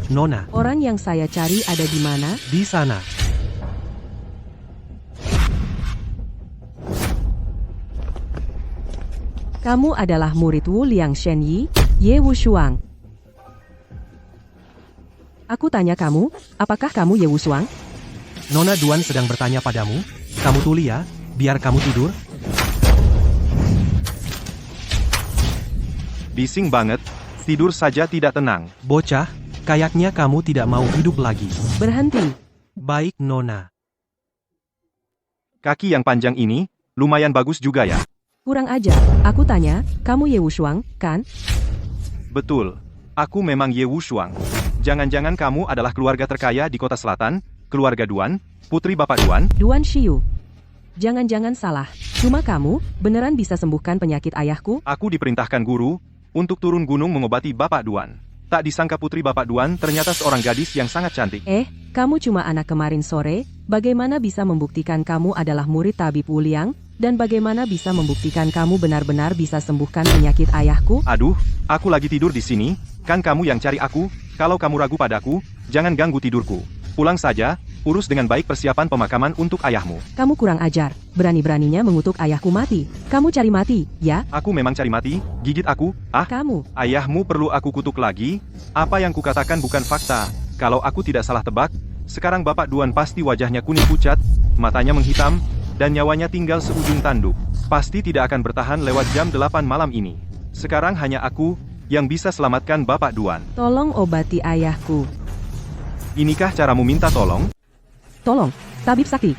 Nona. Orang yang saya cari ada di mana? Di sana. Kamu adalah murid Wu Liang Shenyi, Ye Wushuang. Aku tanya kamu, apakah kamu Ye Wushuang? Nona Duan sedang bertanya padamu. Kamu tuli ya, biar kamu tidur. Bising banget, tidur saja tidak tenang. Bocah, kayaknya kamu tidak mau hidup lagi. Berhenti. Baik, Nona. Kaki yang panjang ini, lumayan bagus juga ya. Kurang ajar. Aku tanya, kamu Ye Wushuang, kan? Betul, aku memang Ye Wushuang. Jangan-jangan kamu adalah keluarga terkaya di kota selatan, keluarga Duan, putri Bapak Duan? Duan Shiyu. Jangan-jangan salah. Cuma kamu, beneran bisa sembuhkan penyakit ayahku? Aku diperintahkan guru, untuk turun gunung mengobati Bapak Duan. Tak disangka putri Bapak Duan ternyata seorang gadis yang sangat cantik. Kamu cuma anak kemarin sore, bagaimana bisa membuktikan kamu adalah murid tabib Wu Liang? Dan bagaimana bisa membuktikan kamu benar-benar bisa sembuhkan penyakit ayahku? Aduh, aku lagi tidur di sini, kan kamu yang cari aku, kalau kamu ragu padaku, jangan ganggu tidurku. Pulang saja, urus dengan baik persiapan pemakaman untuk ayahmu. Kamu kurang ajar, berani-beraninya mengutuk ayahku mati. Kamu cari mati, ya? Aku memang cari mati, gigit aku, Kamu. Ayahmu perlu aku kutuk lagi? Apa yang kukatakan bukan fakta. Kalau aku tidak salah tebak, sekarang Bapak Duan pasti wajahnya kuning pucat, matanya menghitam, dan nyawanya tinggal seujung tanduk. Pasti tidak akan bertahan lewat jam 8 malam ini. Sekarang hanya aku yang bisa selamatkan Bapak Duan. Tolong obati ayahku. Inikah caramu minta tolong? Tolong, tabib sakti.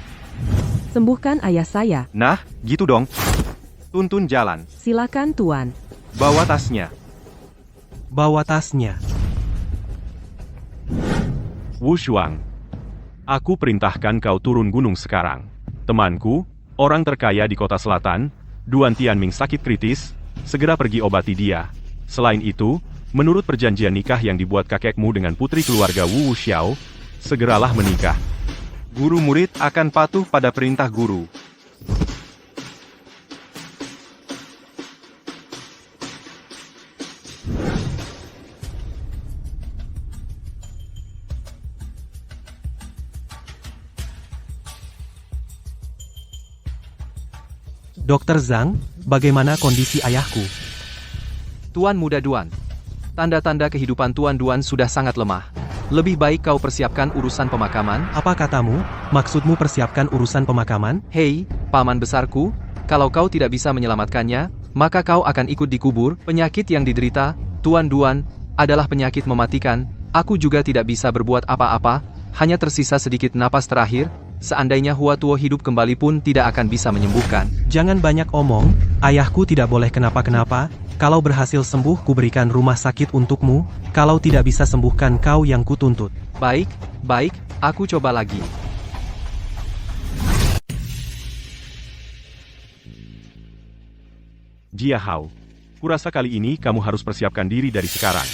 Sembuhkan ayah saya. Nah, gitu dong. Tuntun jalan. Silakan tuan. Bawa tasnya. Bawa tasnya. Wushuang. Aku perintahkan kau turun gunung sekarang. Temanku, orang terkaya di kota selatan, Duan Tianming sakit kritis, segera pergi obati dia. Selain itu, menurut perjanjian nikah yang dibuat kakekmu dengan putri keluarga Wu Wuxiao, segeralah menikah. Guru murid akan patuh pada perintah guru. Dokter Zhang, bagaimana kondisi ayahku? Tuan Muda Duan. Tanda-tanda kehidupan Tuan Duan sudah sangat lemah. Lebih baik kau persiapkan urusan pemakaman. Apa katamu? Maksudmu persiapkan urusan pemakaman? Hei, paman besarku, kalau kau tidak bisa menyelamatkannya, maka kau akan ikut dikubur. Penyakit yang diderita Tuan Duan adalah penyakit mematikan. Aku juga tidak bisa berbuat apa-apa, hanya tersisa sedikit napas terakhir. Seandainya Hua Tuo hidup kembali pun tidak akan bisa menyembuhkan. Jangan banyak omong, ayahku tidak boleh kenapa-kenapa. Kalau berhasil sembuh, kuberikan rumah sakit untukmu. Kalau tidak bisa sembuhkan, kau yang kutuntut. Baik, aku coba lagi. Jia Hao, kurasa kali ini kamu harus persiapkan diri dari sekarang.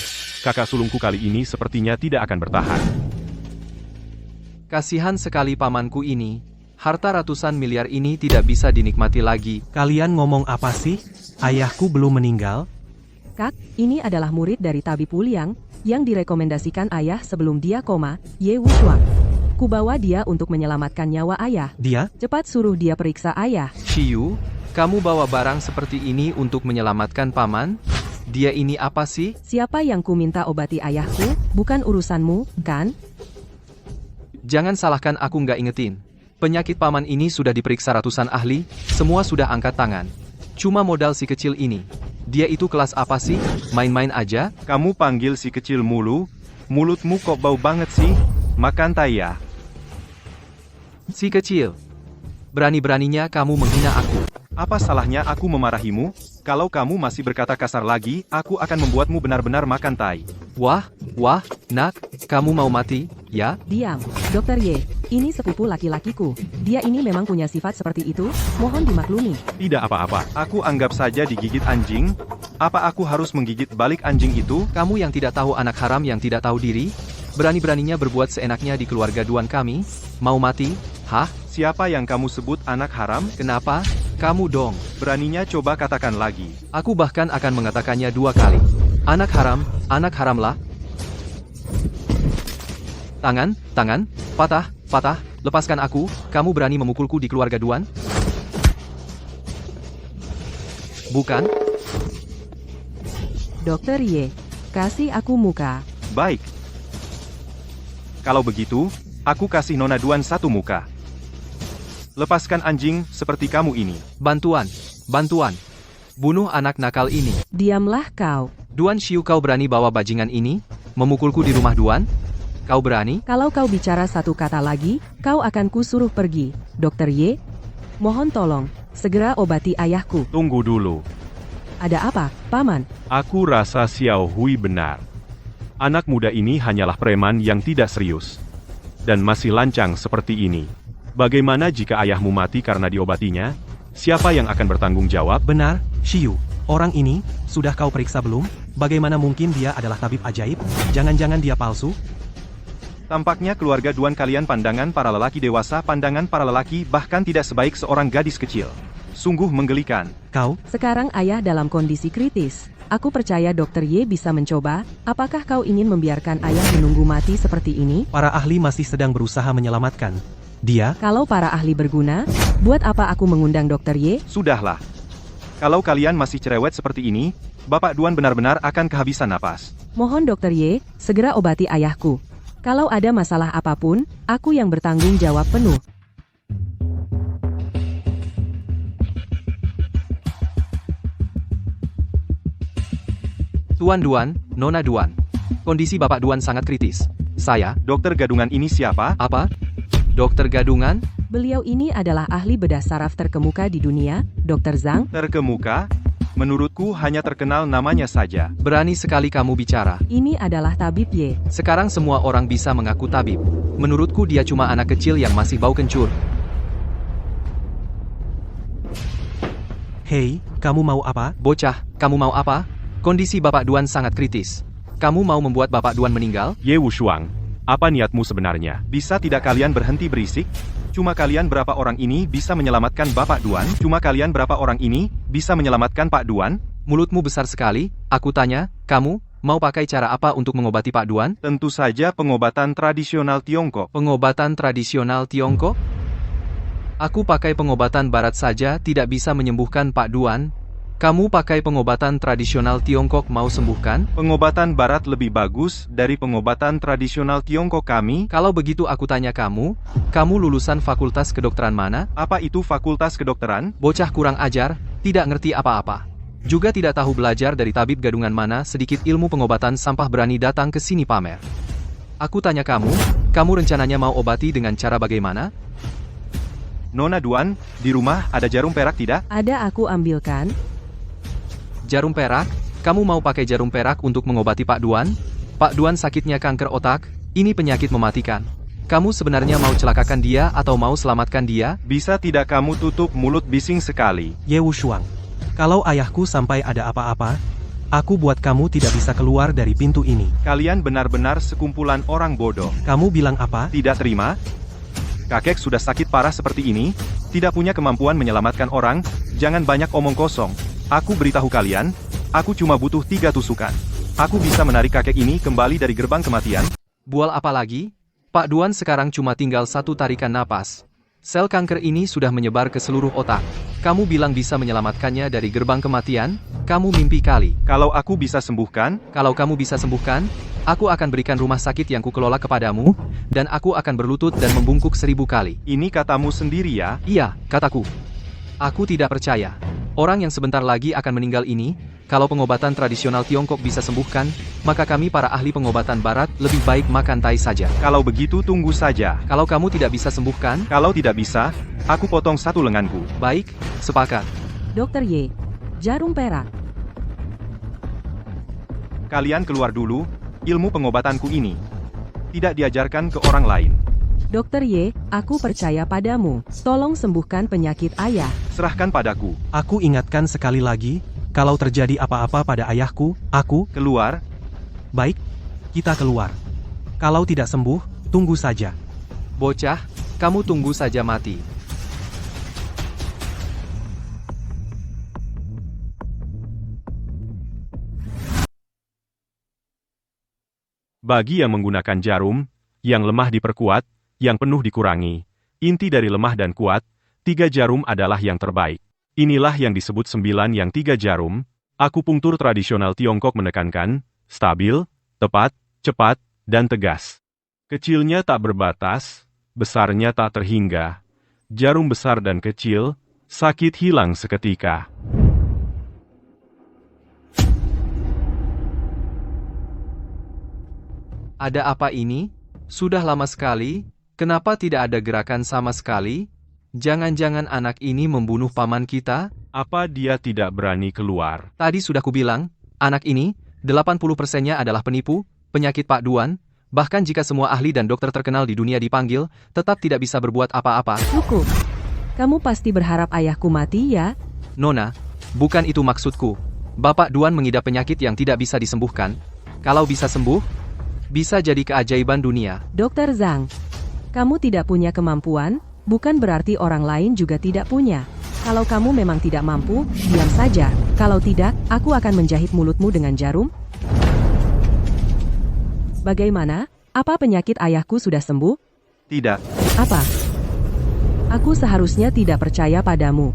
Kakak sulungku kali ini sepertinya tidak akan bertahan. Kasihan sekali pamanku ini. Harta ratusan miliar ini tidak bisa dinikmati lagi. Kalian ngomong apa sih? Ayahku belum meninggal? Kak, ini adalah murid dari tabib Wu Liang, yang direkomendasikan ayah sebelum dia koma, Ye Wushuang. Kubawa dia untuk menyelamatkan nyawa ayah. Dia? Cepat suruh dia periksa ayah. Shiyu, kamu bawa barang seperti ini untuk menyelamatkan paman? Dia ini apa sih? Siapa yang ku minta obati ayahku, bukan urusanmu, kan? Jangan salahkan aku nggak ingetin. Penyakit paman ini sudah diperiksa ratusan ahli, semua sudah angkat tangan. Cuma modal si kecil ini. Dia itu kelas apa sih? Main-main aja? Kamu panggil si kecil mulu? Mulutmu kok bau banget sih? Makan tai ya? Si kecil. Berani-beraninya kamu menghina aku. Apa salahnya aku memarahimu? Kalau kamu masih berkata kasar lagi, aku akan membuatmu benar-benar makan tai. Wah, nak, kamu mau mati, ya? Diam, Dokter Ye. Ini sepupu laki-lakiku. Dia ini memang punya sifat seperti itu, mohon dimaklumi. Tidak apa-apa, aku anggap saja digigit anjing. Apa aku harus menggigit balik anjing itu? Kamu yang tidak tahu anak haram yang tidak tahu diri, berani-beraninya berbuat seenaknya di keluarga Duan kami, mau mati? Hah? Siapa yang kamu sebut anak haram? Kenapa? Kamu dong. Beraninya coba katakan lagi. Aku bahkan akan mengatakannya 2 kali. Anak haramlah. Tangan, patah, lepaskan aku, kamu berani memukulku di keluarga Duan? Bukan, Dokter Ye, kasih aku muka. Baik. Kalau begitu, aku kasih Nona Duan satu muka. Lepaskan anjing seperti kamu ini. bantuan. Bunuh anak nakal ini. Diamlah kau. Duan Xiu, kau berani bawa bajingan ini? Memukulku di rumah Duan? Kau berani? Kalau kau bicara satu kata lagi, kau akan kusuruh pergi. Dokter Ye, mohon tolong, segera obati ayahku. Tunggu dulu. Ada apa, Paman? Aku rasa Xiao Hui benar. Anak muda ini hanyalah preman yang tidak serius. Dan masih lancang seperti ini. Bagaimana jika ayahmu mati karena diobatinya? Siapa yang akan bertanggung jawab? Benar, Xiu. Orang ini, sudah kau periksa belum? Bagaimana mungkin dia adalah tabib ajaib? Jangan-jangan dia palsu? Tampaknya keluarga Duan kalian pandangan para lelaki dewasa, pandangan para lelaki bahkan tidak sebaik seorang gadis kecil. Sungguh menggelikan. Kau, Sekarang ayah dalam kondisi kritis. Aku percaya Dokter Ye bisa mencoba. Apakah kau ingin membiarkan ayah menunggu mati seperti ini? para ahli masih sedang berusaha menyelamatkan dia. Kalau para ahli berguna, buat apa aku mengundang Dokter Ye? Sudahlah. Kalau kalian masih cerewet seperti ini, Bapak Duan benar-benar akan kehabisan napas. Mohon Dokter Ye, segera obati ayahku. Kalau ada masalah apapun, aku yang bertanggung jawab penuh. Tuan Duan, Nona Duan. Kondisi Bapak Duan sangat kritis. Saya, Dokter gadungan ini siapa? apa? Dokter gadungan? Beliau ini adalah ahli bedah saraf terkemuka di dunia, Dokter Zhang. Terkemuka? Menurutku hanya terkenal namanya saja. Berani sekali kamu bicara. Ini adalah Tabib Ye. Sekarang semua orang bisa mengaku tabib. Menurutku dia cuma anak kecil yang masih bau kencur. Hei, kamu mau apa? Bocah, kamu mau apa? Kondisi Bapak Duan sangat kritis. Kamu mau membuat Bapak Duan meninggal? Ye Wushuang, apa niatmu sebenarnya? Bisa tidak kalian berhenti berisik? Cuma kalian berapa orang ini bisa menyelamatkan Bapak Duan? Cuma kalian berapa orang ini bisa menyelamatkan Pak Duan? Mulutmu besar sekali. Aku tanya, kamu mau pakai cara apa untuk mengobati Pak Duan? Tentu saja pengobatan tradisional Tiongkok. Pengobatan tradisional Tiongkok? Aku pakai pengobatan barat saja tidak bisa menyembuhkan Pak Duan. Kamu pakai pengobatan tradisional Tiongkok mau sembuhkan? Pengobatan barat lebih bagus dari pengobatan tradisional Tiongkok kami. Kalau begitu aku tanya kamu lulusan fakultas kedokteran mana? Apa itu fakultas kedokteran? Bocah kurang ajar, tidak ngerti apa-apa. Juga tidak tahu belajar dari tabib gadungan mana sedikit ilmu pengobatan sampah berani datang ke sini pamer. Aku tanya kamu rencananya mau obati dengan cara bagaimana? Nona Duan, di rumah ada jarum perak tidak? Ada, aku ambilkan. Jarum perak? Kamu mau pakai jarum perak untuk mengobati Pak Duan? Pak Duan sakitnya kanker otak, ini penyakit mematikan. Kamu sebenarnya mau celakakan dia atau mau selamatkan dia? Bisa tidak kamu tutup mulut bising sekali? Ye Wushuang, kalau ayahku sampai ada apa-apa, aku buat kamu tidak bisa keluar dari pintu ini. Kalian benar-benar sekumpulan orang bodoh. Kamu bilang apa? Tidak terima? Kakek sudah sakit parah seperti ini, tidak punya kemampuan menyelamatkan orang, jangan banyak omong kosong. Aku beritahu kalian, aku cuma butuh 3 tusukan. Aku bisa menarik kakek ini kembali dari gerbang kematian. Bual apa lagi? Pak Duan sekarang cuma tinggal satu tarikan napas. Sel kanker ini sudah menyebar ke seluruh otak. Kamu bilang bisa menyelamatkannya dari gerbang kematian? Kamu mimpi kali. Kalau aku bisa sembuhkan, Kalau kamu bisa sembuhkan, aku akan berikan rumah sakit yang kukelola kepadamu, dan aku akan berlutut dan membungkuk 1000 kali. ini katamu sendiri ya. Iya, kataku. Aku tidak percaya. Orang yang sebentar lagi akan meninggal ini, kalau pengobatan tradisional Tiongkok bisa sembuhkan, maka kami para ahli pengobatan barat lebih baik makan tai saja. Kalau begitu tunggu saja. Kalau kamu tidak bisa sembuhkan, Kalau tidak bisa, aku potong satu lenganku. baik, sepakat. Dokter Ye, jarum perak. Kalian keluar dulu, ilmu pengobatanku ini tidak diajarkan ke orang lain. Dokter Ye, aku percaya padamu. Tolong sembuhkan penyakit ayah. Serahkan padaku. Aku ingatkan sekali lagi, kalau terjadi apa-apa pada ayahku, aku, Keluar. baik, kita keluar. Kalau tidak sembuh, tunggu saja. Bocah, kamu tunggu saja mati. Bagi yang menggunakan jarum, yang lemah diperkuat, yang penuh dikurangi. Inti dari lemah dan kuat, 3 jarum adalah yang terbaik. Inilah yang disebut 9 yang 3 jarum. Akupunktur tradisional Tiongkok menekankan, stabil, tepat, cepat, dan tegas. Kecilnya tak berbatas, besarnya tak terhingga. Jarum besar dan kecil, sakit hilang seketika. Ada apa ini? Sudah lama sekali, kenapa tidak ada gerakan sama sekali? Jangan-jangan anak ini membunuh paman kita? Apa dia tidak berani keluar? Tadi sudah kubilang, anak ini, 80%-nya adalah penipu, penyakit Pak Duan, bahkan jika semua ahli dan dokter terkenal di dunia dipanggil, tetap tidak bisa berbuat apa-apa. Cukup. Kamu pasti berharap ayahku mati ya? Nona, bukan itu maksudku. Bapak Duan mengidap penyakit yang tidak bisa disembuhkan. Kalau bisa sembuh, bisa jadi keajaiban dunia. Dokter Zhang, kamu tidak punya kemampuan, bukan berarti orang lain juga tidak punya. Kalau kamu memang tidak mampu, diam saja. Kalau tidak, aku akan menjahit mulutmu dengan jarum. Bagaimana? Apa penyakit ayahku sudah sembuh? Tidak. Apa? Aku seharusnya tidak percaya padamu.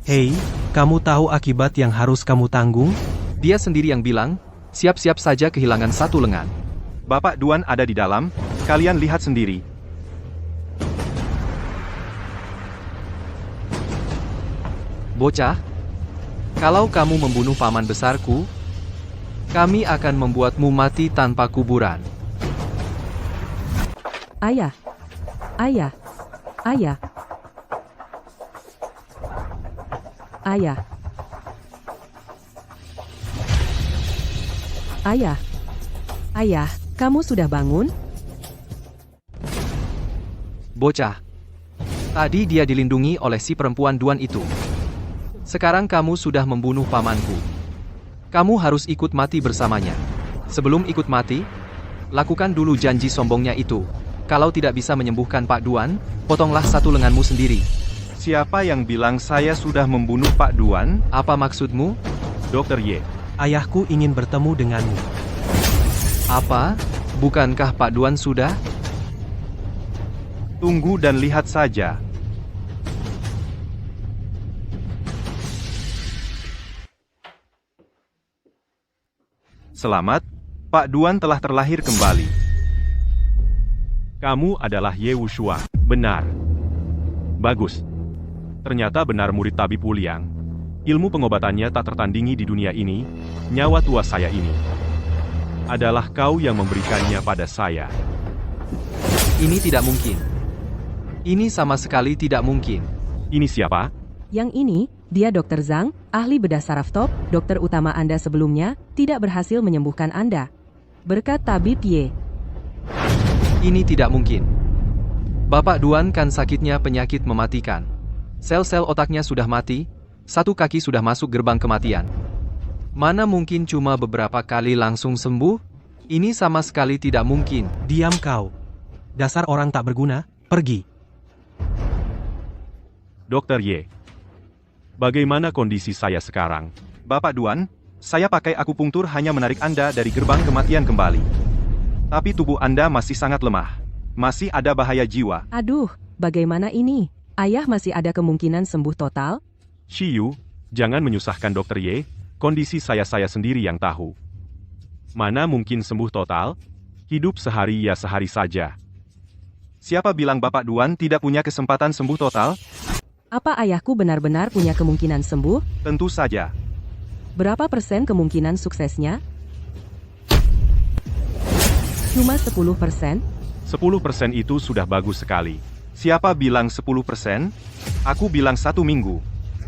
Hei, kamu tahu akibat yang harus kamu tanggung? Dia sendiri yang bilang, siap-siap saja kehilangan satu lengan. Bapak Duan ada di dalam, kalian lihat sendiri. Bocah, kalau kamu membunuh paman besarku, kami akan membuatmu mati tanpa kuburan. Ayah. Ayah. Ayah. Ayah. Ayah. Ayah, kamu sudah bangun? Bocah. Tadi dia dilindungi oleh si perempuan Duan itu. Sekarang kamu sudah membunuh pamanku. Kamu harus ikut mati bersamanya. Sebelum ikut mati, lakukan dulu janji sombongnya itu. Kalau tidak bisa menyembuhkan Pak Duan, potonglah satu lenganmu sendiri. Siapa yang bilang saya sudah membunuh Pak Duan? Apa maksudmu? Dr. Ye. Ayahku ingin bertemu denganmu. Apa? Bukankah Pak Duan sudah? Tunggu dan lihat saja. Selamat, Pak Duan telah terlahir kembali. Kamu adalah Ye Wushuang. Benar. Bagus. Ternyata benar murid tabib Wuliang. Ilmu pengobatannya tak tertandingi di dunia ini. Nyawa tua saya ini adalah kau yang memberikannya pada saya. Ini tidak mungkin. Ini sama sekali tidak mungkin. Ini siapa? Yang ini, dia Dr. Zhang, ahli bedah saraf top, dokter utama Anda sebelumnya, tidak berhasil menyembuhkan Anda. Berkat tabib Ye. Ini tidak mungkin. Bapak Duan kan sakitnya penyakit mematikan. Sel-sel otaknya sudah mati, satu kaki sudah masuk gerbang kematian. Mana mungkin cuma beberapa kali langsung sembuh? Ini sama sekali tidak mungkin. Diam kau. Dasar orang tak berguna, pergi. Dr. Ye. Bagaimana kondisi saya sekarang? Bapak Duan, saya pakai akupunktur hanya menarik Anda dari gerbang kematian kembali. Tapi tubuh Anda masih sangat lemah. Masih ada bahaya jiwa. Aduh, bagaimana ini? Ayah masih ada kemungkinan sembuh total? Shiyu, jangan menyusahkan Dr. Ye. Kondisi saya sendiri yang tahu. Mana mungkin sembuh total? Hidup sehari ya sehari saja. Siapa bilang Bapak Duan tidak punya kesempatan sembuh total? Apa ayahku benar-benar punya kemungkinan sembuh? Tentu saja. Berapa persen kemungkinan suksesnya? Cuma 10%? 10% itu sudah bagus sekali. Siapa bilang 10%? Aku bilang 1 minggu.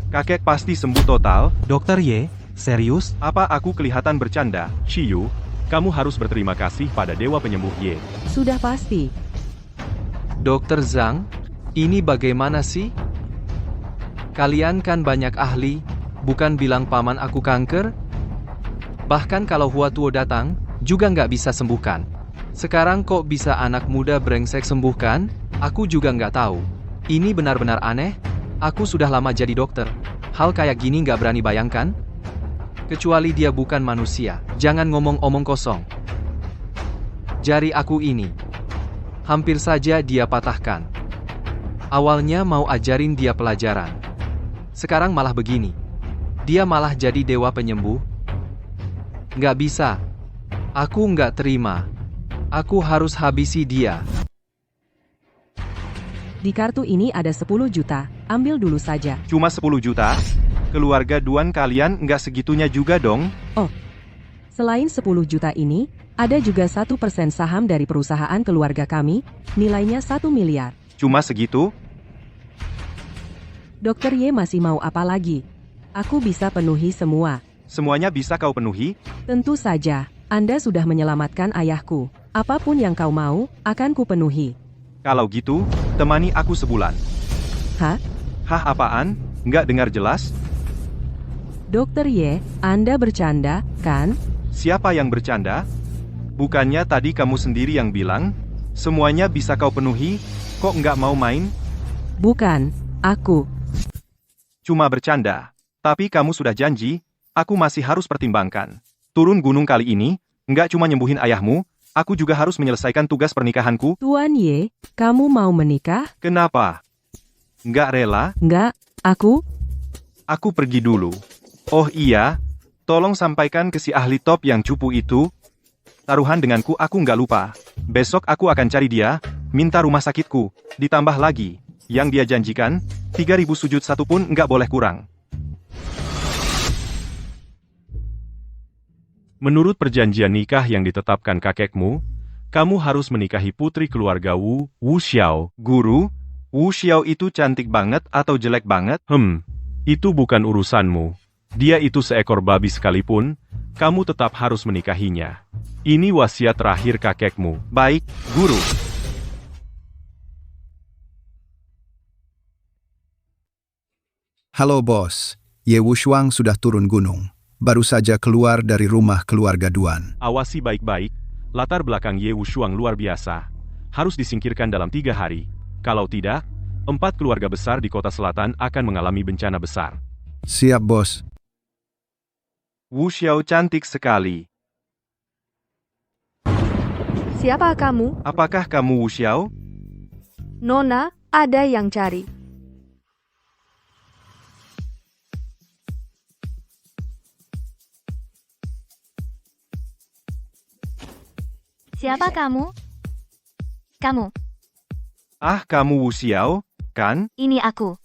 Kakek pasti sembuh total. Dokter Ye, serius? Apa aku kelihatan bercanda? Shiyu, kamu harus berterima kasih pada Dewa Penyembuh Ye. Sudah pasti. Dokter Zhang, ini bagaimana sih? Kalian kan banyak ahli, bukan bilang paman aku kanker? Bahkan kalau Hua Tuo datang, juga nggak bisa sembuhkan. Sekarang kok bisa anak muda brengsek sembuhkan? Aku juga nggak tahu. Ini benar-benar aneh. Aku sudah lama jadi dokter. Hal kayak gini nggak berani bayangkan. Kecuali dia bukan manusia. Jangan ngomong-omong kosong. Jari aku ini. Hampir saja dia patahkan. Awalnya mau ajarin dia pelajaran. Sekarang malah begini. Dia malah jadi dewa penyembuh. Nggak bisa. Aku nggak terima. Aku harus habisi dia. Di kartu ini ada 10 juta, ambil dulu saja. Cuma 10 juta? Keluarga Duan kalian nggak segitunya juga dong? Oh, selain 10 juta ini, ada juga 1% saham dari perusahaan keluarga kami, nilainya 1 miliar. Cuma segitu? Dokter Ye masih mau apa lagi? Aku bisa penuhi semua. Semuanya bisa kau penuhi? Tentu saja, Anda sudah menyelamatkan ayahku. Apapun yang kau mau, akan kupenuhi. Kalau gitu, temani aku sebulan. Hah? Hah apaan? Nggak dengar jelas? Dokter Ye, Anda bercanda, kan? Siapa yang bercanda? Bukannya tadi kamu sendiri yang bilang, semuanya bisa kau penuhi, kok nggak mau main? Bukan, aku. Cuma bercanda. Tapi kamu sudah janji, aku masih harus pertimbangkan. Turun gunung kali ini, nggak cuma nyembuhin ayahmu, aku juga harus menyelesaikan tugas pernikahanku. Tuan Ye, kamu mau menikah? Kenapa? Nggak rela? Enggak, aku? Aku pergi dulu. Oh iya, tolong sampaikan ke si ahli top yang cupu itu. Taruhan denganku aku nggak lupa. Besok aku akan cari dia, minta rumah sakitku, ditambah lagi. Yang dia janjikan, 3.000 sujud satu pun nggak boleh kurang. Menurut perjanjian nikah yang ditetapkan kakekmu, kamu harus menikahi putri keluarga Wu Xiao. Guru, Wu Xiao itu cantik banget atau jelek banget? Itu bukan urusanmu. Dia itu seekor babi sekalipun, kamu tetap harus menikahinya. Ini wasiat terakhir kakekmu. Baik, guru. Halo bos, Ye Wushuang sudah turun gunung. Baru saja keluar dari rumah keluarga Duan. Awasi baik-baik, latar belakang Ye Wushuang luar biasa. Harus disingkirkan dalam 3 hari. Kalau tidak, 4 keluarga besar di kota selatan akan mengalami bencana besar. Siap bos. Wu Xiao cantik sekali. Siapa kamu? Apakah kamu Wu Xiao? Nona, ada yang cari. Siapa kamu? Kamu, Ah, kamu Wu Xiao, kan? ini aku.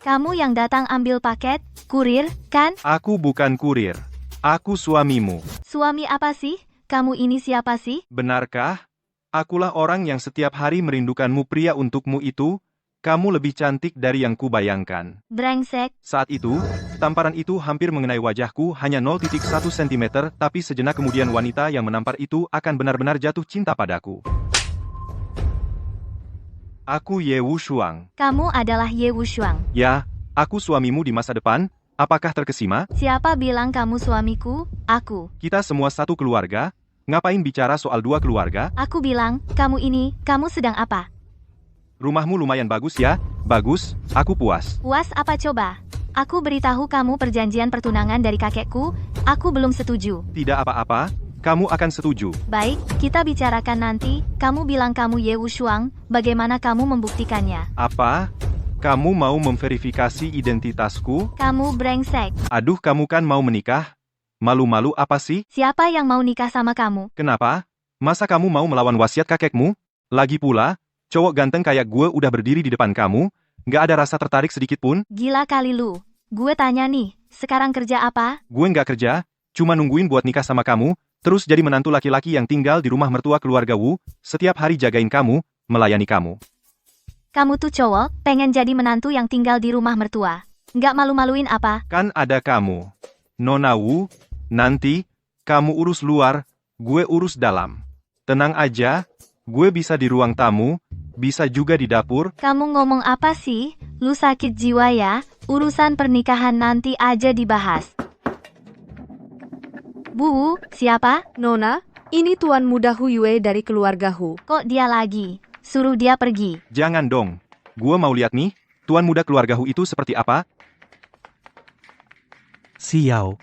Kamu yang datang ambil paket, kurir, kan? Aku bukan kurir. Aku suamimu. Suami apa sih? Kamu ini siapa sih? Benarkah? Akulah orang yang setiap hari merindukanmu pria untukmu itu. Kamu lebih cantik dari yang kubayangkan. Brengsek. Saat itu, tamparan itu hampir mengenai wajahku hanya 0,1 cm, tapi sejenak kemudian wanita yang menampar itu akan benar-benar jatuh cinta padaku. Aku Ye Wushuang. Kamu adalah Ye Wushuang. Ya, aku suamimu di masa depan. Apakah terkesima? Siapa bilang kamu suamiku? Aku. Kita semua satu keluarga. Ngapain bicara soal 2 keluarga? Aku bilang, kamu sedang apa? Rumahmu lumayan bagus ya? Bagus, aku puas. Puas apa coba? Aku beritahu kamu perjanjian pertunangan dari kakekku, aku belum setuju. Tidak apa-apa, kamu akan setuju. Baik, kita bicarakan nanti. Kamu bilang kamu Ye Wushuang, bagaimana kamu membuktikannya? Apa? Kamu mau memverifikasi identitasku? Kamu brengsek. Aduh, kamu kan mau menikah? Malu-malu apa sih? Siapa yang mau nikah sama kamu? Kenapa? Masa kamu mau melawan wasiat kakekmu? Lagi pula, cowok ganteng kayak gue udah berdiri di depan kamu, nggak ada rasa tertarik sedikit pun? Gila kali lu. Gue tanya nih, sekarang kerja apa? Gue nggak kerja, cuma nungguin buat nikah sama kamu, terus jadi menantu laki-laki yang tinggal di rumah mertua keluarga Wu, setiap hari jagain kamu, melayani kamu. Kamu tuh cowok, pengen jadi menantu yang tinggal di rumah mertua. Nggak malu-maluin apa? Kan ada kamu. Nona Wu, nanti, kamu urus luar, gue urus dalam. Tenang aja, gue bisa di ruang tamu, bisa juga di dapur. Kamu ngomong apa sih? Lu sakit jiwa ya? Urusan pernikahan nanti aja dibahas. Bu, siapa? Nona, ini Tuan Muda Hu Yue dari keluarga Hu. Kok dia lagi? Suruh dia pergi. Jangan dong, gue mau lihat nih, tuan muda keluarga Hu itu seperti apa? Xiao.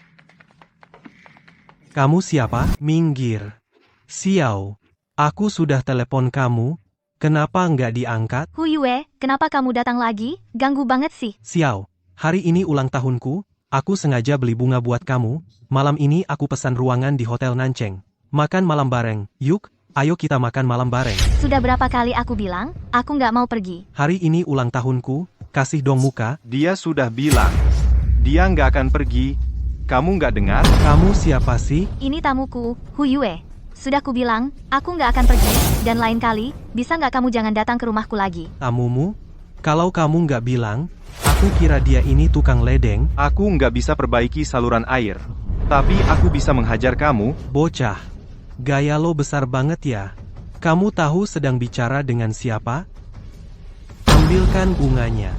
Kamu siapa? Minggir. Xiao. Aku sudah telepon kamu, kenapa nggak diangkat? Hu Yue, kenapa kamu datang lagi? Ganggu banget sih. Xiao, hari ini ulang tahunku, aku sengaja beli bunga buat kamu, malam ini aku pesan ruangan di Hotel Nancheng. Makan malam bareng, yuk, ayo kita makan malam bareng. Sudah berapa kali aku bilang, aku nggak mau pergi. Hari ini ulang tahunku, kasih dong muka. Dia sudah bilang, dia nggak akan pergi. Kamu nggak dengar? Kamu siapa sih? Ini tamuku, Hu Yue. Sudah ku bilang, aku nggak akan pergi, dan lain kali, bisa nggak kamu jangan datang ke rumahku lagi. Tamumu? Kalau kamu nggak bilang, aku kira dia ini tukang ledeng. Aku nggak bisa perbaiki saluran air. Tapi aku bisa menghajar kamu. Bocah, gaya lo besar banget ya. Kamu tahu sedang bicara dengan siapa? Ambilkan bunganya.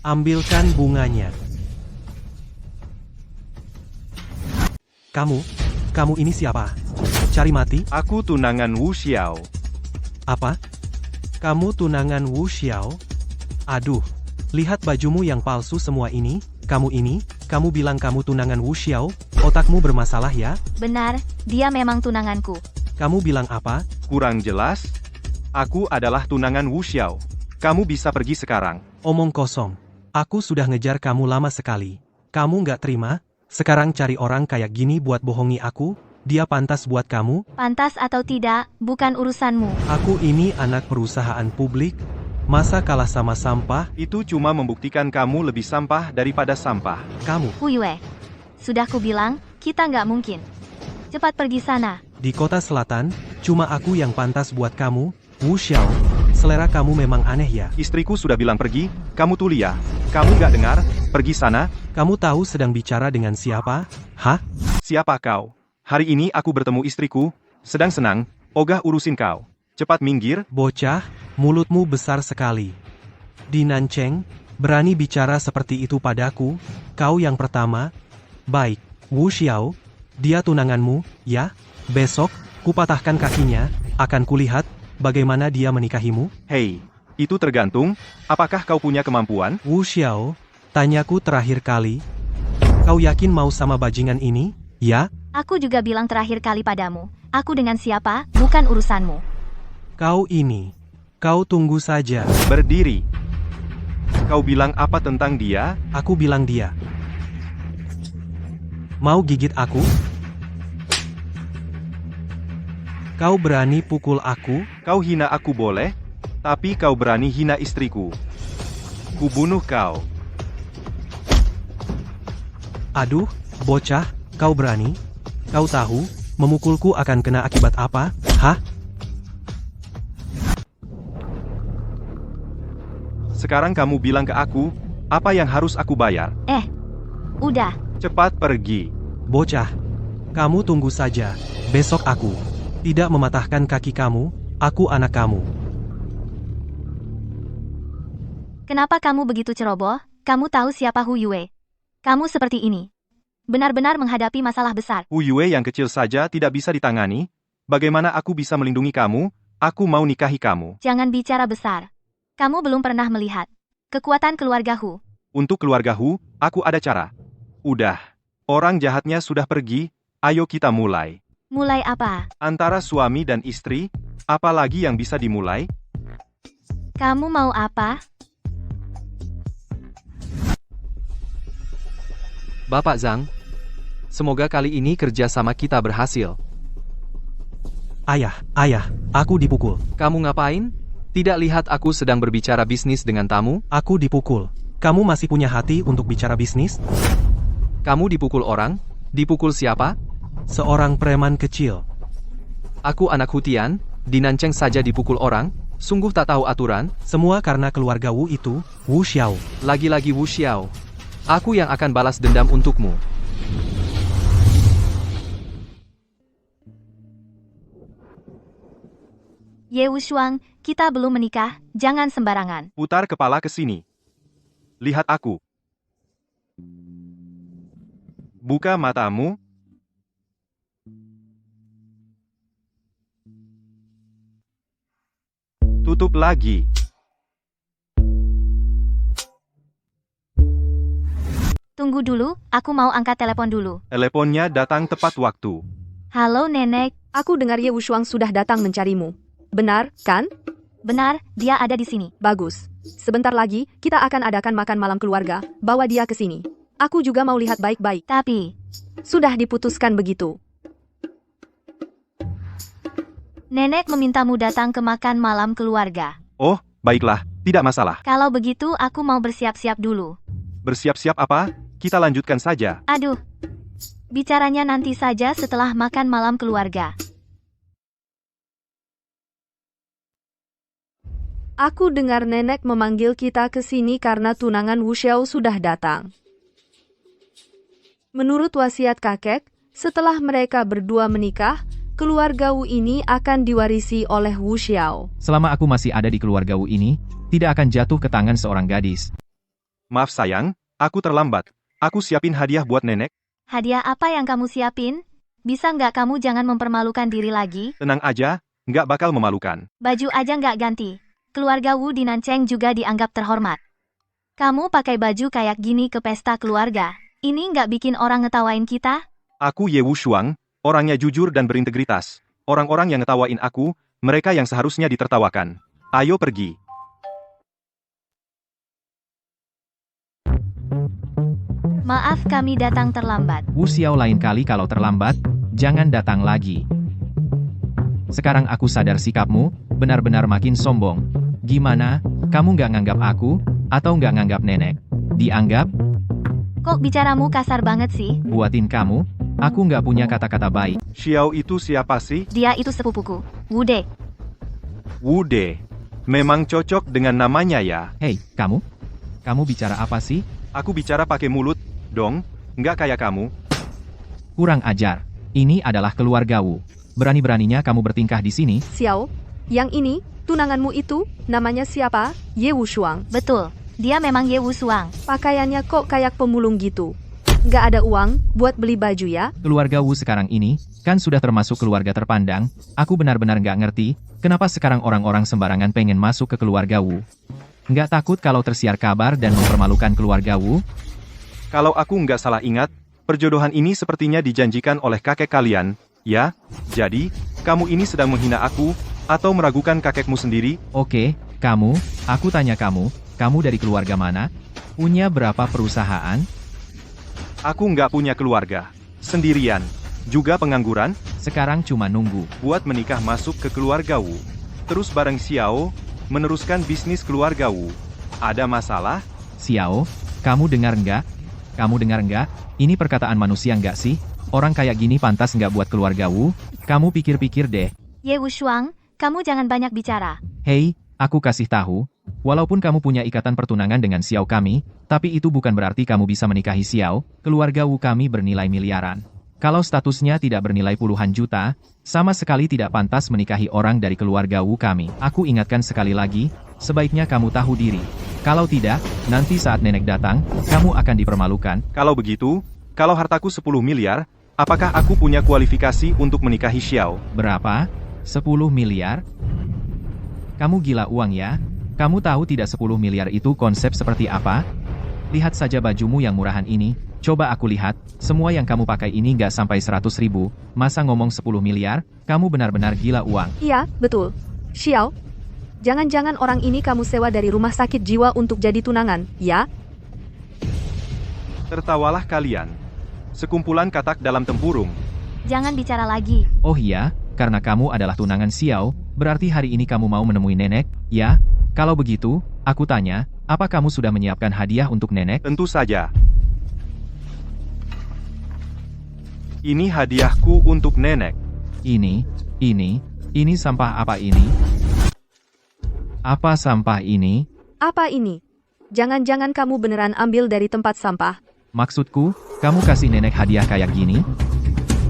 Ambilkan bunganya. Kamu ini siapa? Cari mati? Aku tunangan Wu Xiao. Apa? Kamu tunangan Wu Xiao? Aduh, lihat bajumu yang palsu semua ini. Kamu bilang kamu tunangan Wu Xiao? Otakmu bermasalah ya? Benar, dia memang tunanganku. Kamu bilang apa? Kurang jelas? Aku adalah tunangan Wu Xiao. Kamu bisa pergi sekarang. Omong kosong. Aku sudah ngejar kamu lama sekali. Kamu nggak terima? Sekarang cari orang kayak gini buat bohongi aku? Dia pantas buat kamu? Pantas atau tidak, bukan urusanmu. Aku ini anak perusahaan publik. Masa kalah sama sampah? Itu cuma membuktikan kamu lebih sampah daripada sampah. Kamu. Hu Yue, sudah ku bilang, kita nggak mungkin. Cepat pergi sana. Di kota selatan, cuma aku yang pantas buat kamu. Wu Xiao, selera kamu memang aneh ya. Istriku sudah bilang pergi, kamu tuli ya. Kamu nggak dengar? Pergi sana. Kamu tahu sedang bicara dengan siapa? Hah? Siapa kau? Hari ini aku bertemu istriku, sedang senang, ogah urusin kau. Cepat minggir. Bocah, mulutmu besar sekali. Di Nancheng, berani bicara seperti itu padaku? Kau yang pertama? Baik, Wu Xiao, dia tunanganmu, ya? Besok, kupatahkan kakinya, akan kulihat bagaimana dia menikahimu. Hei, itu tergantung, apakah kau punya kemampuan? Wu Xiao, tanyaku terakhir kali. Kau yakin mau sama bajingan ini, ya? Aku juga bilang terakhir kali padamu, aku dengan siapa, bukan urusanmu. Kau tunggu saja. Berdiri. Kau bilang apa tentang dia? Aku bilang dia. Mau gigit aku? Kau berani pukul aku? Kau hina aku boleh, tapi kau berani hina istriku. Kubunuh kau. Aduh, bocah, kau berani? Kau tahu, memukulku akan kena akibat apa? Hah? Sekarang kamu bilang ke aku, apa yang harus aku bayar? Udah. Cepat pergi. Bocah, kamu tunggu saja. Besok aku tidak mematahkan kaki kamu, aku anak kamu. Kenapa kamu begitu ceroboh? Kamu tahu siapa Hu Yue? Kamu seperti ini. Benar-benar menghadapi masalah besar. Wu Yue yang kecil saja tidak bisa ditangani. Bagaimana aku bisa melindungi kamu? Aku mau nikahi kamu. Jangan bicara besar. Kamu belum pernah melihat kekuatan keluarga Hu. Untuk keluarga Hu, aku ada cara. Udah. Orang jahatnya sudah pergi, ayo kita mulai. Mulai apa? Antara suami dan istri, apa lagi yang bisa dimulai? Kamu mau apa? Bapak Zhang, semoga kali ini kerja sama kita berhasil. Ayah, aku dipukul. Kamu ngapain? Tidak lihat aku sedang berbicara bisnis dengan tamu? Aku dipukul. Kamu masih punya hati untuk bicara bisnis? Kamu dipukul orang? Dipukul siapa? Seorang preman kecil. Aku anak Hutian, di Nancheng saja dipukul orang? Sungguh tak tahu aturan? Semua karena keluarga Wu itu, Wu Xiao. Lagi-lagi Wu Xiao. Aku yang akan balas dendam untukmu. Ye Wushuang, kita belum menikah, jangan sembarangan. Putar kepala ke sini. Lihat aku. Buka matamu. Tutup lagi. Tunggu dulu, aku mau angkat telepon dulu. Teleponnya datang tepat waktu. Halo nenek, Aku dengar Ye Wushuang sudah datang mencarimu. Benar, kan? benar, dia ada di sini. Bagus. Sebentar lagi, kita akan adakan makan malam keluarga. Bawa dia ke sini. Aku juga mau lihat baik-baik. Tapi, Sudah diputuskan begitu. nenek memintamu datang ke makan malam keluarga. Oh, baiklah, tidak masalah. Kalau begitu aku mau bersiap-siap dulu. Bersiap-siap apa? Kita lanjutkan saja. Aduh, bicaranya nanti saja setelah makan malam keluarga. Aku dengar nenek memanggil kita ke sini karena tunangan Wu Xiao sudah datang. Menurut wasiat kakek, setelah mereka berdua menikah, keluarga Wu ini akan diwarisi oleh Wu Xiao. Selama aku masih ada di keluarga Wu ini, tidak akan jatuh ke tangan seorang gadis. Maaf sayang, aku terlambat. Aku siapin hadiah buat nenek. Hadiah apa yang kamu siapin? Bisa nggak kamu jangan mempermalukan diri lagi? Tenang aja, nggak bakal memalukan. Baju aja nggak ganti. Keluarga Wu di Nancheng juga dianggap terhormat. Kamu pakai baju kayak gini ke pesta keluarga. Ini nggak bikin orang ngetawain kita? Aku Ye Wushuang, orangnya jujur dan berintegritas. Orang-orang yang ngetawain aku, mereka yang seharusnya ditertawakan. Ayo pergi. Maaf kami datang terlambat. Wu Xiao lain kali kalau terlambat, jangan datang lagi. Sekarang aku sadar sikapmu, benar-benar makin sombong. Gimana, kamu nggak nganggap aku, atau nggak nganggap nenek? Dianggap, Kok bicaramu kasar banget sih? buatin kamu, aku nggak punya kata-kata baik. Xiao itu siapa sih? Dia itu sepupuku, Wude. Wude. Memang cocok dengan namanya ya. Hei, kamu? Kamu bicara apa sih? Aku bicara pakai mulut, dong. Nggak kayak kamu. Kurang ajar. Ini adalah keluarga Wu. Berani-beraninya kamu bertingkah di sini. Xiao, yang ini, tunanganmu itu, namanya siapa? Ye Wushuang. Betul, dia memang Ye Wushuang. Pakaiannya kok kayak pemulung gitu. Nggak ada uang buat beli baju ya? Keluarga Wu sekarang ini, kan sudah termasuk keluarga terpandang. Aku benar-benar nggak ngerti, kenapa sekarang orang-orang sembarangan pengen masuk ke keluarga Wu. Nggak takut kalau tersiar kabar dan mempermalukan keluarga Wu? Kalau aku nggak salah ingat, perjodohan ini sepertinya dijanjikan oleh kakek kalian, ya? Jadi, kamu ini sedang menghina aku, atau meragukan kakekmu sendiri? Oke, kamu, aku tanya kamu dari keluarga mana? Punya berapa perusahaan? Aku nggak punya keluarga. Sendirian. Juga pengangguran, Sekarang cuma nunggu. buat menikah masuk ke keluarga Wu. Terus bareng Xiao, meneruskan bisnis keluarga Wu. Ada masalah? Xiao, kamu dengar nggak? Kamu dengar nggak? Ini perkataan manusia nggak sih? Orang kayak gini pantas nggak buat keluarga Wu? Kamu pikir-pikir deh. Ye Wushuang, kamu jangan banyak bicara. Hei, aku kasih tahu. Walaupun kamu punya ikatan pertunangan dengan Xiao kami, tapi itu bukan berarti kamu bisa menikahi Xiao. Keluarga Wu kami bernilai miliaran. Kalau statusnya tidak bernilai puluhan juta, sama sekali tidak pantas menikahi orang dari keluarga Wu kami. Aku ingatkan sekali lagi, sebaiknya kamu tahu diri. Kalau tidak, nanti saat nenek datang, kamu akan dipermalukan. Kalau begitu, kalau hartaku 10 miliar, apakah aku punya kualifikasi untuk menikahi Xiao? Berapa? 10 miliar? Kamu gila uang ya? Kamu tahu tidak 10 miliar itu konsep seperti apa? Lihat saja bajumu yang murahan ini. Coba aku lihat, semua yang kamu pakai ini nggak sampai 100 ribu. Masa ngomong 10 miliar? Kamu benar-benar gila uang. Iya, betul. Xiao, jangan-jangan orang ini kamu sewa dari rumah sakit jiwa untuk jadi tunangan, ya? Tertawalah kalian. Sekumpulan katak dalam tempurung. Jangan bicara lagi. Oh iya, karena kamu adalah tunangan Xiao, berarti hari ini kamu mau menemui nenek, ya? Kalau begitu, aku tanya, apa kamu sudah menyiapkan hadiah untuk nenek? Tentu saja. Ini hadiahku untuk nenek. Ini sampah apa ini? Apa sampah ini? Apa ini? Jangan-jangan kamu beneran ambil dari tempat sampah. Maksudku, kamu kasih nenek hadiah kayak gini?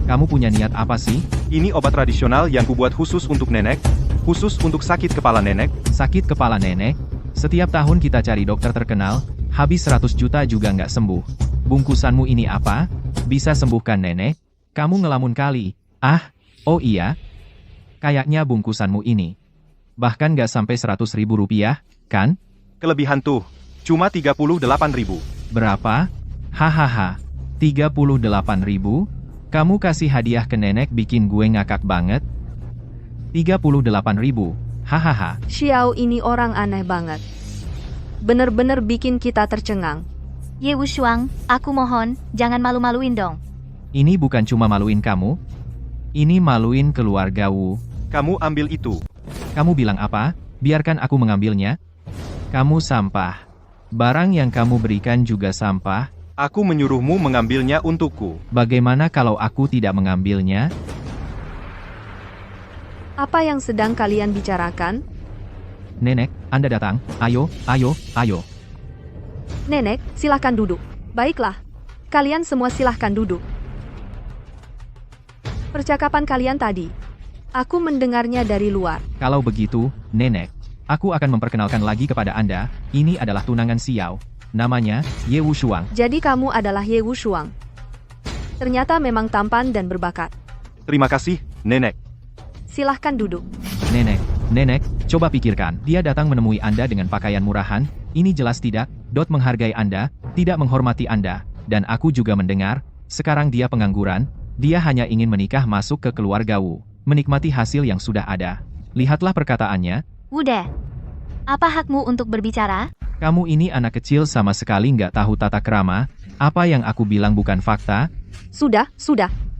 Kamu punya niat apa sih? Ini obat tradisional yang kubuat khusus untuk nenek. Khusus untuk sakit kepala nenek. Sakit kepala nenek? Setiap tahun kita cari dokter terkenal, habis 100 juta juga nggak sembuh. Bungkusanmu ini apa? Bisa sembuhkan nenek? Kamu ngelamun kali. Ah, oh iya. Kayaknya bungkusanmu ini. Bahkan nggak sampai 100 ribu rupiah, kan? Kelebihan tuh. Cuma 38.000. Berapa? Hahaha. 38 ribu? Kamu kasih hadiah ke nenek bikin gue ngakak banget. 38.000. Hahaha. Xiao ini orang aneh banget. Bener-bener bikin kita tercengang. Ye Wushuang, aku mohon, jangan malu-maluin dong. Ini bukan cuma maluin kamu. Ini maluin keluarga Wu. Kamu ambil itu. Kamu bilang apa? Biarkan aku mengambilnya. Kamu sampah. Barang yang kamu berikan juga sampah. Aku menyuruhmu mengambilnya untukku. Bagaimana kalau aku tidak mengambilnya? Apa yang sedang kalian bicarakan? Nenek, Anda datang. Ayo, ayo, ayo. Nenek, silahkan duduk. Baiklah. Kalian semua silahkan duduk. Percakapan kalian tadi. Aku mendengarnya dari luar. Kalau begitu, Nenek, aku akan memperkenalkan lagi kepada Anda. Ini adalah tunangan Xiao. Namanya, Ye Wushuang. Jadi kamu adalah Ye Wushuang. Ternyata memang tampan dan berbakat. Terima kasih, Nenek. Silahkan duduk. Nenek, coba pikirkan. Dia datang menemui Anda dengan pakaian murahan. Ini jelas tidak menghargai Anda, tidak menghormati Anda. Dan aku juga mendengar, sekarang dia pengangguran. Dia hanya ingin menikah masuk ke keluarga Wu. Menikmati hasil yang sudah ada. Lihatlah perkataannya. Wude, apa hakmu untuk berbicara? Kamu ini anak kecil sama sekali nggak tahu tata krama. Apa yang aku bilang bukan fakta. Sudah.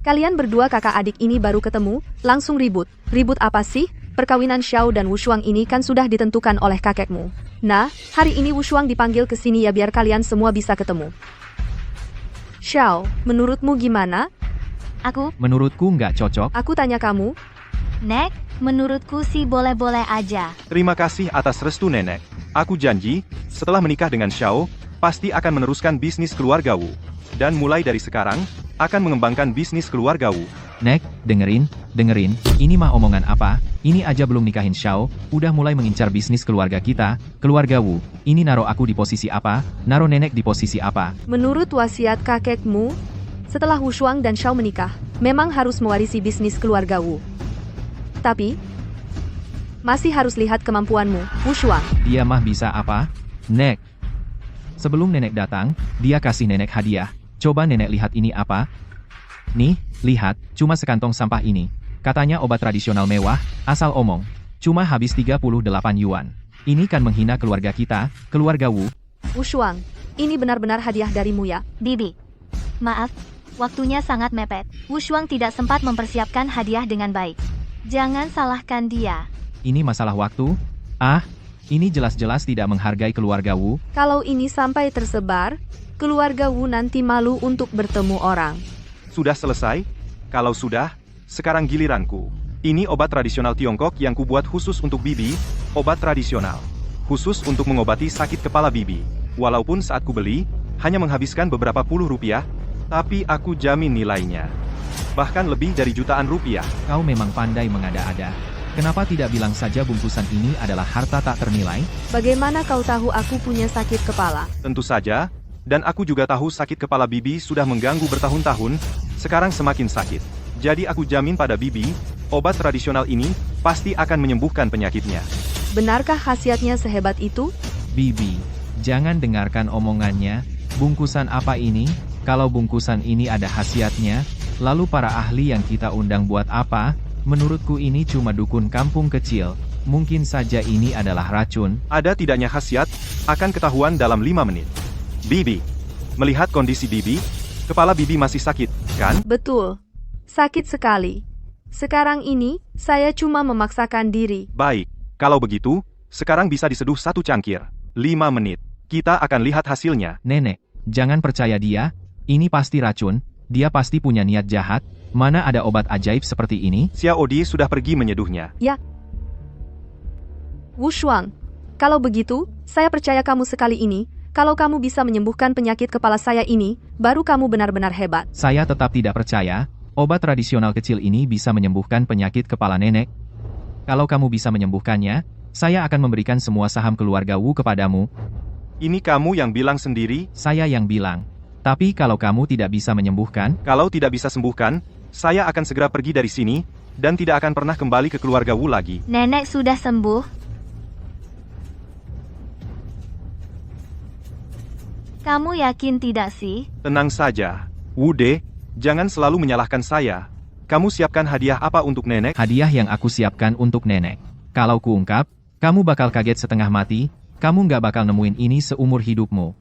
Kalian berdua kakak adik ini baru ketemu, langsung ribut. Ribut apa sih? Perkawinan Xiao dan Wushuang ini kan sudah ditentukan oleh kakekmu. Nah, hari ini Wushuang dipanggil ke sini ya biar kalian semua bisa ketemu. Xiao, menurutmu gimana? Menurutku nggak cocok. Aku tanya kamu. Nek, menurutku sih boleh-boleh aja. Terima kasih atas restu Nenek. Aku janji, setelah menikah dengan Xiao, pasti akan meneruskan bisnis keluarga Wu. Dan mulai dari sekarang, akan mengembangkan bisnis keluarga Wu. Nek, dengerin. Ini mah omongan apa? Ini aja belum nikahin Xiao, udah mulai mengincar bisnis keluarga kita, keluarga Wu. Ini naruh aku di posisi apa? Naruh nenek di posisi apa? Menurut wasiat kakekmu, setelah Wushuang dan Xiao menikah, memang harus mewarisi bisnis keluarga Wu. Tapi, masih harus lihat kemampuanmu, Wushuang. Dia mah bisa apa? Nek. Sebelum nenek datang, dia kasih nenek hadiah. Coba nenek lihat ini apa? Nih, lihat, cuma sekantong sampah ini. Katanya obat tradisional mewah, asal omong. Cuma habis 38 yuan. Ini kan menghina keluarga kita, keluarga Wu. Wushuang, ini benar-benar hadiah darimu ya. Bibi, maaf, waktunya sangat mepet. Wushuang tidak sempat mempersiapkan hadiah dengan baik. Jangan salahkan dia. Ini masalah waktu? Ah, ini jelas-jelas tidak menghargai keluarga Wu. Kalau ini sampai tersebar, keluarga Wu nanti malu untuk bertemu orang. Sudah selesai? Kalau sudah, sekarang giliranku. Ini obat tradisional Tiongkok yang kubuat khusus untuk Bibi, obat tradisional. Khusus untuk mengobati sakit kepala Bibi. Walaupun saat ku beli, hanya menghabiskan beberapa puluh rupiah, tapi aku jamin nilainya. Bahkan lebih dari jutaan rupiah. Kau memang pandai mengada-ada. Kenapa tidak bilang saja bungkusan ini adalah harta tak ternilai? Bagaimana kau tahu aku punya sakit kepala? Tentu saja, dan aku juga tahu sakit kepala Bibi sudah mengganggu bertahun-tahun, sekarang semakin sakit. Jadi aku jamin pada Bibi, obat tradisional ini pasti akan menyembuhkan penyakitnya. Benarkah khasiatnya sehebat itu? Bibi, jangan dengarkan omongannya. Bungkusan apa ini? Kalau bungkusan ini ada khasiatnya, lalu para ahli yang kita undang buat apa? Menurutku ini cuma dukun kampung kecil. Mungkin saja ini adalah racun. Ada tidaknya khasiat, akan ketahuan dalam 5 menit. Bibi, melihat kondisi Bibi, kepala Bibi masih sakit, kan? Betul. Sakit sekali. Sekarang ini, saya cuma memaksakan diri. Baik, kalau begitu, sekarang bisa diseduh 1 cangkir. 5 menit. Kita akan lihat hasilnya. Nenek, jangan percaya dia. Ini pasti racun. Dia pasti punya niat jahat. Mana ada obat ajaib seperti ini? Xiao Di sudah pergi menyeduhnya. Ya. Wushuang, kalau begitu, saya percaya kamu sekali ini. Kalau kamu bisa menyembuhkan penyakit kepala saya ini, baru kamu benar-benar hebat. Saya tetap tidak percaya. Obat tradisional kecil ini bisa menyembuhkan penyakit kepala nenek. Kalau kamu bisa menyembuhkannya, saya akan memberikan semua saham keluarga Wu kepadamu. Ini kamu yang bilang sendiri. Saya yang bilang. Tapi kalau kamu tidak bisa menyembuhkan, Kalau tidak bisa sembuhkan, saya akan segera pergi dari sini, dan tidak akan pernah kembali ke keluarga Wu lagi. Nenek sudah sembuh. Kamu yakin tidak sih? Tenang saja, Wude, Jangan selalu menyalahkan saya. Kamu siapkan hadiah apa untuk nenek? Hadiah yang aku siapkan untuk nenek. Kalau kuungkap, kamu bakal kaget setengah mati, kamu nggak bakal nemuin ini seumur hidupmu.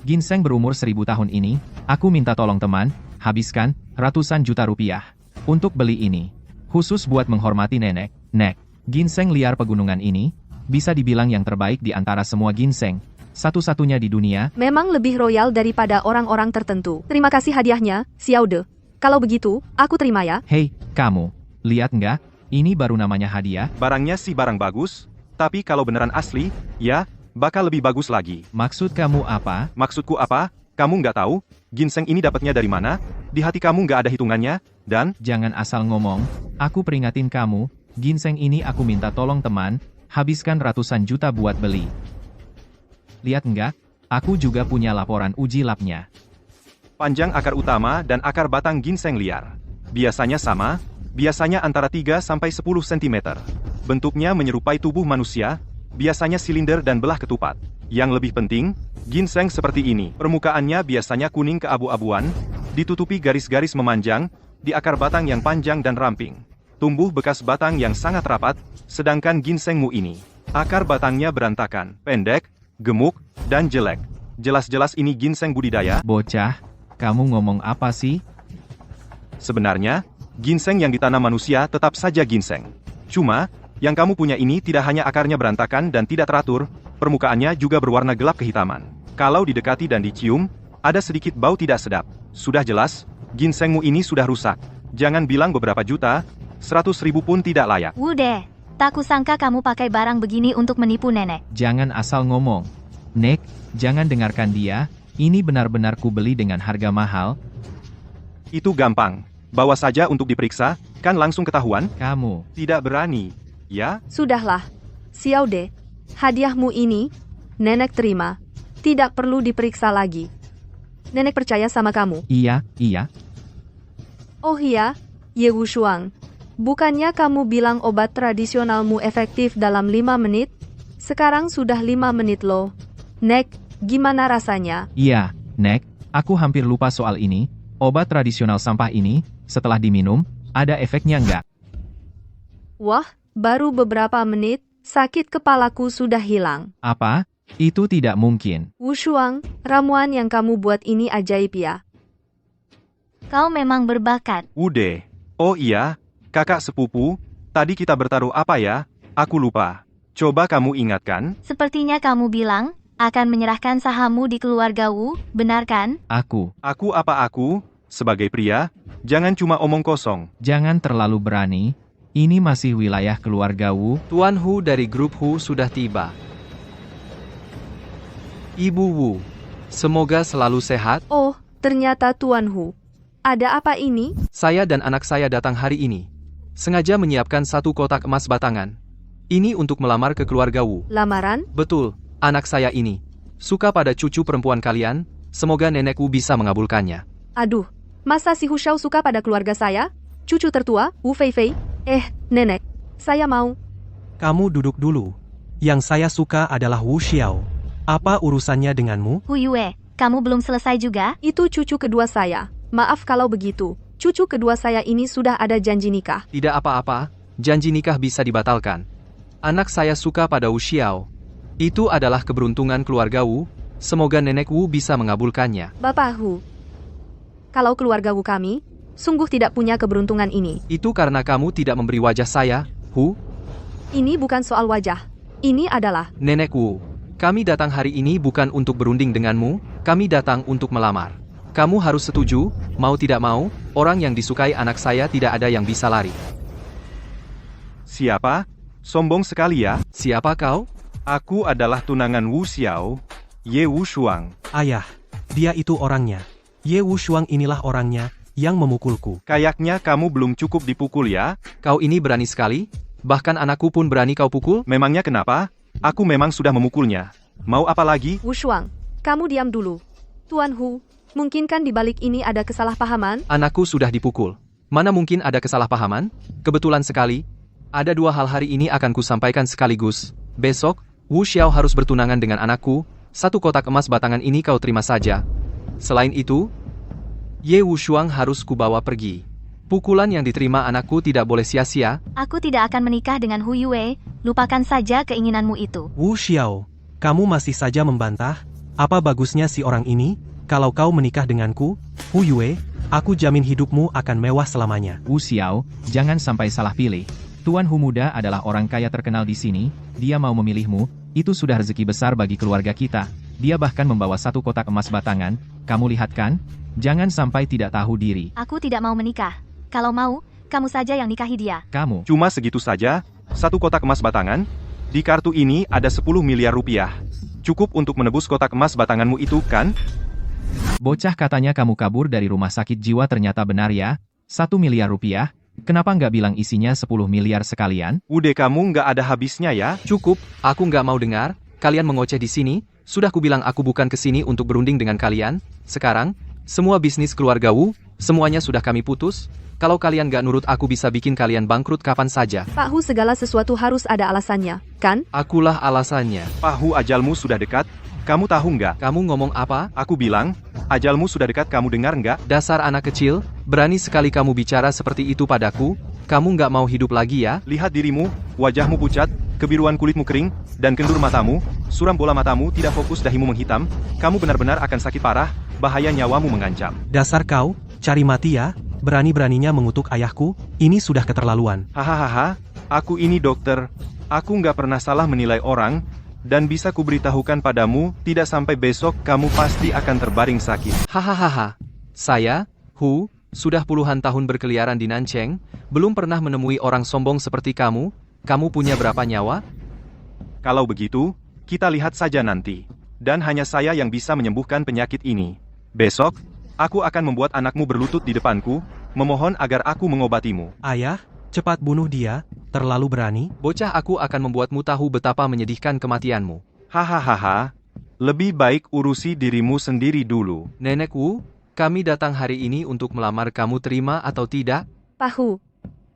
Ginseng berumur 1000 tahun ini, aku minta tolong teman, habiskan ratusan juta rupiah untuk beli ini. Khusus buat menghormati nenek. Nek, ginseng liar pegunungan ini, bisa dibilang yang terbaik di antara semua ginseng. Satu-satunya di dunia. Memang lebih royal daripada orang-orang tertentu. Terima kasih hadiahnya, Xiao De. Kalau begitu, aku terima ya. Hei, kamu, lihat nggak? Ini baru namanya hadiah. Barangnya sih barang bagus, tapi kalau beneran asli, ya, bakal lebih bagus lagi. Maksud kamu apa? Maksudku apa? Kamu nggak tahu? Ginseng ini dapatnya dari mana? Di hati kamu nggak ada hitungannya, dan... Jangan asal ngomong, aku peringatin kamu, ginseng ini aku minta tolong teman, habiskan ratusan juta buat beli. Lihat nggak? Aku juga punya laporan uji labnya. Panjang akar utama dan akar batang ginseng liar. Biasanya sama, biasanya antara 3-10 cm. Bentuknya menyerupai tubuh manusia, biasanya silinder dan belah ketupat. Yang lebih penting, ginseng seperti ini. Permukaannya biasanya kuning keabu-abuan, ditutupi garis-garis memanjang, di akar batang yang panjang dan ramping. Tumbuh bekas batang yang sangat rapat, sedangkan ginsengmu ini, akar batangnya berantakan, pendek, gemuk, dan jelek. Jelas-jelas ini ginseng budidaya. Bocah, kamu ngomong apa sih? Sebenarnya, ginseng yang ditanam manusia tetap saja ginseng. Cuma, yang kamu punya ini tidak hanya akarnya berantakan dan tidak teratur, permukaannya juga berwarna gelap kehitaman. Kalau didekati dan dicium, ada sedikit bau tidak sedap. Sudah jelas, ginsengmu ini sudah rusak. Jangan bilang beberapa juta, 100.000 pun tidak layak. Wude, tak kusangka kamu pakai barang begini untuk menipu nenek. Jangan asal ngomong. Nek, jangan dengarkan dia, ini benar-benar ku beli dengan harga mahal. Itu gampang. Bawa saja untuk diperiksa, kan langsung ketahuan. Kamu, Tidak berani, ya? Sudahlah, Xiao De. Hadiahmu ini, nenek terima. Tidak perlu diperiksa lagi. Nenek percaya sama kamu. iya. Oh iya, Ye Wushuang. Bukannya kamu bilang obat tradisionalmu efektif dalam 5 menit? Sekarang sudah 5 menit loh. Nek, gimana rasanya? Iya, Nek, aku hampir lupa soal ini. Obat tradisional sampah ini, setelah diminum, ada efeknya nggak? Wah, baru beberapa menit, sakit kepalaku sudah hilang. Apa? Itu tidak mungkin. Wushuang, ramuan yang kamu buat ini ajaib ya. Kau memang berbakat. Ude. Oh iya, kakak sepupu, tadi kita bertaruh apa ya? Aku lupa. Coba kamu ingatkan. Sepertinya kamu bilang, akan menyerahkan sahammu di keluarga Wu, benar kan? Aku, Aku apa aku? Sebagai pria, jangan cuma omong kosong. jangan terlalu berani. Ini masih wilayah keluarga Wu. Tuan Hu dari grup Hu sudah tiba. Ibu Wu, semoga selalu sehat. Oh, ternyata Tuan Hu. Ada apa ini? Saya dan anak saya datang hari ini. Sengaja menyiapkan 1 kotak emas batangan. Ini untuk melamar ke keluarga Wu. Lamaran? Betul, anak saya ini suka pada cucu perempuan kalian, semoga nenek Wu bisa mengabulkannya. Aduh, masa si Hu Xiao suka pada keluarga saya? Cucu tertua, Wu Feifei? Nenek, saya mau. Kamu duduk dulu. Yang saya suka adalah Wu Xiao. Apa urusannya denganmu? Hu Yue, kamu belum selesai juga? Itu cucu kedua saya. Maaf kalau begitu. Cucu kedua saya ini sudah ada janji nikah. Tidak apa-apa, janji nikah bisa dibatalkan. Anak saya suka pada Wu Xiao. Itu adalah keberuntungan keluarga Wu, semoga nenek Wu bisa mengabulkannya. Bapak Hu, kalau keluarga Wu kami, sungguh tidak punya keberuntungan ini. Itu karena kamu tidak memberi wajah saya, Hu. Ini bukan soal wajah. Ini adalah... Nenek Wu, kami datang hari ini bukan untuk berunding denganmu, kami datang untuk melamar. Kamu harus setuju, mau tidak mau, orang yang disukai anak saya tidak ada yang bisa lari. Siapa? Sombong sekali ya. Siapa kau? Aku adalah tunangan Wu Xiao, Ye Wushuang. Ayah, dia itu orangnya. Ye Wushuang inilah orangnya, yang memukulku. Kayaknya kamu belum cukup dipukul ya. Kau ini berani sekali, bahkan anakku pun berani kau pukul? Memangnya kenapa? Aku memang sudah memukulnya. Mau apa lagi? Wushuang, kamu diam dulu. Tuan Hu, mungkinkah di balik ini ada kesalahpahaman? Anakku sudah dipukul. Mana mungkin ada kesalahpahaman? Kebetulan sekali. Ada 2 hal hari ini akan kusampaikan sekaligus. Besok, Wu Xiao harus bertunangan dengan anakku, 1 kotak emas batangan ini kau terima saja. Selain itu, Ye Wushuang harus kubawa pergi. Pukulan yang diterima anakku tidak boleh sia-sia. Aku tidak akan menikah dengan Hu Yue, lupakan saja keinginanmu itu. Wu Xiao, kamu masih saja membantah? Apa bagusnya si orang ini? Kalau kau menikah denganku, Hu Yue, aku jamin hidupmu akan mewah selamanya. Wu Xiao, jangan sampai salah pilih. Tuan Hu muda adalah orang kaya terkenal di sini, dia mau memilihmu, itu sudah rezeki besar bagi keluarga kita. Dia bahkan membawa 1 kotak emas batangan, kamu lihat kan? Jangan sampai tidak tahu diri. Aku tidak mau menikah. Kalau mau, kamu saja yang nikahi dia. Kamu, Cuma segitu saja, 1 kotak emas batangan. Di kartu ini ada 10 miliar rupiah. Cukup untuk menebus kotak emas batanganmu itu, kan? bocah katanya kamu kabur dari rumah sakit jiwa ternyata benar ya? 1 miliar rupiah? Kenapa nggak bilang isinya 10 miliar sekalian? Udah kamu nggak ada habisnya ya? Cukup, aku nggak mau dengar. Kalian mengoceh di sini. Sudah kubilang aku bukan kesini untuk berunding dengan kalian. Sekarang, semua bisnis keluarga Wu, semuanya sudah kami putus. Kalau kalian nggak nurut aku bisa bikin kalian bangkrut kapan saja. Pak Hu, segala sesuatu harus ada alasannya, kan? Akulah alasannya. Pahu ajalmu sudah dekat. Kamu tahu nggak? Kamu ngomong apa? Aku bilang, ajalmu sudah dekat, kamu dengar nggak? Dasar anak kecil, berani sekali kamu bicara seperti itu padaku. Kamu nggak mau hidup lagi ya? Lihat dirimu, wajahmu pucat, kebiruan kulitmu kering, dan kendur matamu, suram bola matamu tidak fokus, dahimu menghitam. Kamu benar-benar akan sakit parah, bahaya nyawamu mengancam. Dasar kau, cari mati ya, berani-beraninya mengutuk ayahku, ini sudah keterlaluan. Hahaha, aku ini dokter. Aku nggak pernah salah menilai orang, dan bisa kuberitahukan padamu, tidak sampai besok kamu pasti akan terbaring sakit. Hahaha. Saya, Hu, sudah puluhan tahun berkeliaran di Nancheng, belum pernah menemui orang sombong seperti kamu. Kamu punya berapa nyawa? Kalau begitu, kita lihat saja nanti. Dan hanya saya yang bisa menyembuhkan penyakit ini. Besok, aku akan membuat anakmu berlutut di depanku, memohon agar aku mengobatimu. Ayah, cepat bunuh dia, terlalu berani. Bocah, aku akan membuatmu tahu betapa menyedihkan kematianmu. Hahaha, lebih baik urusi dirimu sendiri dulu. Nenek Wu, kami datang hari ini untuk melamar kamu, terima atau tidak? Pak Hu,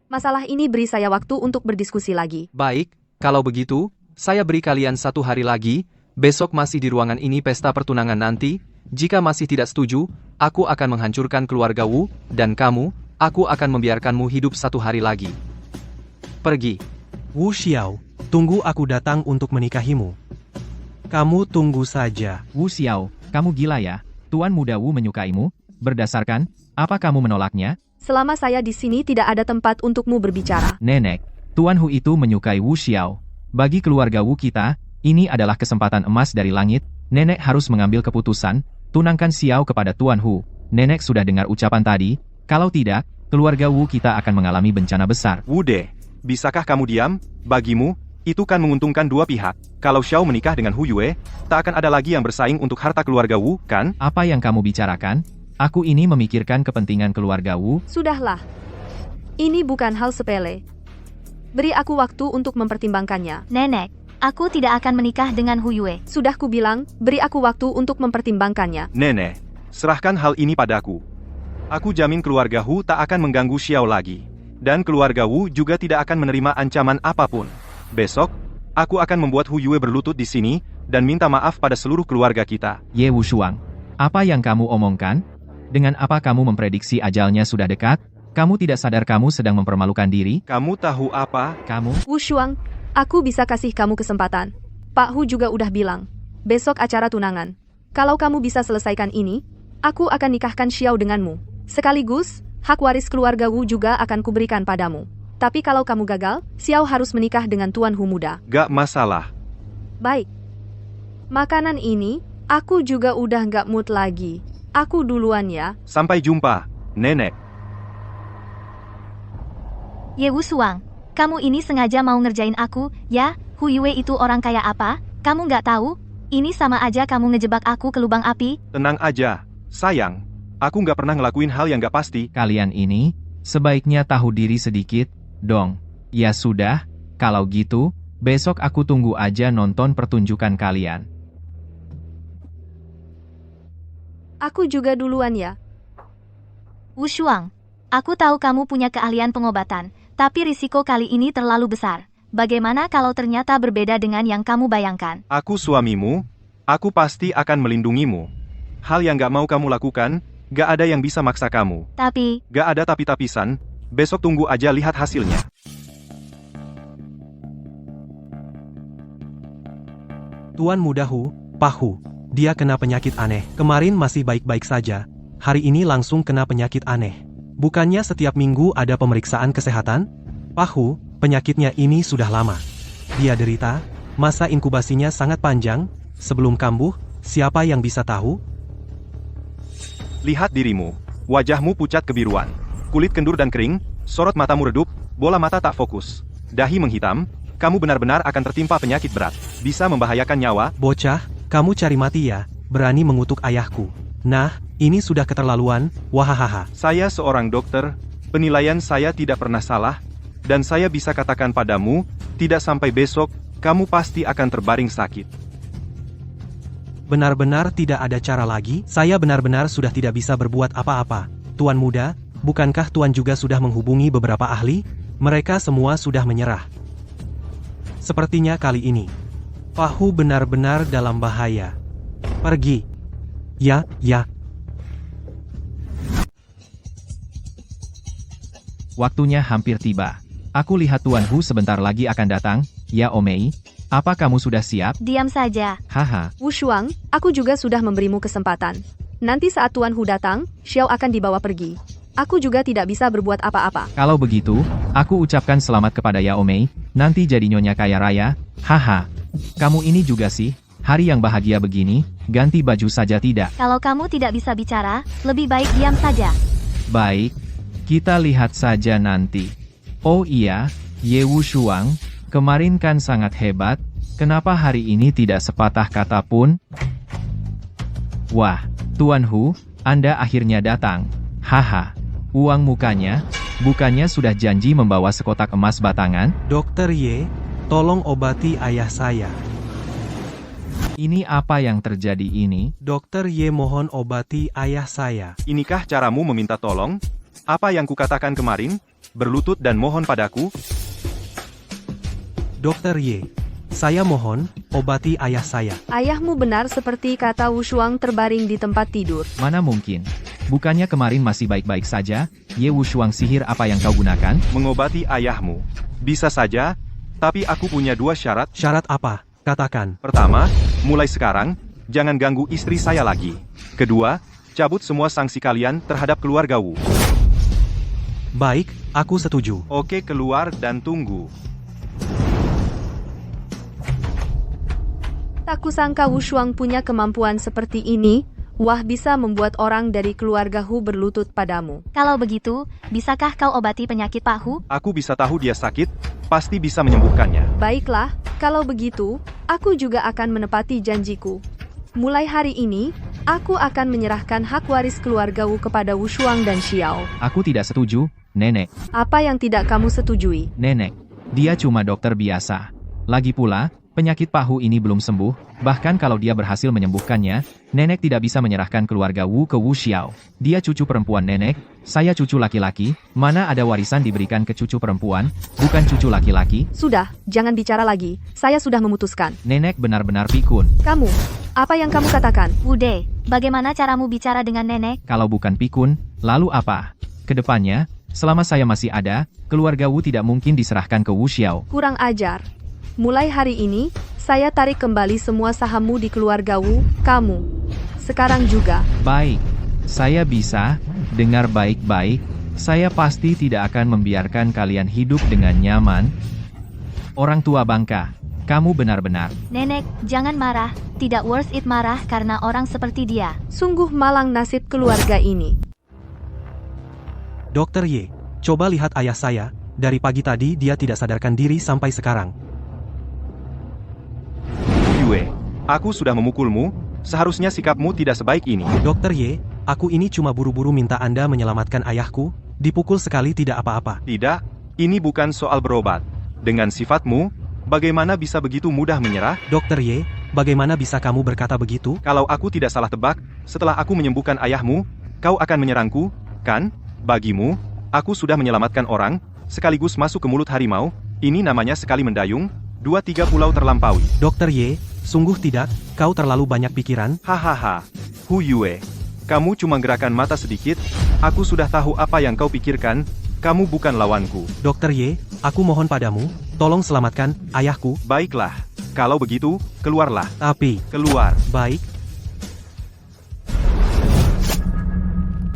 masalah ini beri saya waktu untuk berdiskusi lagi. Baik, kalau begitu, saya beri kalian 1 hari lagi, besok masih di ruangan ini pesta pertunangan nanti. Jika masih tidak setuju, aku akan menghancurkan keluarga Wu, dan kamu, aku akan membiarkanmu hidup 1 hari lagi. Pergi. Wu Xiao, tunggu aku datang untuk menikahimu. Kamu tunggu saja. Wu Xiao, kamu gila ya? Tuan muda Wu menyukaimu? Berdasarkan, apa kamu menolaknya? Selama saya di sini tidak ada tempat untukmu berbicara. Nenek, Tuan Hu itu menyukai Wu Xiao. Bagi keluarga Wu kita, ini adalah kesempatan emas dari langit. Nenek harus mengambil keputusan, tunangkan Xiao kepada Tuan Hu. Nenek sudah dengar ucapan tadi, kalau tidak, keluarga Wu kita akan mengalami bencana besar. Wude, bisakah kamu diam? Bagimu, itu kan menguntungkan dua pihak. Kalau Xiao menikah dengan Hu Yue, tak akan ada lagi yang bersaing untuk harta keluarga Wu, kan? Apa yang kamu bicarakan? Aku ini memikirkan kepentingan keluarga Wu. Sudahlah. Ini bukan hal sepele. Beri aku waktu untuk mempertimbangkannya. Nenek, aku tidak akan menikah dengan Hu Yue. Sudah kubilang, beri aku waktu untuk mempertimbangkannya. Nenek, serahkan hal ini padaku. Aku jamin keluarga Hu tak akan mengganggu Xiao lagi. Dan keluarga Wu juga tidak akan menerima ancaman apapun. Besok, aku akan membuat Hu Yue berlutut di sini, dan minta maaf pada seluruh keluarga kita. Ye Wushuang, apa yang kamu omongkan? Dengan apa kamu memprediksi ajalnya sudah dekat? Kamu tidak sadar kamu sedang mempermalukan diri? Kamu tahu apa? Kamu? Wu Shuang, aku bisa kasih kamu kesempatan. Pak Hu juga udah bilang, besok acara tunangan. Kalau kamu bisa selesaikan ini, aku akan nikahkan Xiao denganmu. Sekaligus, hak waris keluarga Wu juga akan kuberikan padamu. Tapi kalau kamu gagal, Xiao harus menikah dengan Tuan Hu muda. Gak masalah. Baik. Makanan ini, aku juga udah gak mood lagi. Aku duluan ya. Sampai jumpa, Nenek. Ye Wushuang, kamu ini sengaja mau ngerjain aku, ya? Hu Yue itu orang kaya apa? Kamu nggak tahu? Ini sama aja kamu ngejebak aku ke lubang api. Tenang aja, sayang. Aku nggak pernah ngelakuin hal yang nggak pasti. Kalian ini, sebaiknya tahu diri sedikit, dong. Ya sudah, kalau gitu, besok aku tunggu aja nonton pertunjukan kalian. Aku juga duluan ya. Wushuang, aku tahu kamu punya keahlian pengobatan, tapi risiko kali ini terlalu besar. Bagaimana kalau ternyata berbeda dengan yang kamu bayangkan? Aku suamimu, Aku pasti akan melindungimu. Hal yang gak mau kamu lakukan, gak ada yang bisa maksa kamu. Tapi, Gak ada tapi-tapisan, besok tunggu aja lihat hasilnya. Tuan Muda Hu, Pahu, dia kena penyakit aneh. Kemarin masih baik-baik saja, hari ini langsung kena penyakit aneh. Bukannya setiap minggu ada pemeriksaan kesehatan? Pahu, penyakitnya ini sudah lama. Dia derita, masa inkubasinya sangat panjang, sebelum kambuh, siapa yang bisa tahu? Lihat dirimu, wajahmu pucat kebiruan, kulit kendur dan kering, sorot matamu redup, bola mata tak fokus, dahi menghitam, kamu benar-benar akan tertimpa penyakit berat, bisa membahayakan nyawa. Bocah, kamu cari mati ya, berani mengutuk ayahku. Nah, ini sudah keterlaluan, wahahaha. Saya seorang dokter, penilaian saya tidak pernah salah, dan saya bisa katakan padamu, tidak sampai besok, kamu pasti akan terbaring sakit. Benar-benar tidak ada cara lagi, saya benar-benar sudah tidak bisa berbuat apa-apa. Tuan Muda, bukankah Tuan juga sudah menghubungi beberapa ahli? Mereka semua sudah menyerah. Sepertinya kali ini, Pahu benar-benar dalam bahaya. Pergi. Ya. Waktunya hampir tiba. Aku lihat Tuan Hu sebentar lagi akan datang. Ya Omei, apa kamu sudah siap? diam saja. Haha, Wushuang, aku juga sudah memberimu kesempatan. Nanti saat Tuan Hu datang, Xiao akan dibawa pergi. Aku juga tidak bisa berbuat apa-apa. kalau begitu, aku ucapkan selamat kepada Ya Omei, nanti jadi nyonya kaya raya. Haha, kamu ini juga sih, hari yang bahagia begini, ganti baju saja tidak? Kalau kamu tidak bisa bicara, lebih baik diam saja. Baik, kita lihat saja nanti. Oh iya, Ye Wushuang, kemarin kan sangat hebat, kenapa hari ini tidak sepatah kata pun? Wah, Tuan Hu, Anda akhirnya datang. Haha, uang mukanya, bukannya sudah janji membawa sekotak emas batangan? Dokter Ye, tolong obati ayah saya. Ini apa yang terjadi ini? Dokter Ye mohon obati ayah saya. Inikah caramu meminta tolong? Apa yang kukatakan kemarin? Berlutut dan mohon padaku? Dokter Ye, saya mohon, obati ayah saya. Ayahmu benar seperti kata Wushuang terbaring di tempat tidur. Mana mungkin? Bukannya kemarin masih baik-baik saja? Ye Wushuang sihir apa yang kau gunakan? Mengobati ayahmu. Bisa saja, tapi aku punya 2 syarat. Syarat apa? Katakan. Pertama, mulai sekarang, jangan ganggu istri saya lagi. Kedua, cabut semua sanksi kalian terhadap keluarga Wu. Baik, aku setuju. Oke, keluar dan tunggu. Tak kusangka Wushuang punya kemampuan seperti ini. Wah, bisa membuat orang dari keluarga Hu berlutut padamu. Kalau begitu, bisakah kau obati penyakit Pak Hu? Aku bisa tahu dia sakit, pasti bisa menyembuhkannya. Baiklah, kalau begitu, aku juga akan menepati janjiku. Mulai hari ini, aku akan menyerahkan hak waris keluarga Wu kepada Wushuang dan Xiao. Aku tidak setuju, Nenek. Apa yang tidak kamu setujui? Nenek, dia cuma dokter biasa. Lagi pula, penyakit Pahu ini belum sembuh, bahkan kalau dia berhasil menyembuhkannya, Nenek tidak bisa menyerahkan keluarga Wu ke Wu Xiao. Dia cucu perempuan Nenek, saya cucu laki-laki, mana ada warisan diberikan ke cucu perempuan, bukan cucu laki-laki? Sudah, jangan bicara lagi. Saya sudah memutuskan. Nenek benar-benar pikun. Kamu, apa yang kamu katakan? Bude, bagaimana caramu bicara dengan nenek? Kalau bukan pikun, lalu apa? Kedepannya, selama saya masih ada, keluarga Wu tidak mungkin diserahkan ke Wu Xiao. Kurang ajar. Mulai hari ini, saya tarik kembali semua sahammu di keluarga Wu, kamu. Sekarang juga. Baik, saya bisa, dengar baik-baik, saya pasti tidak akan membiarkan kalian hidup dengan nyaman. Orang tua bangka, kamu benar-benar. Nenek, jangan marah. Tidak worth it marah karena orang seperti dia. Sungguh malang nasib keluarga ini. Dokter Ye, coba lihat ayah saya, dari pagi tadi dia tidak sadarkan diri sampai sekarang. Yue, aku sudah memukulmu, seharusnya sikapmu tidak sebaik ini. Dokter Ye, aku ini cuma buru-buru minta Anda menyelamatkan ayahku, dipukul sekali tidak apa-apa. Tidak, ini bukan soal berobat. Dengan sifatmu, bagaimana bisa begitu mudah menyerah? Dokter Ye, bagaimana bisa kamu berkata begitu? Kalau aku tidak salah tebak, setelah aku menyembuhkan ayahmu, kau akan menyerangku, kan? Bagimu, aku sudah menyelamatkan orang, sekaligus masuk ke mulut harimau, ini namanya sekali mendayung, 2-3 pulau terlampaui. Dokter Ye, Sungguh tidak, kau terlalu banyak pikiran. Hahaha. Hu Yue. Kamu cuma gerakan mata sedikit. Aku sudah tahu apa yang kau pikirkan. Kamu bukan lawanku. Dokter Ye, aku mohon padamu, tolong selamatkan ayahku. Baiklah. Kalau begitu, keluarlah. Tapi, Keluar. baik.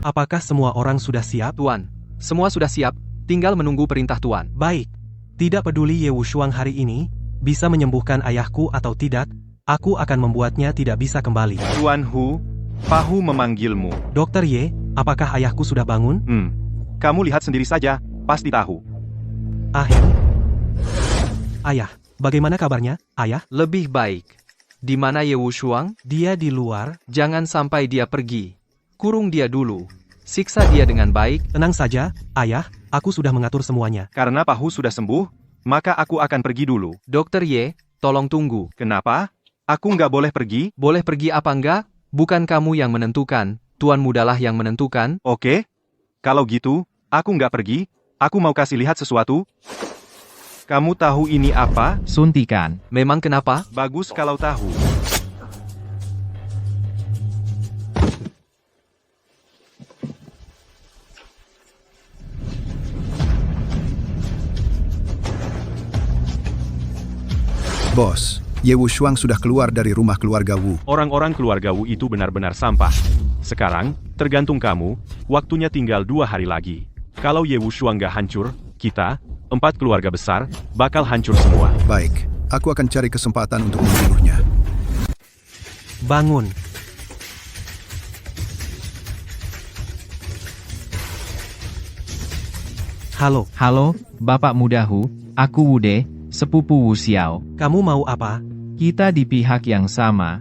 Apakah semua orang sudah siap? Tuan, semua sudah siap, tinggal menunggu perintah Tuan. Baik. Tidak peduli Ye Wushuang hari ini, bisa menyembuhkan ayahku atau tidak, aku akan membuatnya tidak bisa kembali. Tuan Hu, Pahu memanggilmu. Dokter Ye, apakah ayahku sudah bangun? Kamu lihat sendiri saja, pasti tahu. Ahem. Ayah, bagaimana kabarnya, ayah? Lebih baik. Di mana Ye Wushuang? Dia di luar. Jangan sampai dia pergi. Kurung dia dulu. Siksa dia dengan baik. Tenang saja, ayah, aku sudah mengatur semuanya. Karena Pahu sudah sembuh, maka aku akan pergi dulu. Dokter Ye, tolong tunggu. Kenapa? Aku nggak boleh pergi? Boleh pergi apa enggak? Bukan kamu yang menentukan, Tuan mudalah yang menentukan. Oke. Kalau gitu, aku nggak pergi. Aku mau kasih lihat sesuatu. Kamu tahu ini apa? Suntikan. Memang kenapa? Bagus kalau tahu. Bos, Ye Wushuang sudah keluar dari rumah keluarga Wu. Orang-orang keluarga Wu itu benar-benar sampah. Sekarang, tergantung kamu, waktunya tinggal 2 hari lagi. Kalau Ye Wushuang nggak hancur, kita, 4 keluarga besar, bakal hancur semua. Baik, aku akan cari kesempatan untuk membunuhnya. Bangun. Halo, Halo, Bapak Muda Hu, aku Wude, sepupu Wu Xiao. kamu mau apa? Kita di pihak yang sama.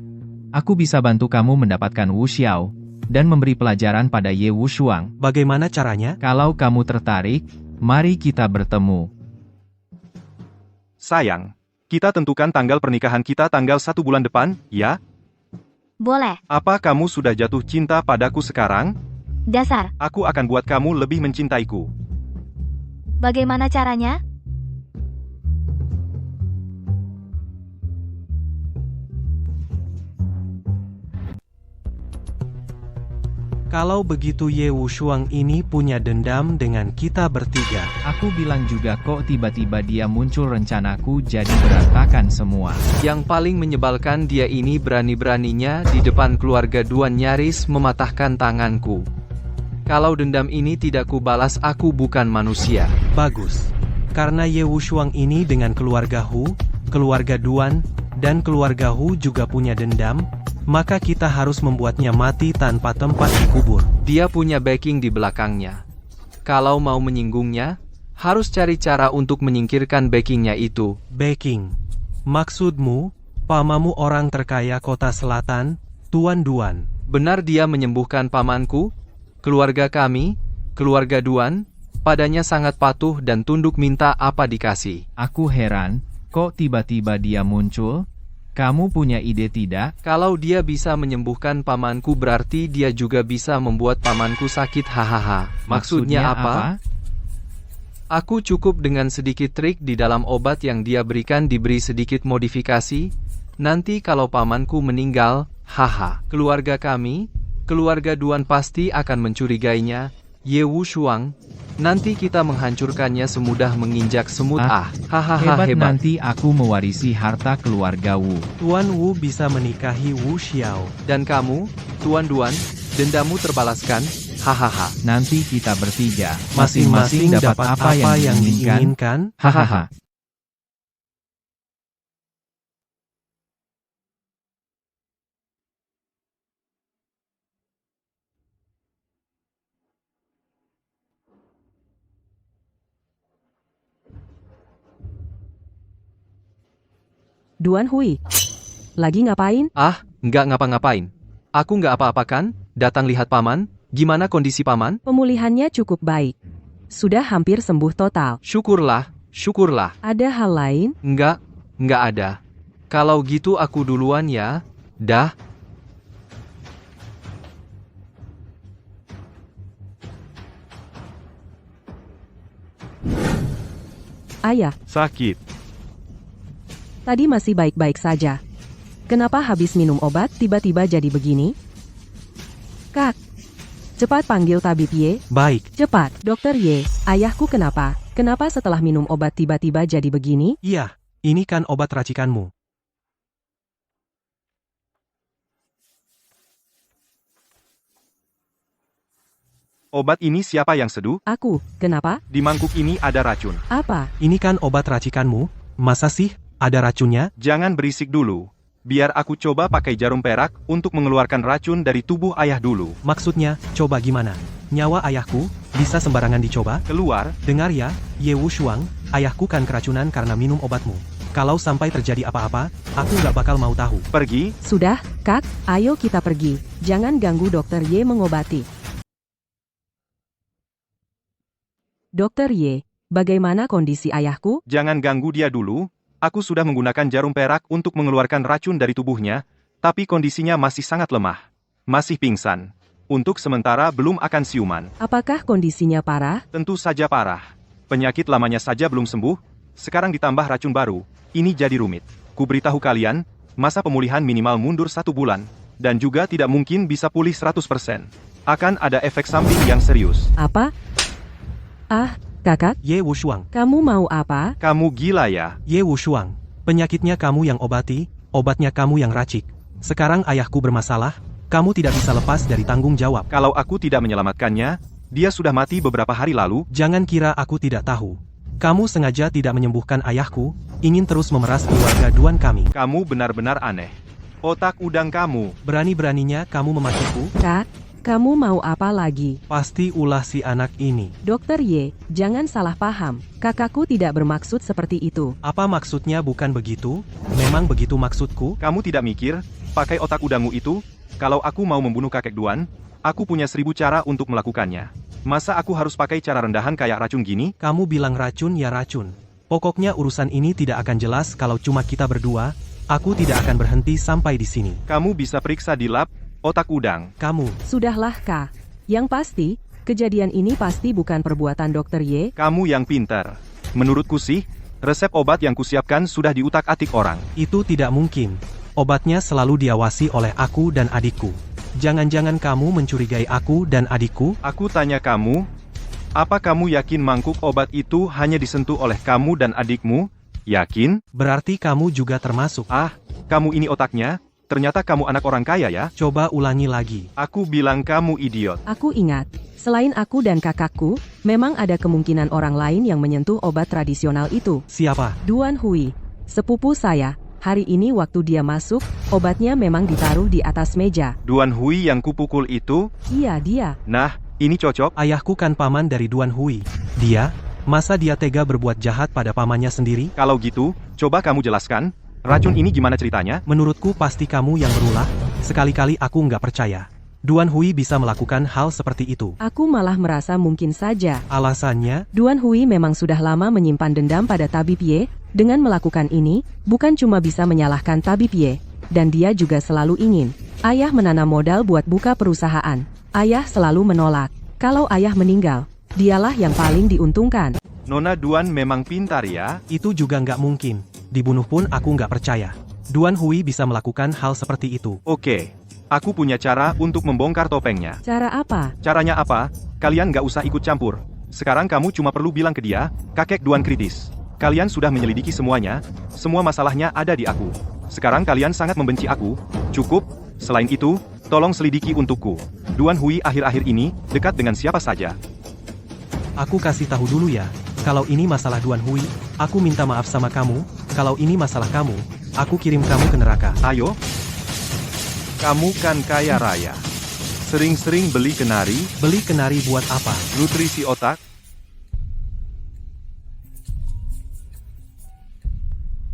Aku bisa bantu kamu mendapatkan Wu Xiao, dan memberi pelajaran pada Ye Wushuang. Bagaimana caranya? Kalau kamu tertarik, mari kita bertemu. Sayang, kita tentukan tanggal pernikahan kita tanggal 1 bulan depan, ya? Boleh. Apa kamu sudah jatuh cinta padaku sekarang? Dasar. Aku akan buat kamu lebih mencintaiku. Bagaimana caranya? Kalau begitu Ye Wushuang ini punya dendam dengan kita bertiga. Aku bilang juga kok tiba-tiba dia muncul rencanaku jadi berantakan semua. Yang paling menyebalkan dia ini berani-beraninya di depan keluarga Duan nyaris mematahkan tanganku. Kalau dendam ini tidak kubalas aku bukan manusia. Bagus. Karena Ye Wushuang ini dengan keluarga Hu, keluarga Duan, dan keluarga Hu juga punya dendam, maka kita harus membuatnya mati tanpa tempat dikubur. Dia punya backing di belakangnya. Kalau mau menyinggungnya, harus cari cara untuk menyingkirkan backingnya itu. Backing. Maksudmu, pamamu orang terkaya kota selatan, Tuan Duan. Benar dia menyembuhkan pamanku? Keluarga kami, keluarga Duan, padanya sangat patuh dan tunduk minta apa dikasih. Aku heran, kok tiba-tiba dia muncul? Kamu punya ide tidak? Kalau dia bisa menyembuhkan pamanku berarti dia juga bisa membuat pamanku sakit hahaha. Maksudnya apa? Aku cukup dengan sedikit trik di dalam obat yang dia berikan diberi sedikit modifikasi. Nanti kalau pamanku meninggal, haha. Keluarga kami, keluarga Duan pasti akan mencurigainya. Ye Wushuang, nanti kita menghancurkannya semudah menginjak semut hahaha Hebat, hebat. nanti aku mewarisi harta keluarga Wu. Tuan Wu bisa menikahi Wu Xiao. Dan kamu, Tuan Duan, dendamu terbalaskan, hahaha. Nanti kita bertiga, Masing-masing dapat apa yang diinginkan. diinginkan. Hahaha. Duan Hui. Lagi ngapain? Nggak ngapa-ngapain. Aku nggak apa-apakan, datang lihat paman, gimana kondisi paman? Pemulihannya cukup baik. Sudah hampir sembuh total. Syukurlah, syukurlah. Ada hal lain? Nggak ada. Kalau gitu aku duluan ya, dah. Ayah, Sakit. tadi masih baik-baik saja. kenapa habis minum obat tiba-tiba jadi begini? Kak, cepat panggil tabib Ye. Baik, Cepat, Dokter Ye, ayahku kenapa? Kenapa setelah minum obat tiba-tiba jadi begini? iya, ini kan obat racikanmu. Obat ini siapa yang seduh? Aku, kenapa? Di mangkuk ini ada racun. Apa? Ini kan obat racikanmu, masa sih ada racunnya? Jangan berisik dulu. Biar aku coba pakai jarum perak untuk mengeluarkan racun dari tubuh ayah dulu. Maksudnya, coba gimana? Nyawa ayahku, bisa sembarangan dicoba? Keluar, Dengar ya, Ye Wushuang, ayahku kan keracunan karena minum obatmu. Kalau sampai terjadi apa-apa, aku nggak bakal mau tahu. pergi. Sudah, Kak, ayo kita pergi. Jangan ganggu Dokter Ye mengobati. Dokter Ye, bagaimana kondisi ayahku? Jangan ganggu dia dulu. Aku sudah menggunakan jarum perak untuk mengeluarkan racun dari tubuhnya, tapi kondisinya masih sangat lemah. Masih pingsan. Untuk sementara belum akan siuman. Apakah kondisinya parah? Tentu saja parah. Penyakit lamanya saja belum sembuh, sekarang ditambah racun baru. Ini jadi rumit. Kuberitahu kalian, masa pemulihan minimal mundur 1 bulan, dan juga tidak mungkin bisa pulih 100%. Akan ada efek samping yang serius. Apa? Ah, kakak, Ye Wushuang, kamu mau apa? Kamu gila ya? Ye Wushuang, penyakitnya kamu yang obati, obatnya kamu yang racik. Sekarang ayahku bermasalah, kamu tidak bisa lepas dari tanggung jawab. Kalau aku tidak menyelamatkannya, dia sudah mati beberapa hari lalu. Jangan kira aku tidak tahu. Kamu sengaja tidak menyembuhkan ayahku, ingin terus memeras keluarga Duan kami. Kamu benar-benar aneh. Otak udang kamu. Berani-beraninya kamu memakiku? Kak, kamu mau apa lagi? Pasti ulah si anak ini. Dokter Ye, jangan salah paham. Kakakku tidak bermaksud seperti itu. Apa maksudnya bukan begitu? Memang begitu maksudku? Kamu tidak mikir, pakai otak udangmu itu? Kalau aku mau membunuh kakek Duan, aku punya 1000 cara untuk melakukannya. Masa aku harus pakai cara rendahan kayak racun gini? Kamu bilang racun ya racun. Pokoknya urusan ini tidak akan jelas kalau cuma kita berdua. Aku tidak akan berhenti sampai di sini. Kamu bisa periksa di lab, otak udang. Kamu, Sudahlah, Kak. Yang pasti, kejadian ini pasti bukan perbuatan Dokter Ye. Kamu yang pintar. Menurutku sih, resep obat yang kusiapkan sudah diutak-atik orang. itu tidak mungkin. Obatnya selalu diawasi oleh aku dan adikku. Jangan-jangan kamu mencurigai aku dan adikku? Aku tanya kamu, apa kamu yakin mangkuk obat itu hanya disentuh oleh kamu dan adikmu? Yakin? Berarti kamu juga termasuk. Ah, kamu ini otaknya? Ternyata kamu anak orang kaya ya? Coba ulangi lagi. Aku bilang kamu idiot. Aku ingat, selain aku dan kakakku, memang ada kemungkinan orang lain yang menyentuh obat tradisional itu. Siapa? Duan Hui, sepupu saya. Hari ini waktu dia masuk, obatnya memang ditaruh di atas meja. Duan Hui yang kupukul itu? Iya, dia. Nah, ini cocok. Ayahku kan paman dari Duan Hui. Dia? Masa dia tega berbuat jahat pada pamannya sendiri? Kalau gitu, coba kamu jelaskan, racun ini gimana ceritanya? Menurutku pasti kamu yang berulah. Sekali-kali aku nggak percaya. Duan Hui bisa melakukan hal seperti itu. Aku malah merasa mungkin saja. Alasannya? Duan Hui memang sudah lama menyimpan dendam pada Tabib Ye. Dengan melakukan ini, bukan cuma bisa menyalahkan Tabib Ye, dan dia juga selalu ingin ayah menanam modal buat buka perusahaan. Ayah selalu menolak. Kalau ayah meninggal, dialah yang paling diuntungkan. Nona Duan memang pintar ya? Itu juga nggak mungkin. Dibunuh pun aku nggak percaya. Duan Hui bisa melakukan hal seperti itu. Oke, aku punya cara untuk membongkar topengnya. Cara apa? Caranya apa? Kalian nggak usah ikut campur. Sekarang kamu cuma perlu bilang ke dia, kakek Duan kritis. Kalian sudah menyelidiki semuanya, semua masalahnya ada di aku. Sekarang kalian sangat membenci aku, cukup. Selain itu, tolong selidiki untukku. Duan Hui akhir-akhir ini dekat dengan siapa saja. Aku kasih tahu dulu ya. Kalau ini masalah Duan Hui, aku minta maaf sama kamu. Kalau ini masalah kamu, aku kirim kamu ke neraka. Ayo. Kamu kan kaya raya. Sering-sering beli kenari, Beli kenari buat apa? nutrisi otak.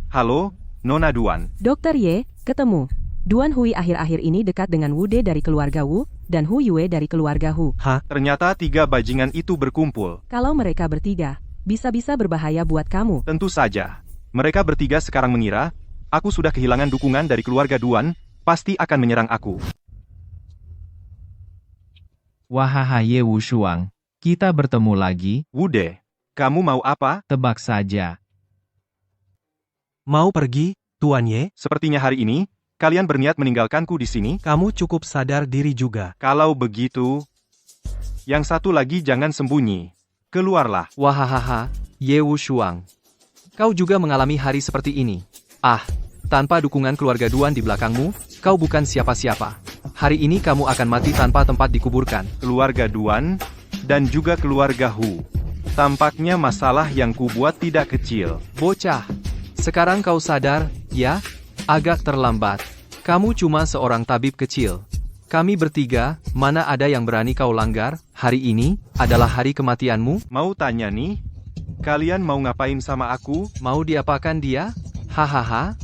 Halo, Nona Duan. Dokter Ye, ketemu. Duan Hui akhir-akhir ini dekat dengan Wu De dari keluarga Wu, dan Hu Yue dari keluarga Hu. Hah? Ternyata 3 bajingan itu berkumpul. Kalau mereka bertiga, bisa-bisa berbahaya buat kamu. Tentu saja. Mereka bertiga sekarang mengira, aku sudah kehilangan dukungan dari keluarga Duan, pasti akan menyerang aku. Wahai Ye Wushuang, kita bertemu lagi, Wude, kamu mau apa? tebak saja. Mau pergi, Tuan Ye? Sepertinya hari ini, kalian berniat meninggalkanku di sini? Kamu cukup sadar diri juga. Kalau begitu, yang satu lagi jangan sembunyi. Keluarlah. Wahahaha, Ye Wushuang. Kau juga mengalami hari seperti ini. Ah, tanpa dukungan keluarga Duan di belakangmu, kau bukan siapa-siapa. Hari ini kamu akan mati tanpa tempat dikuburkan. Keluarga Duan, dan juga keluarga Hu. Tampaknya masalah yang kubuat tidak kecil. Bocah, sekarang kau sadar, ya? Agak terlambat. Kamu cuma seorang tabib kecil. Kami bertiga, mana ada yang berani kau langgar? Hari ini adalah hari kematianmu. Mau tanya nih, kalian mau ngapain sama aku? Mau diapakan dia? Hahaha.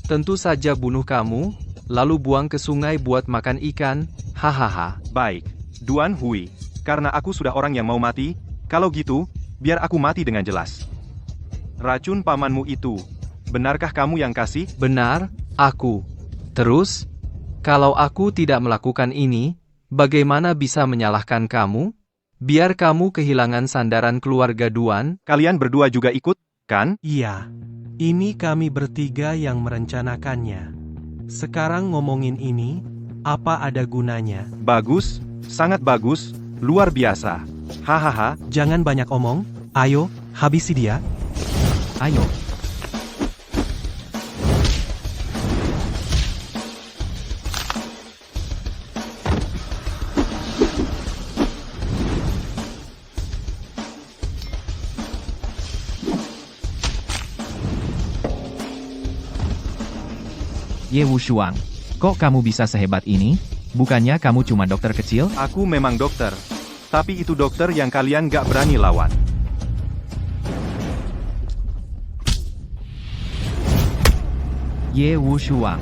Tentu saja bunuh kamu, lalu buang ke sungai buat makan ikan. Hahaha. Baik, Duan Hui. Karena aku sudah orang yang mau mati, kalau gitu, biar aku mati dengan jelas. Racun pamanmu itu, benarkah kamu yang kasih? Benar, aku. Terus, kalau aku tidak melakukan ini, bagaimana bisa menyalahkan kamu? Biar kamu kehilangan sandaran keluarga Duan. Kalian berdua juga ikut, kan? Iya, ini kami bertiga yang merencanakannya. Sekarang ngomongin ini, apa ada gunanya? Bagus, sangat bagus, luar biasa. Hahaha, Jangan banyak omong, ayo, habisi dia. Ayo, Ye Wushuang. Kok kamu bisa sehebat ini? Bukannya kamu cuma dokter kecil? aku memang dokter. Tapi itu dokter yang kalian gak berani lawan. Ye Wushuang.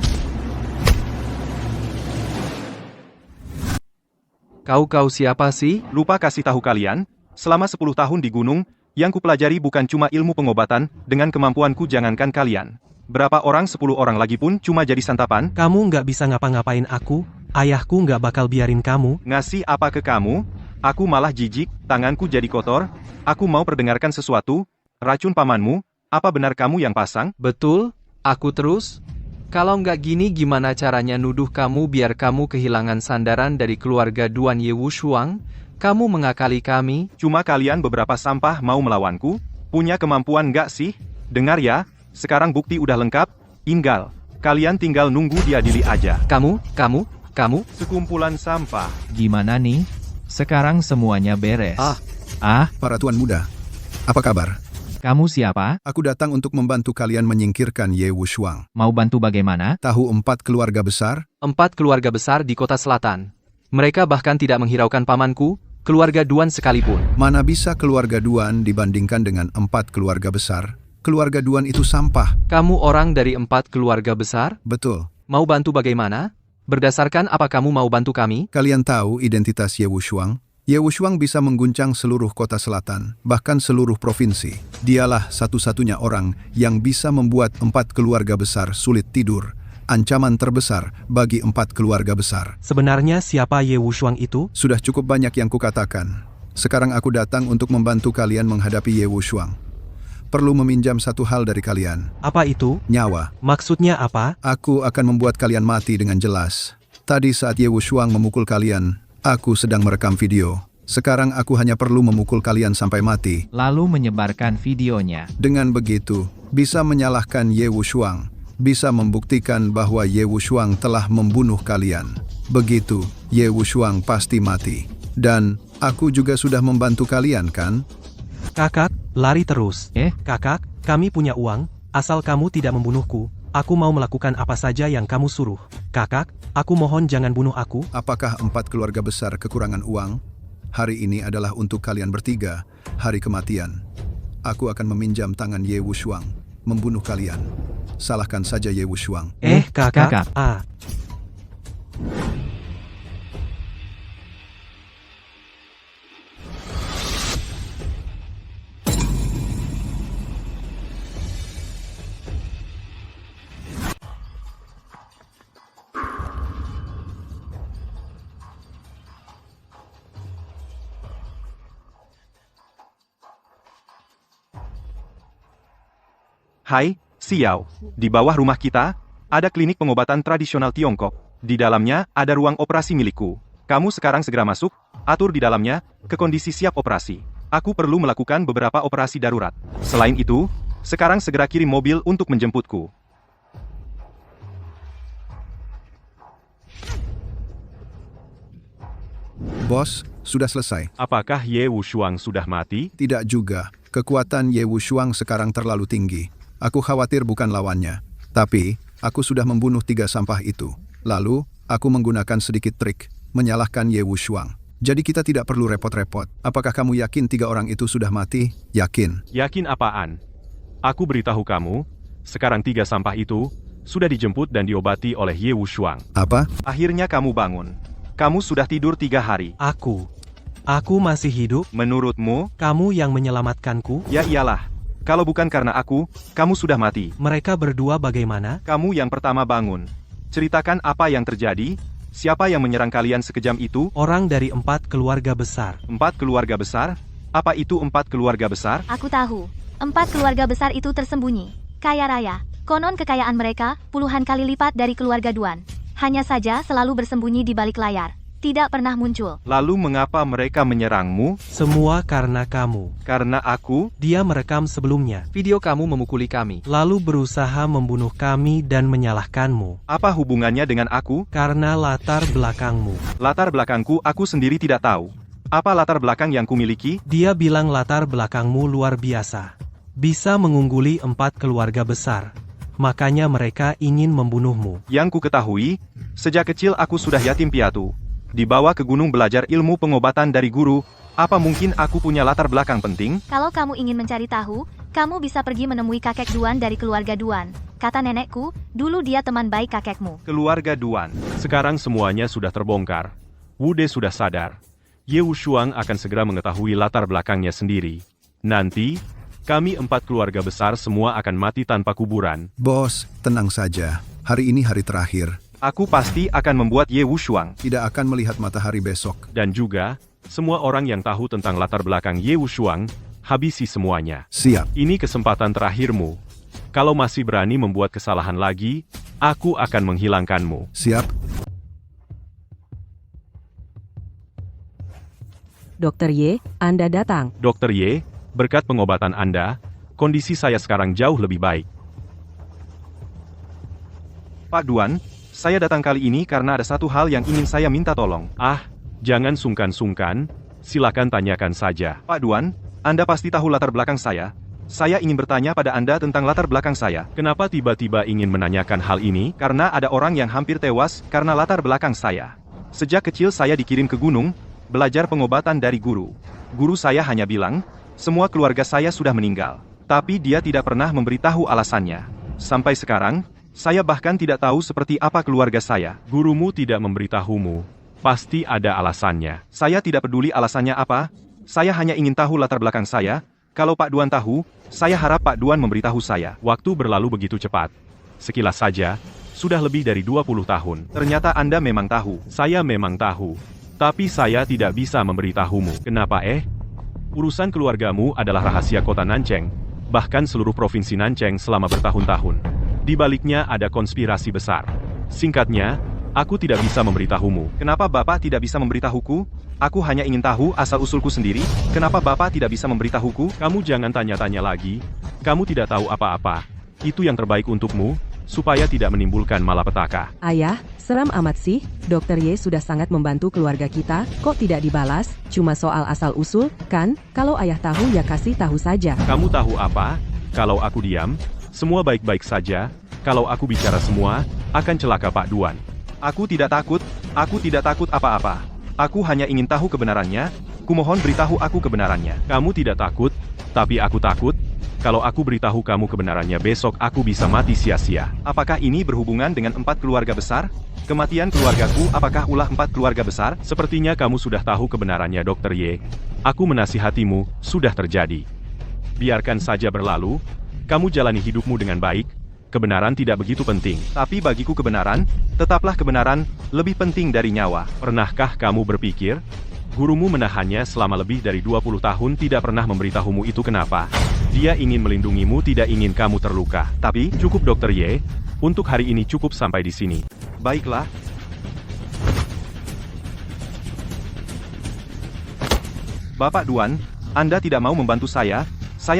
Kau siapa sih? Lupa kasih tahu kalian, selama 10 tahun di gunung, yang kupelajari bukan cuma ilmu pengobatan, dengan kemampuanku jangankan kalian. Berapa orang 10 orang lagi pun cuma jadi santapan? Kamu nggak bisa ngapa-ngapain aku, ayahku nggak bakal biarin kamu. Ngasih apa ke kamu? Aku malah jijik, tanganku jadi kotor. Aku mau perdengarkan sesuatu. Racun pamanmu, apa benar kamu yang pasang? Betul, aku terus. Kalau nggak gini gimana caranya nuduh kamu biar kamu kehilangan sandaran dari keluarga Duan Ye Wushuang? Kamu mengakali kami? Cuma kalian beberapa sampah mau melawanku? Punya kemampuan nggak sih? Dengar ya, sekarang bukti udah lengkap, inggal. Kalian tinggal nunggu diadili aja. Kamu? Sekumpulan sampah. Gimana nih? Sekarang semuanya beres. Ah. Para tuan muda, apa kabar? Kamu siapa? Aku datang untuk membantu kalian menyingkirkan Ye Wushuang. Mau bantu bagaimana? Tahu 4 keluarga besar? 4 keluarga besar di kota selatan. Mereka bahkan tidak menghiraukan pamanku, keluarga Duan sekalipun. Mana bisa keluarga Duan dibandingkan dengan 4 keluarga besar? Keluarga Duan itu sampah. Kamu orang dari 4 keluarga besar? Betul. Mau bantu bagaimana? Berdasarkan apa kamu mau bantu kami? Kalian tahu identitas Ye Wushuang? Ye Wushuang bisa mengguncang seluruh kota selatan, bahkan seluruh provinsi. Dialah satu-satunya orang yang bisa membuat 4 keluarga besar sulit tidur. Ancaman terbesar bagi 4 keluarga besar. Sebenarnya siapa Ye Wushuang itu? Sudah cukup banyak yang kukatakan. Sekarang aku datang untuk membantu kalian menghadapi Ye Wushuang. Perlu meminjam satu hal dari kalian. Apa itu? Nyawa. Maksudnya apa? Aku akan membuat kalian mati dengan jelas. Tadi saat Ye Wushuang memukul kalian, aku sedang merekam video. Sekarang aku hanya perlu memukul kalian sampai mati. Lalu menyebarkan videonya. Dengan begitu, bisa menyalahkan Ye Wushuang. Bisa membuktikan bahwa Ye Wushuang telah membunuh kalian. Begitu, Ye Wushuang pasti mati. Dan, aku juga sudah membantu kalian kan? Kakak, lari terus. Eh? Kakak, kami punya uang, asal kamu tidak membunuhku. Aku mau melakukan apa saja yang kamu suruh. Kakak, aku mohon jangan bunuh aku. Apakah 4 keluarga besar kekurangan uang? Hari ini adalah untuk kalian bertiga, hari kematian. Aku akan meminjam tangan Ye Wushuang, membunuh kalian. Salahkan saja Ye Wushuang. Kakak. Hai, Xiao. Di bawah rumah kita, ada klinik pengobatan tradisional Tiongkok. Di dalamnya ada ruang operasi milikku. Kamu sekarang segera masuk, atur di dalamnya, ke kondisi siap operasi. Aku perlu melakukan beberapa operasi darurat. Selain itu, sekarang segera kirim mobil untuk menjemputku. Bos, sudah selesai. Apakah Ye Wushuang sudah mati? Tidak juga. Kekuatan Ye Wushuang sekarang terlalu tinggi. Aku khawatir bukan lawannya. Tapi, aku sudah membunuh 3 sampah itu. Lalu, aku menggunakan sedikit trik, menyalahkan Ye Wushuang. Jadi kita tidak perlu repot-repot. Apakah kamu yakin 3 orang itu sudah mati? Yakin. Yakin apaan? Aku beritahu kamu, sekarang 3 sampah itu sudah dijemput dan diobati oleh Ye Wushuang. Apa? Akhirnya kamu bangun. Kamu sudah tidur 3 hari. Aku masih hidup? Menurutmu? Kamu yang menyelamatkanku? Ya iyalah. Kalau bukan karena aku, kamu sudah mati. Mereka berdua bagaimana? Kamu yang pertama bangun. Ceritakan apa yang terjadi. Siapa yang menyerang kalian sekejam itu? Orang dari 4 keluarga besar. 4 keluarga besar? Apa itu 4 keluarga besar? Aku tahu. 4 keluarga besar itu tersembunyi. Kaya raya. Konon kekayaan mereka puluhan kali lipat dari keluarga Duan. Hanya saja selalu bersembunyi di balik layar. Tidak pernah muncul. Lalu mengapa mereka menyerangmu? Semua karena kamu. Karena aku? Dia merekam sebelumnya, Video kamu memukuli kami. lalu berusaha membunuh kami dan menyalahkanmu. Apa hubungannya dengan aku? Karena latar belakangmu. Latar belakangku aku sendiri tidak tahu. Apa latar belakang yang kumiliki? Dia bilang latar belakangmu luar biasa. Bisa mengungguli 4 keluarga besar. Makanya mereka ingin membunuhmu. Yang ku ketahui, sejak kecil aku sudah yatim piatu. Dibawa ke gunung belajar ilmu pengobatan dari guru. Apa mungkin aku punya latar belakang penting? Kalau kamu ingin mencari tahu, kamu bisa pergi menemui kakek Duan dari keluarga Duan. Kata nenekku, dulu dia teman baik kakekmu. Keluarga Duan. Sekarang semuanya sudah terbongkar. Wude sudah sadar. Ye Wushuang akan segera mengetahui latar belakangnya sendiri. Nanti, kami 4 keluarga besar semua akan mati tanpa kuburan. Bos, tenang saja. Hari ini hari terakhir. Aku pasti akan membuat Ye Wushuang. Tidak akan melihat matahari besok. Dan juga, semua orang yang tahu tentang latar belakang Ye Wushuang, habisi semuanya. Siap. Ini kesempatan terakhirmu. Kalau masih berani membuat kesalahan lagi, aku akan menghilangkanmu. Siap. Dr. Ye, Anda datang. Dokter Ye, berkat pengobatan Anda, kondisi saya sekarang jauh lebih baik. Pak Duan, saya datang kali ini karena ada satu hal yang ingin saya minta tolong. Jangan sungkan-sungkan, silakan tanyakan saja. Pak Duan, Anda pasti tahu latar belakang saya. Saya ingin bertanya pada Anda tentang latar belakang saya. Kenapa tiba-tiba ingin menanyakan hal ini? Karena ada orang yang hampir tewas karena latar belakang saya. Sejak kecil saya dikirim ke gunung, belajar pengobatan dari guru. Guru saya hanya bilang, semua keluarga saya sudah meninggal. Tapi dia tidak pernah memberitahu alasannya. Sampai sekarang, saya bahkan tidak tahu seperti apa keluarga saya. Gurumu tidak memberitahumu. Pasti ada alasannya. Saya tidak peduli alasannya apa. Saya hanya ingin tahu latar belakang saya. Kalau Pak Duan tahu, saya harap Pak Duan memberitahu saya. Waktu berlalu begitu cepat. Sekilas saja, sudah lebih dari 20 tahun. Ternyata Anda memang tahu. Saya memang tahu. Tapi saya tidak bisa memberitahumu. Kenapa Urusan keluargamu adalah rahasia kota Nancheng, bahkan seluruh provinsi Nancheng selama bertahun-tahun. Di baliknya ada konspirasi besar. Singkatnya, aku tidak bisa memberitahumu. Kenapa Bapak tidak bisa memberitahuku? Aku hanya ingin tahu asal-usulku sendiri. Kenapa Bapak tidak bisa memberitahuku? Kamu jangan tanya-tanya lagi. Kamu tidak tahu apa-apa. Itu yang terbaik untukmu, supaya tidak menimbulkan malapetaka. Ayah, seram amat sih. Dr. Ye sudah sangat membantu keluarga kita, kok tidak dibalas? Cuma soal asal-usul, kan? Kalau ayah tahu ya kasih tahu saja. Kamu tahu apa? Kalau aku diam, semua baik-baik saja. Kalau aku bicara semua, akan celaka Pak Duan. Aku tidak takut apa-apa. Aku hanya ingin tahu kebenarannya. Kumohon beritahu aku kebenarannya. Kamu tidak takut, tapi aku takut. Kalau aku beritahu kamu kebenarannya besok aku bisa mati sia-sia. Apakah ini berhubungan dengan 4 keluarga besar? Kematian keluargaku apakah ulah 4 keluarga besar? Sepertinya kamu sudah tahu kebenarannya Dr. Ye. Aku menasihatimu, sudah terjadi. Biarkan saja berlalu. Kamu jalani hidupmu dengan baik. Kebenaran tidak begitu penting. Tapi bagiku kebenaran, tetaplah kebenaran, lebih penting dari nyawa. Pernahkah kamu berpikir, Gurumu menahannya selama lebih dari 20 tahun tidak pernah memberitahumu itu kenapa. Dia ingin melindungimu, tidak ingin kamu terluka. Tapi, cukup Dr. Ye. Untuk hari ini cukup sampai di sini. Baiklah. Bapak Duan, Anda tidak mau membantu saya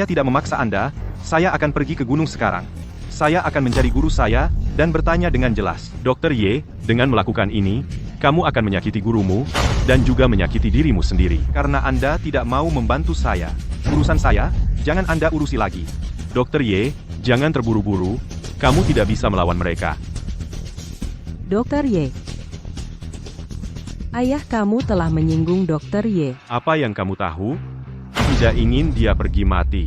tidak memaksa Anda, saya akan pergi ke gunung sekarang. Saya akan mencari guru saya, dan bertanya dengan jelas. Dr. Ye, dengan melakukan ini, kamu akan menyakiti gurumu, dan juga menyakiti dirimu sendiri. Karena Anda tidak mau membantu saya. Urusan saya, jangan Anda urusi lagi. Dr. Ye, jangan terburu-buru, kamu tidak bisa melawan mereka. Dr. Ye. Ayah kamu telah menyinggung Dr. Ye. Apa yang kamu tahu? Tidak ingin dia pergi mati.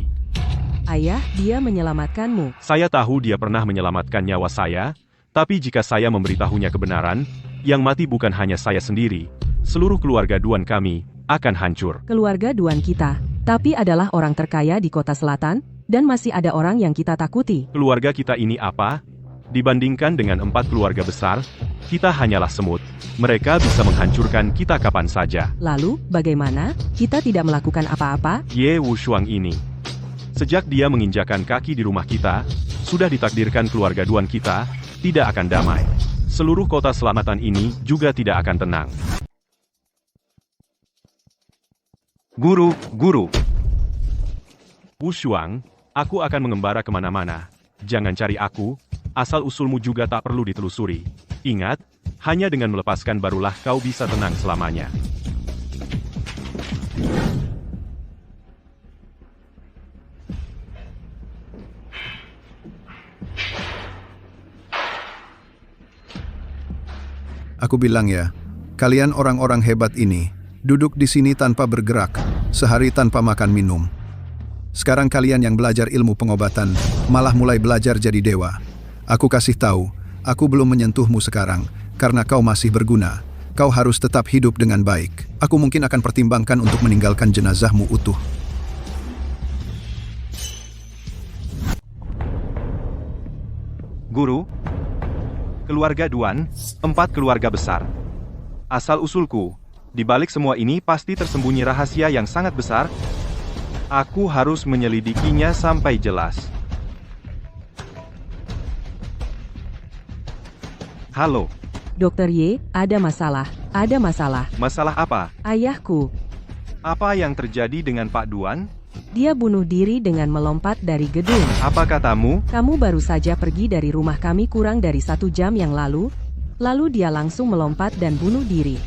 Ayah, dia menyelamatkanmu. Saya tahu dia pernah menyelamatkan nyawa saya, tapi jika saya memberitahunya kebenaran, yang mati bukan hanya saya sendiri, seluruh keluarga Duan kami akan hancur. Keluarga Duan kita, tapi adalah orang terkaya di kota selatan, dan masih ada orang yang kita takuti. Keluarga kita ini apa? Dibandingkan dengan 4 keluarga besar, kita hanyalah semut. Mereka bisa menghancurkan kita kapan saja. Lalu, bagaimana? Kita tidak melakukan apa-apa? Ye Wushuang ini. Sejak dia menginjakan kaki di rumah kita, sudah ditakdirkan keluarga Duan kita tidak akan damai. Seluruh kota selamatan ini juga tidak akan tenang. Guru. Wushuang, aku akan mengembara kemana-mana. Jangan cari aku, asal-usulmu juga tak perlu ditelusuri. Ingat, hanya dengan melepaskan barulah kau bisa tenang selamanya. Aku bilang ya, kalian orang-orang hebat ini, duduk di sini tanpa bergerak, sehari tanpa makan minum. Sekarang kalian yang belajar ilmu pengobatan, malah mulai belajar jadi dewa. Aku kasih tahu, aku belum menyentuhmu sekarang, karena kau masih berguna. Kau harus tetap hidup dengan baik. Aku mungkin akan pertimbangkan untuk meninggalkan jenazahmu utuh. Guru, keluarga Duan, 4 keluarga besar. Asal-usulku, di balik semua ini pasti tersembunyi rahasia yang sangat besar. Aku harus menyelidikinya sampai jelas. Halo. Dr. Ye, ada masalah. Ada masalah. Masalah apa? Ayahku, Apa yang terjadi dengan Pak Duan? dia bunuh diri dengan melompat dari gedung. Apa katamu? Kamu baru saja pergi dari rumah kami kurang dari 1 jam yang lalu. Lalu dia langsung melompat dan bunuh diri.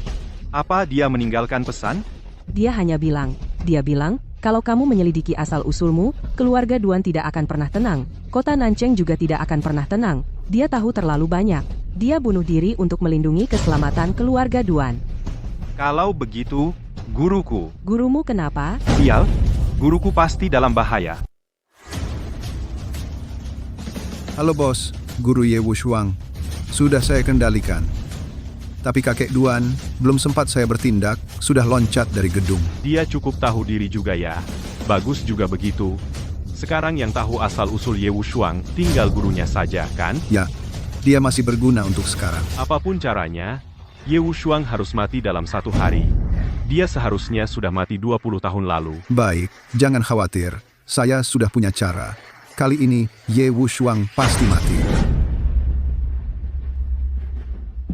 Apa dia meninggalkan pesan? Dia bilang, kalau kamu menyelidiki asal-usulmu, keluarga Duan tidak akan pernah tenang. Kota Nancheng juga tidak akan pernah tenang. Dia tahu terlalu banyak. Dia bunuh diri untuk melindungi keselamatan keluarga Duan. Kalau begitu, guruku. Gurumu kenapa? Sial, guruku pasti dalam bahaya. Halo bos, Guru Ye Wushuang. Sudah saya kendalikan. Tapi kakek Duan, belum sempat saya bertindak, sudah loncat dari gedung. Dia cukup tahu diri juga ya. Bagus juga begitu. Sekarang yang tahu asal-usul Ye Wushuang, tinggal gurunya saja, kan? Ya, dia masih berguna untuk sekarang. Apapun caranya, Ye Wushuang harus mati dalam 1 hari. Dia seharusnya sudah mati 20 tahun lalu. Baik, jangan khawatir. Saya sudah punya cara. Kali ini, Ye Wushuang pasti mati.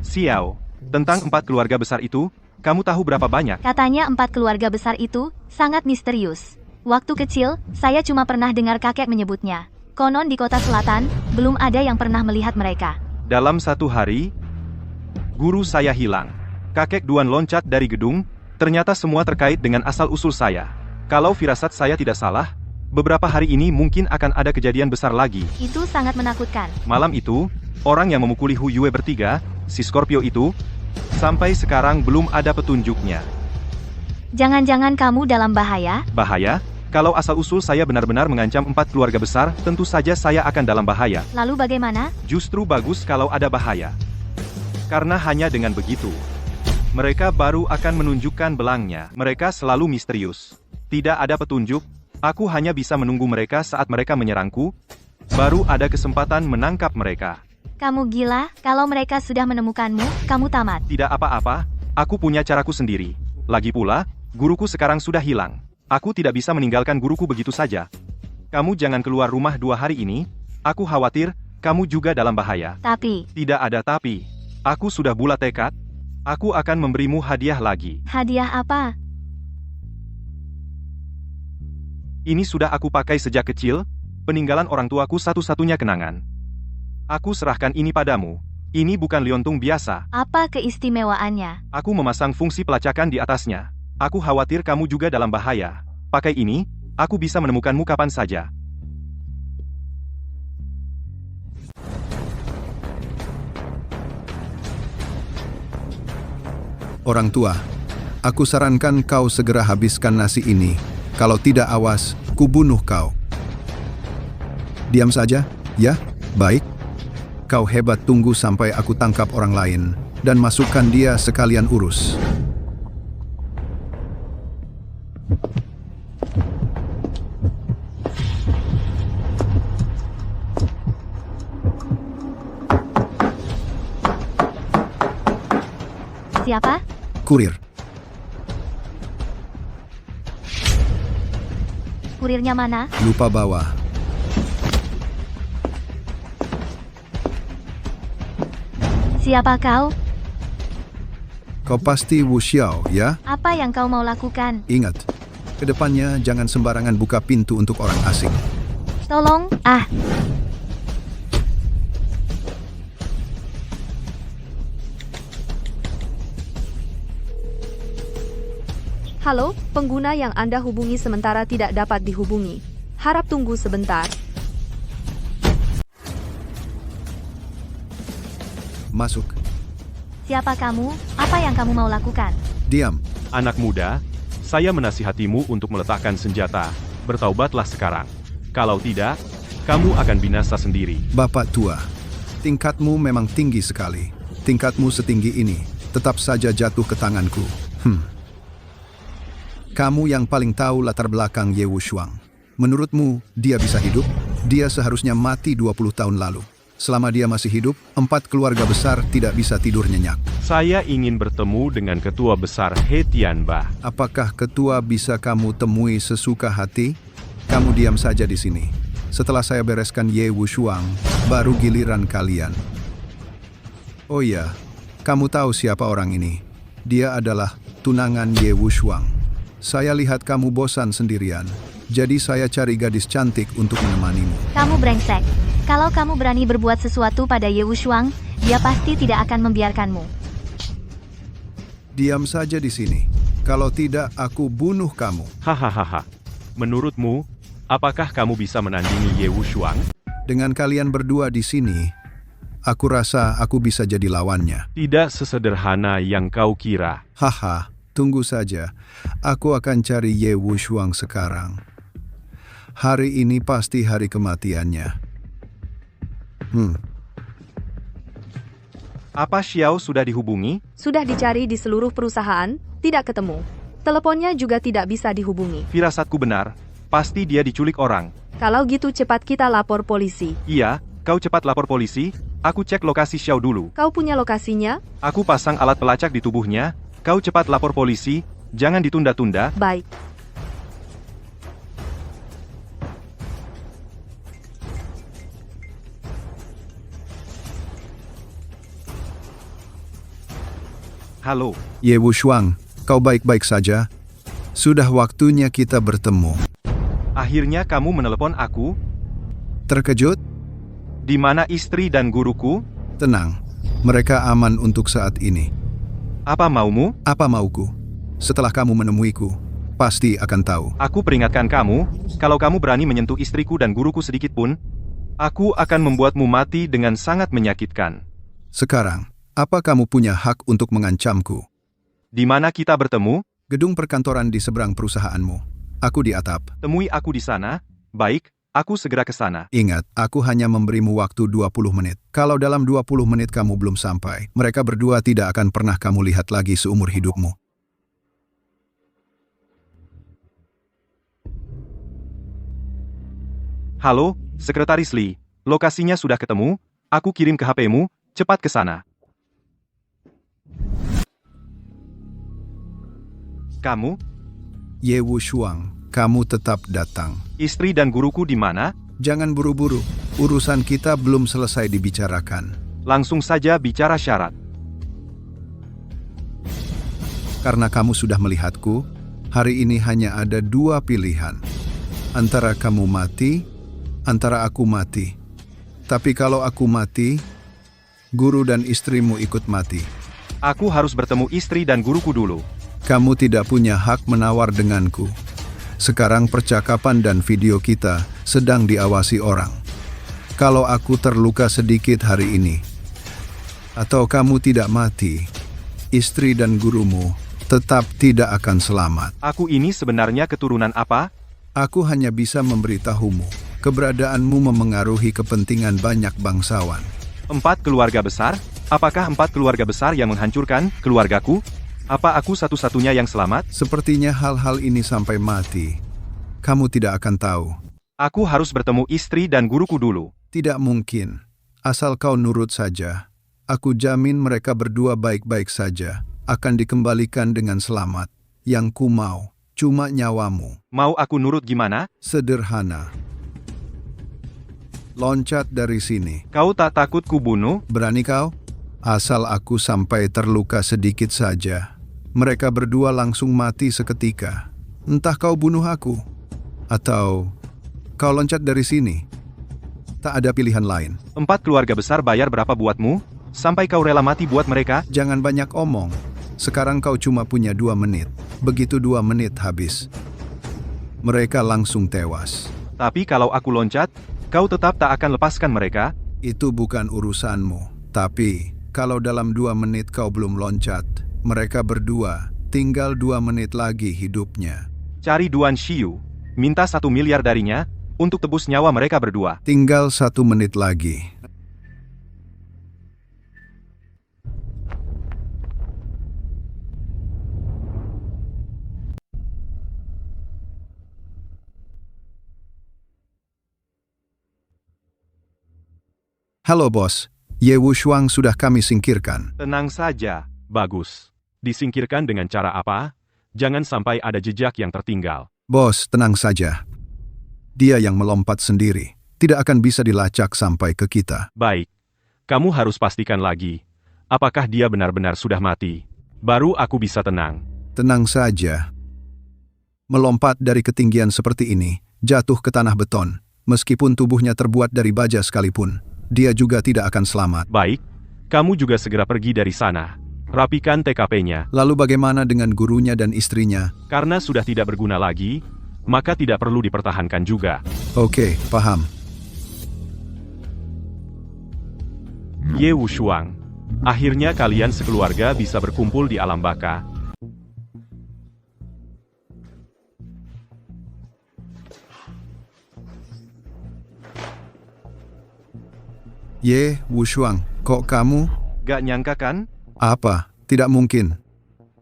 Xiao, tentang 4 keluarga besar itu, kamu tahu berapa banyak? Katanya 4 keluarga besar itu sangat misterius. Waktu kecil, saya cuma pernah dengar kakek menyebutnya. Konon di kota selatan, belum ada yang pernah melihat mereka. Dalam 1 hari, guru saya hilang. Kakek Duan loncat dari gedung, ternyata semua terkait dengan asal-usul saya. Kalau firasat saya tidak salah, beberapa hari ini mungkin akan ada kejadian besar lagi. Itu sangat menakutkan. Malam itu, orang yang memukuli Hu Yue bertiga, si Scorpio itu, sampai sekarang belum ada petunjuknya. Jangan-jangan kamu dalam bahaya? Bahaya? Kalau asal-usul saya benar-benar mengancam 4 keluarga besar, tentu saja saya akan dalam bahaya. Lalu bagaimana? Justru bagus kalau ada bahaya. Karena hanya dengan begitu, mereka baru akan menunjukkan belangnya. Mereka selalu misterius. Tidak ada petunjuk, aku hanya bisa menunggu mereka saat mereka menyerangku, baru ada kesempatan menangkap mereka. Kamu gila, kalau mereka sudah menemukanmu, kamu tamat. Tidak apa-apa, aku punya caraku sendiri. Lagi pula, guruku sekarang sudah hilang. Aku tidak bisa meninggalkan guruku begitu saja. Kamu jangan keluar rumah 2 hari ini. Aku khawatir, kamu juga dalam bahaya. Tapi, Tidak ada tapi. Aku sudah bulat tekad. Aku akan memberimu hadiah lagi. hadiah apa? Ini sudah aku pakai sejak kecil, peninggalan orang tuaku satu-satunya kenangan. Aku serahkan ini padamu. Ini bukan liontung biasa. Apa keistimewaannya? Aku memasang fungsi pelacakan di atasnya. Aku khawatir kamu juga dalam bahaya. Pakai ini, aku bisa menemukanmu kapan saja. Orang tua, aku sarankan kau segera habiskan nasi ini. Kalau tidak awas, kubunuh kau. Diam saja, ya? Baik. Kau hebat, tunggu sampai aku tangkap orang lain dan masukkan dia sekalian urus. Siapa? Kurir. Kurirnya mana? Lupa bawa. Siapa kau? Kau pasti Wu Xiao, ya? Apa yang kau mau lakukan? Ingat, kedepannya jangan sembarangan buka pintu untuk orang asing. Tolong, Halo, pengguna yang Anda hubungi sementara tidak dapat dihubungi. Harap tunggu sebentar. Masuk. siapa kamu? Apa yang kamu mau lakukan? Diam. Anak muda, saya menasihatimu untuk meletakkan senjata. Bertaubatlah sekarang. Kalau tidak, kamu akan binasa sendiri. Bapak tua, tingkatmu memang tinggi sekali. Tingkatmu setinggi ini, tetap saja jatuh ke tanganku. Kamu yang paling tahu latar belakang Ye Wushuang. Menurutmu, dia bisa hidup? Dia seharusnya mati 20 tahun lalu. Selama dia masih hidup, 4 keluarga besar tidak bisa tidur nyenyak. Saya ingin bertemu dengan ketua besar He Tianba. Apakah ketua bisa kamu temui sesuka hati? Kamu diam saja di sini. Setelah saya bereskan Ye Wushuang, baru giliran kalian. Oh ya, kamu tahu siapa orang ini? Dia adalah tunangan Ye Wushuang. Saya lihat kamu bosan sendirian, jadi saya cari gadis cantik untuk menemanimu. Kamu brengsek. Kalau kamu berani berbuat sesuatu pada Ye Wushuang, dia pasti tidak akan membiarkanmu. Diam saja di sini. Kalau tidak, aku bunuh kamu. Hahaha. Menurutmu, apakah kamu bisa menandingi Ye Wushuang? Dengan kalian berdua di sini, aku rasa aku bisa jadi lawannya. Tidak sesederhana yang kau kira. Haha, tunggu saja. Aku akan cari Ye Wushuang sekarang. Hari ini pasti hari kematiannya. Apa Xiao sudah dihubungi? Sudah dicari di seluruh perusahaan, tidak ketemu. Teleponnya juga tidak bisa dihubungi. Firasatku benar. Pasti dia diculik orang. Kalau gitu cepat kita lapor polisi. Iya, kau cepat lapor polisi. Aku cek lokasi Xiao dulu. Kau punya lokasinya? Aku pasang alat pelacak di tubuhnya. Kau cepat lapor polisi. Jangan ditunda-tunda. Baik. Halo. Ye Wushuang, kau baik-baik saja? Sudah waktunya kita bertemu. Akhirnya kamu menelepon aku? Terkejut? Di mana istri dan guruku? Tenang, mereka aman untuk saat ini. Apa maumu? Apa mauku? Setelah kamu menemuiku, pasti akan tahu. Aku peringatkan kamu, kalau kamu berani menyentuh istriku dan guruku sedikit pun, aku akan membuatmu mati dengan sangat menyakitkan. Sekarang, apa kamu punya hak untuk mengancamku? Di mana kita bertemu? Gedung perkantoran di seberang perusahaanmu. Aku di atap. Temui aku di sana. Baik, aku segera ke sana. Ingat, aku hanya memberimu waktu 20 menit. Kalau dalam 20 menit kamu belum sampai, mereka berdua tidak akan pernah kamu lihat lagi seumur hidupmu. Halo, Sekretaris Lee. Lokasinya sudah ketemu. Aku kirim ke HP-mu. Cepat ke sana. Kamu? Ye Wushuang, kamu tetap datang. Istri dan guruku di mana? Jangan buru-buru, urusan kita belum selesai dibicarakan. Langsung saja bicara syarat. Karena kamu sudah melihatku, hari ini hanya ada dua pilihan. Antara kamu mati, antara aku mati. Tapi kalau aku mati, guru dan istrimu ikut mati. Aku harus bertemu istri dan guruku dulu. Kamu tidak punya hak menawar denganku. Sekarang percakapan dan video kita sedang diawasi orang. Kalau aku terluka sedikit hari ini, atau kamu tidak mati, istri dan gurumu tetap tidak akan selamat. Aku ini sebenarnya keturunan apa? Aku hanya bisa memberitahumu. Keberadaanmu memengaruhi kepentingan banyak bangsawan. 4 keluarga besar? Apakah 4 keluarga besar yang menghancurkan keluargaku? Apa aku satu-satunya yang selamat? Sepertinya hal-hal ini sampai mati. Kamu tidak akan tahu. Aku harus bertemu istri dan guruku dulu. Tidak mungkin. Asal kau nurut saja. Aku jamin mereka berdua baik-baik saja. Akan dikembalikan dengan selamat. Yang ku mau, cuma nyawamu. Mau aku nurut gimana? Sederhana. Loncat dari sini. Kau tak takut ku bunuh? Berani kau? Asal aku sampai terluka sedikit saja. Mereka berdua langsung mati seketika. Entah kau bunuh aku, atau kau loncat dari sini. Tak ada pilihan lain. 4 keluarga besar bayar berapa buatmu? Sampai kau rela mati buat mereka? Jangan banyak omong. Sekarang kau cuma punya 2 menit. Begitu 2 menit habis, mereka langsung tewas. Tapi kalau aku loncat, kau tetap tak akan lepaskan mereka? Itu bukan urusanmu. Tapi, kalau dalam 2 menit kau belum loncat, mereka berdua tinggal 2 menit lagi hidupnya. Cari Duan Xiu, minta 1 miliar darinya, untuk tebus nyawa mereka berdua. Tinggal 1 menit lagi. Halo bos, Ye Wushuang sudah kami singkirkan. Tenang saja, bagus. Disingkirkan dengan cara apa? Jangan sampai ada jejak yang tertinggal. Bos, tenang saja. Dia yang melompat sendiri, tidak akan bisa dilacak sampai ke kita. Baik, kamu harus pastikan lagi, apakah dia benar-benar sudah mati. Baru aku bisa tenang. Tenang saja. Melompat dari ketinggian seperti ini, jatuh ke tanah beton, meskipun tubuhnya terbuat dari baja sekalipun, dia juga tidak akan selamat. Baik, kamu juga segera pergi dari sana. Rapikan TKP-nya. Lalu bagaimana dengan gurunya dan istrinya? Karena sudah tidak berguna lagi, maka tidak perlu dipertahankan juga. Oke, paham. Ye Wushuang, akhirnya kalian sekeluarga bisa berkumpul di alam baka. Ye Wushuang, kok kamu? Gak nyangka kan? Apa? Tidak mungkin.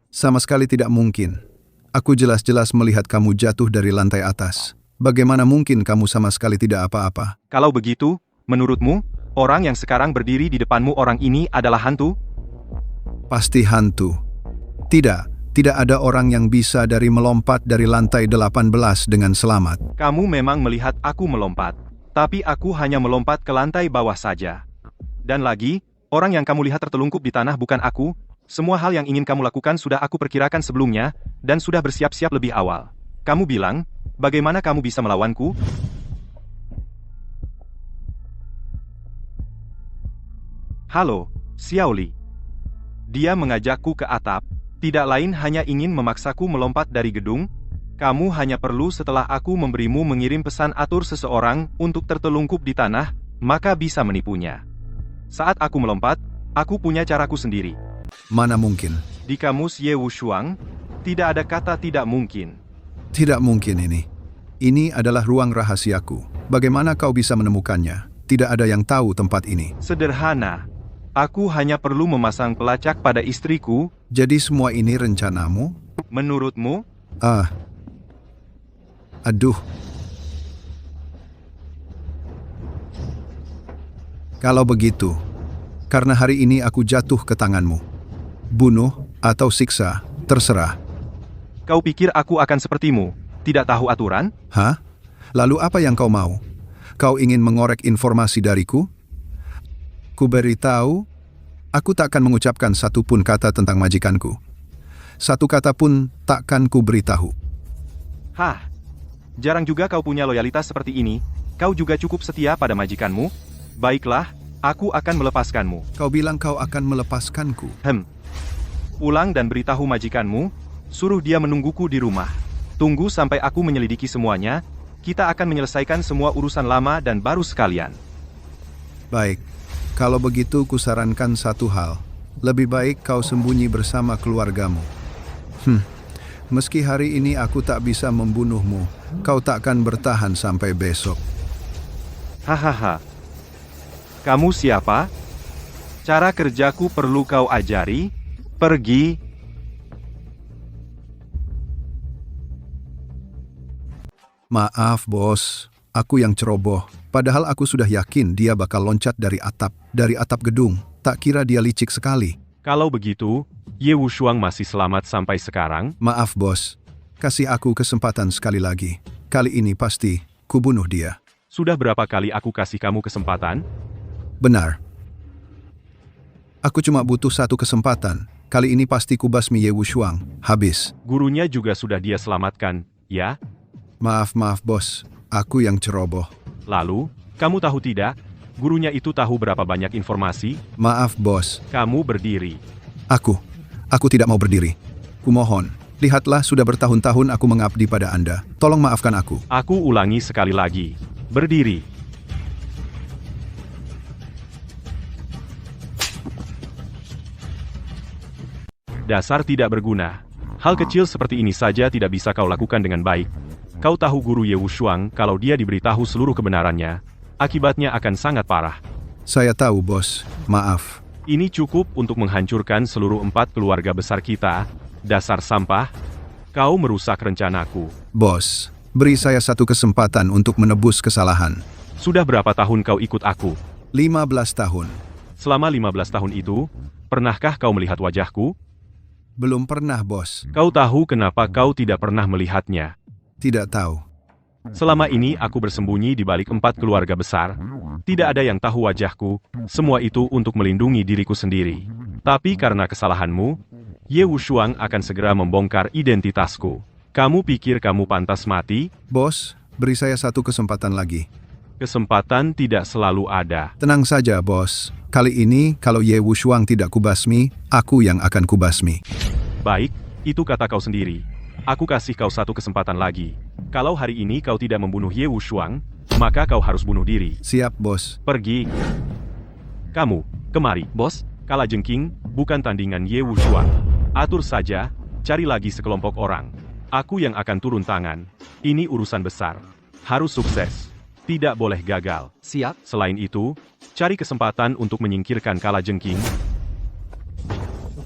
Sama sekali tidak mungkin. Aku jelas-jelas melihat kamu jatuh dari lantai atas. Bagaimana mungkin kamu sama sekali tidak apa-apa? Kalau begitu, menurutmu, orang yang sekarang berdiri di depanmu orang ini adalah hantu? Pasti hantu. Tidak ada orang yang bisa melompat dari lantai 18 dengan selamat. Kamu memang melihat aku melompat, tapi aku hanya melompat ke lantai bawah saja. Dan lagi, orang yang kamu lihat tertelungkup di tanah bukan aku. Semua hal yang ingin kamu lakukan sudah aku perkirakan sebelumnya, dan sudah bersiap-siap lebih awal. Kamu bilang, bagaimana kamu bisa melawanku? Halo, Xiaoli. Dia mengajakku ke atap, tidak lain hanya ingin memaksaku melompat dari gedung. Kamu hanya perlu setelah aku memberimu mengirim pesan atur seseorang untuk tertelungkup di tanah, maka bisa menipunya. Saat aku melompat, aku punya caraku sendiri. Mana mungkin? Di kamus Ye Wushuang, tidak ada kata tidak mungkin. Tidak mungkin ini. Ini adalah ruang rahasiaku. Bagaimana kau bisa menemukannya? Tidak ada yang tahu tempat ini. Sederhana. Aku hanya perlu memasang pelacak pada istriku. Jadi semua ini rencanamu? Menurutmu? Aduh. Kalau begitu, karena hari ini aku jatuh ke tanganmu. Bunuh atau siksa, terserah. Kau pikir aku akan sepertimu, tidak tahu aturan? Hah? Lalu apa yang kau mau? Kau ingin mengorek informasi dariku? Ku beritahu, aku takkan mengucapkan satu pun kata tentang majikanku. Satu kata pun takkan ku beritahu. Hah? Jarang juga kau punya loyalitas seperti ini. Kau juga cukup setia pada majikanmu? Baiklah, aku akan melepaskanmu. Kau bilang kau akan melepaskanku. Pulang dan beritahu majikanmu, suruh dia menungguku di rumah. Tunggu sampai aku menyelidiki semuanya, kita akan menyelesaikan semua urusan lama dan baru sekalian. Baik, kalau begitu kusarankan satu hal. Lebih baik kau sembunyi bersama keluargamu. Meski hari ini aku tak bisa membunuhmu, kau takkan bertahan sampai besok. Hahaha. Kamu siapa? Cara kerjaku perlu kau ajari? Pergi. Maaf bos, aku yang ceroboh. Padahal aku sudah yakin dia bakal loncat dari atap gedung. Tak kira dia licik sekali. Kalau begitu, Ye Wushuang masih selamat sampai sekarang? Maaf bos, kasih aku kesempatan sekali lagi. Kali ini pasti kubunuh dia. Sudah berapa kali aku kasih kamu kesempatan? Benar. Aku cuma butuh satu kesempatan. Kali ini pasti kubasmi Ye Wushuang. Habis. Gurunya juga sudah dia selamatkan, ya? Maaf bos, aku yang ceroboh. Lalu, kamu tahu tidak? Gurunya itu tahu berapa banyak informasi? Maaf bos. Kamu berdiri. Aku tidak mau berdiri. Kumohon, lihatlah sudah bertahun-tahun aku mengabdi pada Anda. Tolong maafkan aku. Aku ulangi sekali lagi. Berdiri. Dasar tidak berguna. Hal kecil seperti ini saja tidak bisa kau lakukan dengan baik. Kau tahu guru Ye Wushuang, kalau dia diberitahu seluruh kebenarannya, akibatnya akan sangat parah. Saya tahu bos, maaf. Ini cukup untuk menghancurkan seluruh 4 keluarga besar kita. Dasar sampah. Kau merusak rencanaku. Bos, beri saya satu kesempatan untuk menebus kesalahan. Sudah berapa tahun kau ikut aku? 15 tahun. Selama 15 tahun itu, pernahkah kau melihat wajahku? Belum pernah bos. Kau tahu kenapa kau tidak pernah melihatnya? Tidak tahu. Selama ini aku bersembunyi di balik 4 keluarga besar. Tidak ada yang tahu wajahku, semua itu untuk melindungi diriku sendiri. Tapi karena kesalahanmu, Ye Wushuang akan segera membongkar identitasku. Kamu pikir kamu pantas mati? Bos, beri saya satu kesempatan lagi. Kesempatan tidak selalu ada. Tenang saja bos. Kali ini kalau Ye Wushuang tidak kubasmi, aku yang akan kubasmi. Baik, itu kata kau sendiri. Aku kasih kau satu kesempatan lagi. Kalau hari ini kau tidak membunuh Ye Wushuang, maka kau harus bunuh diri. Siap bos. Pergi. Kamu, kemari. Bos, Kalajengking, bukan tandingan Ye Wushuang. Atur saja, cari lagi sekelompok orang. Aku yang akan turun tangan. Ini urusan besar. Harus sukses. Tidak boleh gagal. siap. Selain itu, cari kesempatan untuk menyingkirkan Kalajengking.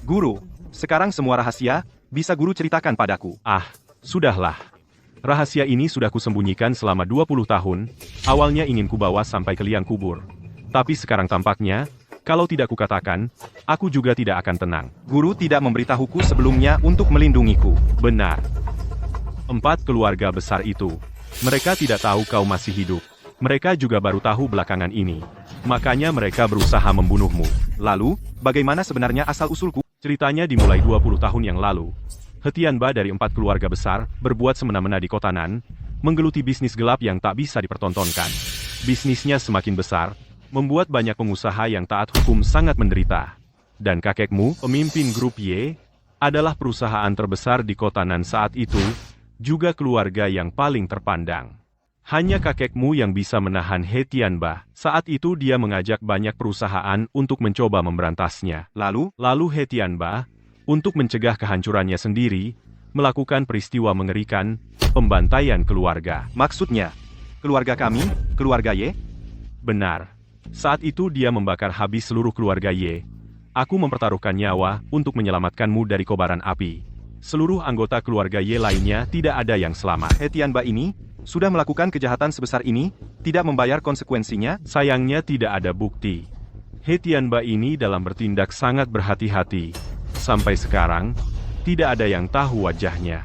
Guru, sekarang semua rahasia, bisa guru ceritakan padaku. Sudahlah. Rahasia ini sudah kusembunyikan selama 20 tahun, awalnya ingin kubawa sampai ke liang kubur. Tapi sekarang tampaknya, kalau tidak kukatakan, aku juga tidak akan tenang. Guru tidak memberitahuku sebelumnya untuk melindungiku. Benar. 4 keluarga besar itu. Mereka tidak tahu kau masih hidup. Mereka juga baru tahu belakangan ini. Makanya mereka berusaha membunuhmu. Lalu, bagaimana sebenarnya asal-usulku? Ceritanya dimulai 20 tahun yang lalu. Hetianba dari 4 keluarga besar, berbuat semena-mena di kota Nan, menggeluti bisnis gelap yang tak bisa dipertontonkan. Bisnisnya semakin besar, membuat banyak pengusaha yang taat hukum sangat menderita. Dan kakekmu, pemimpin grup Y, adalah perusahaan terbesar di kota Nan saat itu, juga keluarga yang paling terpandang. Hanya kakekmu yang bisa menahan Hetianba. Saat itu dia mengajak banyak perusahaan untuk mencoba memberantasnya. Lalu Hetianba, untuk mencegah kehancurannya sendiri, melakukan peristiwa mengerikan, pembantaian keluarga. Maksudnya, keluarga kami, keluarga Y? Benar. Saat itu dia membakar habis seluruh keluarga Y. Aku mempertaruhkan nyawa untuk menyelamatkanmu dari kobaran api. Seluruh anggota keluarga Y lainnya tidak ada yang selamat. Hetianba ini sudah melakukan kejahatan sebesar ini, tidak membayar konsekuensinya? Sayangnya tidak ada bukti. Hetianba ini dalam bertindak sangat berhati-hati. Sampai sekarang, tidak ada yang tahu wajahnya.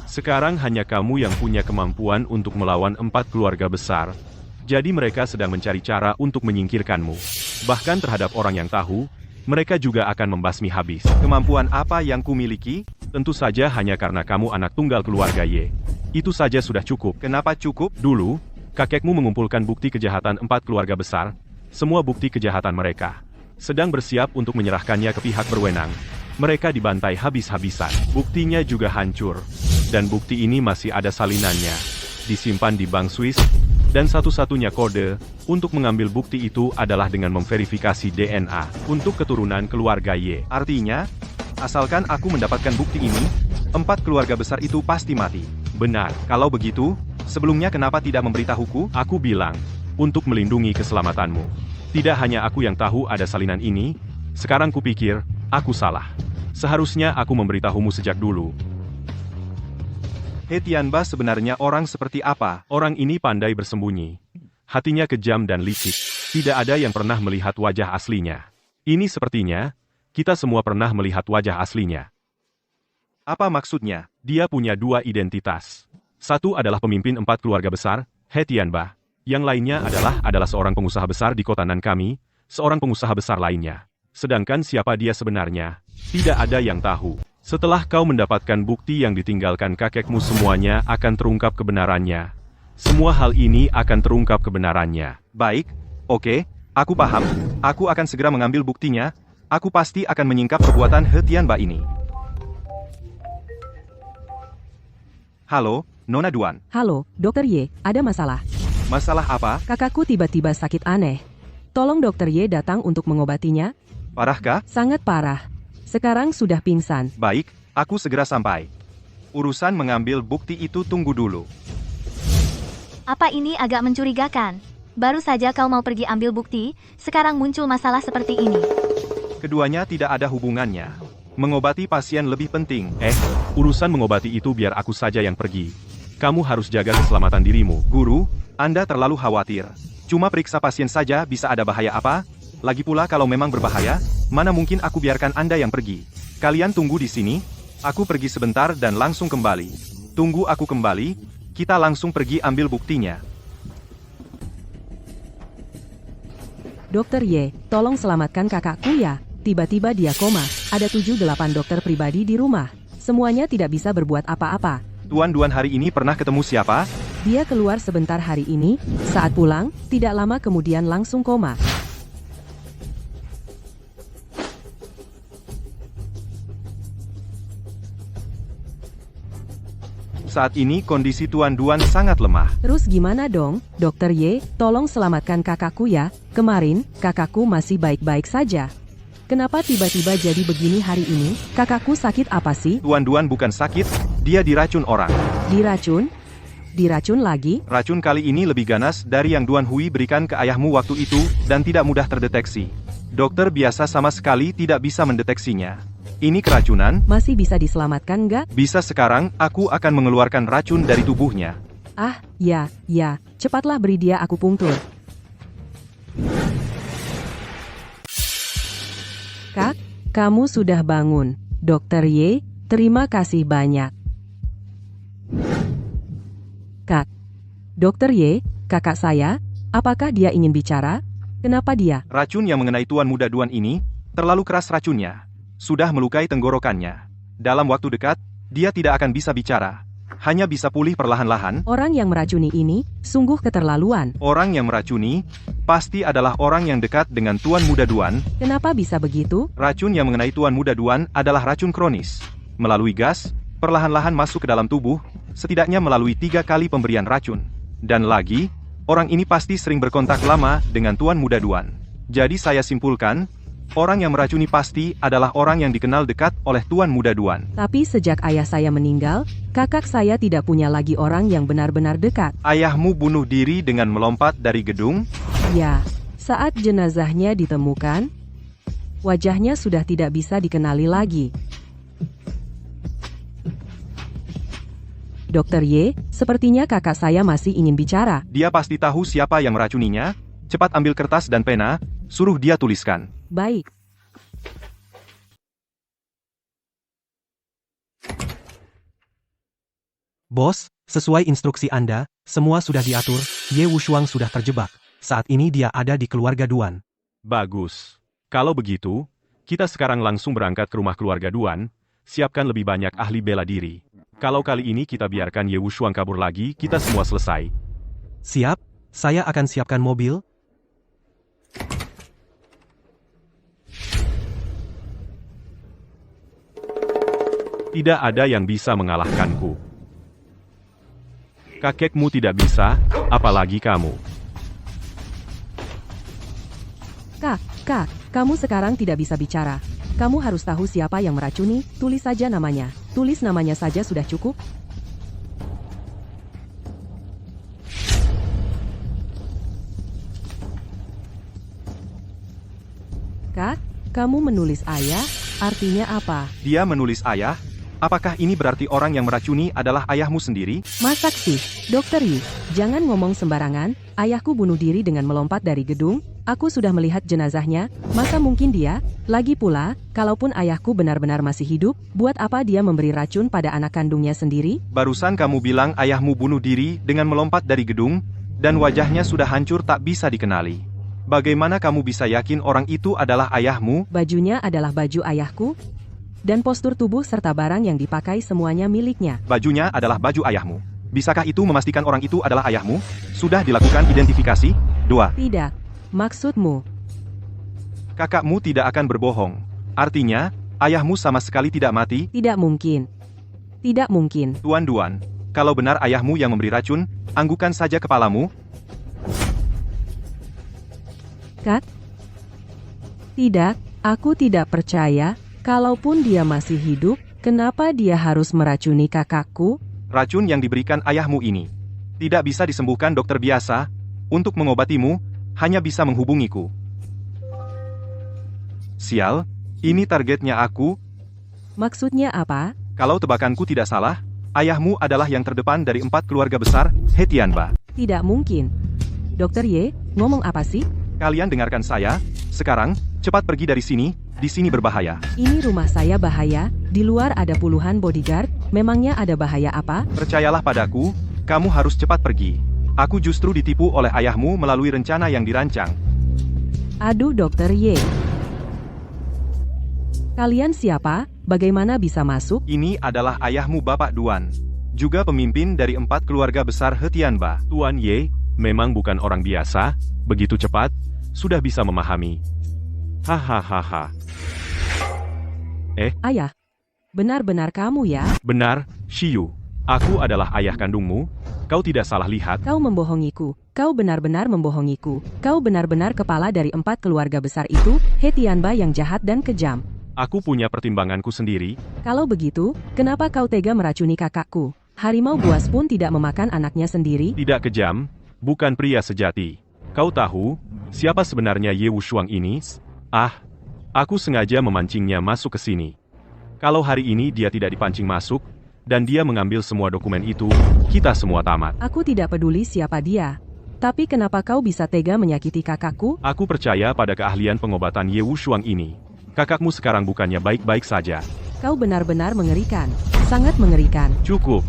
Sekarang hanya kamu yang punya kemampuan untuk melawan 4 keluarga besar. Jadi mereka sedang mencari cara untuk menyingkirkanmu. Bahkan terhadap orang yang tahu, mereka juga akan membasmi habis. Kemampuan apa yang kumiliki? Tentu saja hanya karena kamu anak tunggal keluarga Ye. Itu saja sudah cukup. Kenapa cukup? Dulu, kakekmu mengumpulkan bukti kejahatan 4 keluarga besar, semua bukti kejahatan mereka. Sedang bersiap untuk menyerahkannya ke pihak berwenang. Mereka dibantai habis-habisan. Buktinya juga hancur. Dan bukti ini masih ada salinannya. Disimpan di bank Swiss. Dan satu-satunya kode untuk mengambil bukti itu adalah dengan memverifikasi DNA untuk keturunan keluarga Y. Artinya, asalkan aku mendapatkan bukti ini, 4 keluarga besar itu pasti mati. Benar. Kalau begitu, sebelumnya kenapa tidak memberitahuku? Aku bilang, untuk melindungi keselamatanmu. Tidak hanya aku yang tahu ada salinan ini, sekarang kupikir, aku salah. Seharusnya aku memberitahumu sejak dulu. He Tianba sebenarnya orang seperti apa? Orang ini pandai bersembunyi. Hatinya kejam dan licik. Tidak ada yang pernah melihat wajah aslinya. Ini sepertinya, kita semua pernah melihat wajah aslinya. Apa maksudnya? Dia punya 2 identitas. Satu adalah pemimpin 4 keluarga besar, He Tianba. Yang lainnya adalah seorang pengusaha besar di kota Nan kami, seorang pengusaha besar lainnya. Sedangkan siapa dia sebenarnya, tidak ada yang tahu. Setelah kau mendapatkan bukti yang ditinggalkan kakekmu, semuanya akan terungkap kebenarannya. Semua hal ini akan terungkap kebenarannya. Baik, oke, aku paham. Aku akan segera mengambil buktinya. Aku pasti akan menyingkap perbuatan He Tianba ini. Halo, Nona Duan. Halo, Dokter Ye, ada masalah. Masalah apa? Kakakku tiba-tiba sakit aneh. Tolong Dokter Ye datang untuk mengobatinya. Parahkah? Sangat parah. Sekarang sudah pingsan. Baik, aku segera sampai. Urusan mengambil bukti itu tunggu dulu. Apa ini agak mencurigakan? Baru saja kau mau pergi ambil bukti, sekarang muncul masalah seperti ini. Keduanya tidak ada hubungannya. Mengobati pasien lebih penting. Urusan mengobati itu biar aku saja yang pergi. Kamu harus jaga keselamatan dirimu. Guru, Anda terlalu khawatir. Cuma periksa pasien saja bisa ada bahaya apa? Lagi pula kalau memang berbahaya, mana mungkin aku biarkan Anda yang pergi. Kalian tunggu di sini, aku pergi sebentar dan langsung kembali. Tunggu aku kembali, kita langsung pergi ambil buktinya. Dokter Ye, tolong selamatkan kakakku ya. Tiba-tiba dia koma. Ada 7-8 dokter pribadi di rumah. Semuanya tidak bisa berbuat apa-apa. Tuan Duan hari ini pernah ketemu siapa? Dia keluar sebentar hari ini, saat pulang, tidak lama kemudian langsung koma. Saat ini kondisi Tuan Duan sangat lemah. Terus gimana dong, Dokter Ye, tolong selamatkan kakakku ya. Kemarin, kakakku masih baik-baik saja. Kenapa tiba-tiba jadi begini hari ini? Kakakku sakit apa sih? Tuan Duan bukan sakit, dia diracun orang. Diracun? Diracun lagi? Racun kali ini lebih ganas dari yang Duan Hui berikan ke ayahmu waktu itu, dan tidak mudah terdeteksi. Dokter biasa sama sekali tidak bisa mendeteksinya. Ini keracunan? Masih bisa diselamatkan nggak? Bisa sekarang, aku akan mengeluarkan racun dari tubuhnya. Ah, ya, cepatlah beri dia akupunktur. Kak, kamu sudah bangun. Dokter Ye, terima kasih banyak. Kak, Dokter Ye, kakak saya, apakah dia ingin bicara? Kenapa dia? Racun yang mengenai Tuan Muda Duan ini, terlalu keras racunnya. Sudah melukai tenggorokannya. Dalam waktu dekat, dia tidak akan bisa bicara. Hanya bisa pulih perlahan-lahan. Orang yang meracuni ini, sungguh keterlaluan. Orang yang meracuni, pasti adalah orang yang dekat dengan Tuan Muda Duan. Kenapa bisa begitu? Racun yang mengenai Tuan Muda Duan adalah racun kronis. Melalui gas, perlahan-lahan masuk ke dalam tubuh, setidaknya melalui 3 kali pemberian racun. Dan lagi, orang ini pasti sering berkontak lama dengan Tuan Muda Duan. Jadi saya simpulkan, orang yang meracuni pasti adalah orang yang dikenal dekat oleh Tuan Muda Duan. Tapi sejak ayah saya meninggal, kakak saya tidak punya lagi orang yang benar-benar dekat. Ayahmu bunuh diri dengan melompat dari gedung? Ya, saat jenazahnya ditemukan, wajahnya sudah tidak bisa dikenali lagi. Dokter Ye, sepertinya kakak saya masih ingin bicara. Dia pasti tahu siapa yang meracuninya. Cepat ambil kertas dan pena, suruh dia tuliskan. Baik. Bos, sesuai instruksi Anda, semua sudah diatur, Ye Wushuang sudah terjebak. Saat ini dia ada di keluarga Duan. Bagus. Kalau begitu, kita sekarang langsung berangkat ke rumah keluarga Duan, siapkan lebih banyak ahli bela diri. Kalau kali ini kita biarkan Ye Wushuang kabur lagi, kita semua selesai. Siap, saya akan siapkan mobil. Tidak ada yang bisa mengalahkanku. Kakekmu tidak bisa, apalagi kamu. Kak, kamu sekarang tidak bisa bicara. Kamu harus tahu siapa yang meracuni, tulis saja namanya. Tulis namanya saja sudah cukup. Kak, kamu menulis ayah, artinya apa? Dia menulis ayah? Apakah ini berarti orang yang meracuni adalah ayahmu sendiri? Masak sih, Dokter Yi, jangan ngomong sembarangan. Ayahku bunuh diri dengan melompat dari gedung. Aku sudah melihat jenazahnya, maka mungkin dia. Lagi pula, kalaupun ayahku benar-benar masih hidup, buat apa dia memberi racun pada anak kandungnya sendiri? Barusan kamu bilang ayahmu bunuh diri dengan melompat dari gedung, dan wajahnya sudah hancur tak bisa dikenali. Bagaimana kamu bisa yakin orang itu adalah ayahmu? Bajunya adalah baju ayahku, dan postur tubuh serta barang yang dipakai semuanya miliknya. Bajunya adalah baju ayahmu. Bisakah itu memastikan orang itu adalah ayahmu? Sudah dilakukan identifikasi? 2. Tidak. Maksudmu? Kakakmu tidak akan berbohong. Artinya, ayahmu sama sekali tidak mati? Tidak mungkin. Tidak mungkin. Tuan Duan, kalau benar ayahmu yang memberi racun, anggukan saja kepalamu. Kak? Tidak, aku tidak percaya. Kalaupun dia masih hidup, kenapa dia harus meracuni kakakku? Racun yang diberikan ayahmu ini tidak bisa disembuhkan dokter biasa. Untuk mengobatimu, hanya bisa menghubungiku. Sial, ini targetnya aku. Maksudnya apa? Kalau tebakanku tidak salah, ayahmu adalah yang terdepan dari 4 keluarga besar, He Tianba. Tidak mungkin. Dokter Ye, ngomong apa sih? Kalian dengarkan saya. Sekarang, cepat pergi dari sini. Di sini berbahaya. Ini rumah saya bahaya, di luar ada puluhan bodyguard, memangnya ada bahaya apa? Percayalah padaku, kamu harus cepat pergi. Aku justru ditipu oleh ayahmu melalui rencana yang dirancang. Aduh Dokter Ye. Kalian siapa? Bagaimana bisa masuk? Ini adalah ayahmu Bapak Duan. Juga pemimpin dari 4 keluarga besar He Tianba. Tuan Ye, memang bukan orang biasa, begitu cepat, sudah bisa memahami. Hahaha. Ayah. Benar-benar kamu ya? Benar, Shiyu. Aku adalah ayah kandungmu. Kau tidak salah lihat. Kau membohongiku. Kau benar-benar membohongiku. Kau benar-benar kepala dari 4 keluarga besar itu, He Tianba yang jahat dan kejam. Aku punya pertimbanganku sendiri. Kalau begitu, kenapa kau tega meracuni kakakku? Harimau buas pun tidak memakan anaknya sendiri. Tidak kejam, bukan pria sejati. Kau tahu, siapa sebenarnya Ye Wushuang ini? Aku sengaja memancingnya masuk ke sini. Kalau hari ini dia tidak dipancing masuk, dan dia mengambil semua dokumen itu, kita semua tamat. Aku tidak peduli siapa dia. Tapi kenapa kau bisa tega menyakiti kakakku? Aku percaya pada keahlian pengobatan Ye Wushuang ini. Kakakmu sekarang bukannya baik-baik saja. Kau benar-benar mengerikan. Sangat mengerikan. Cukup.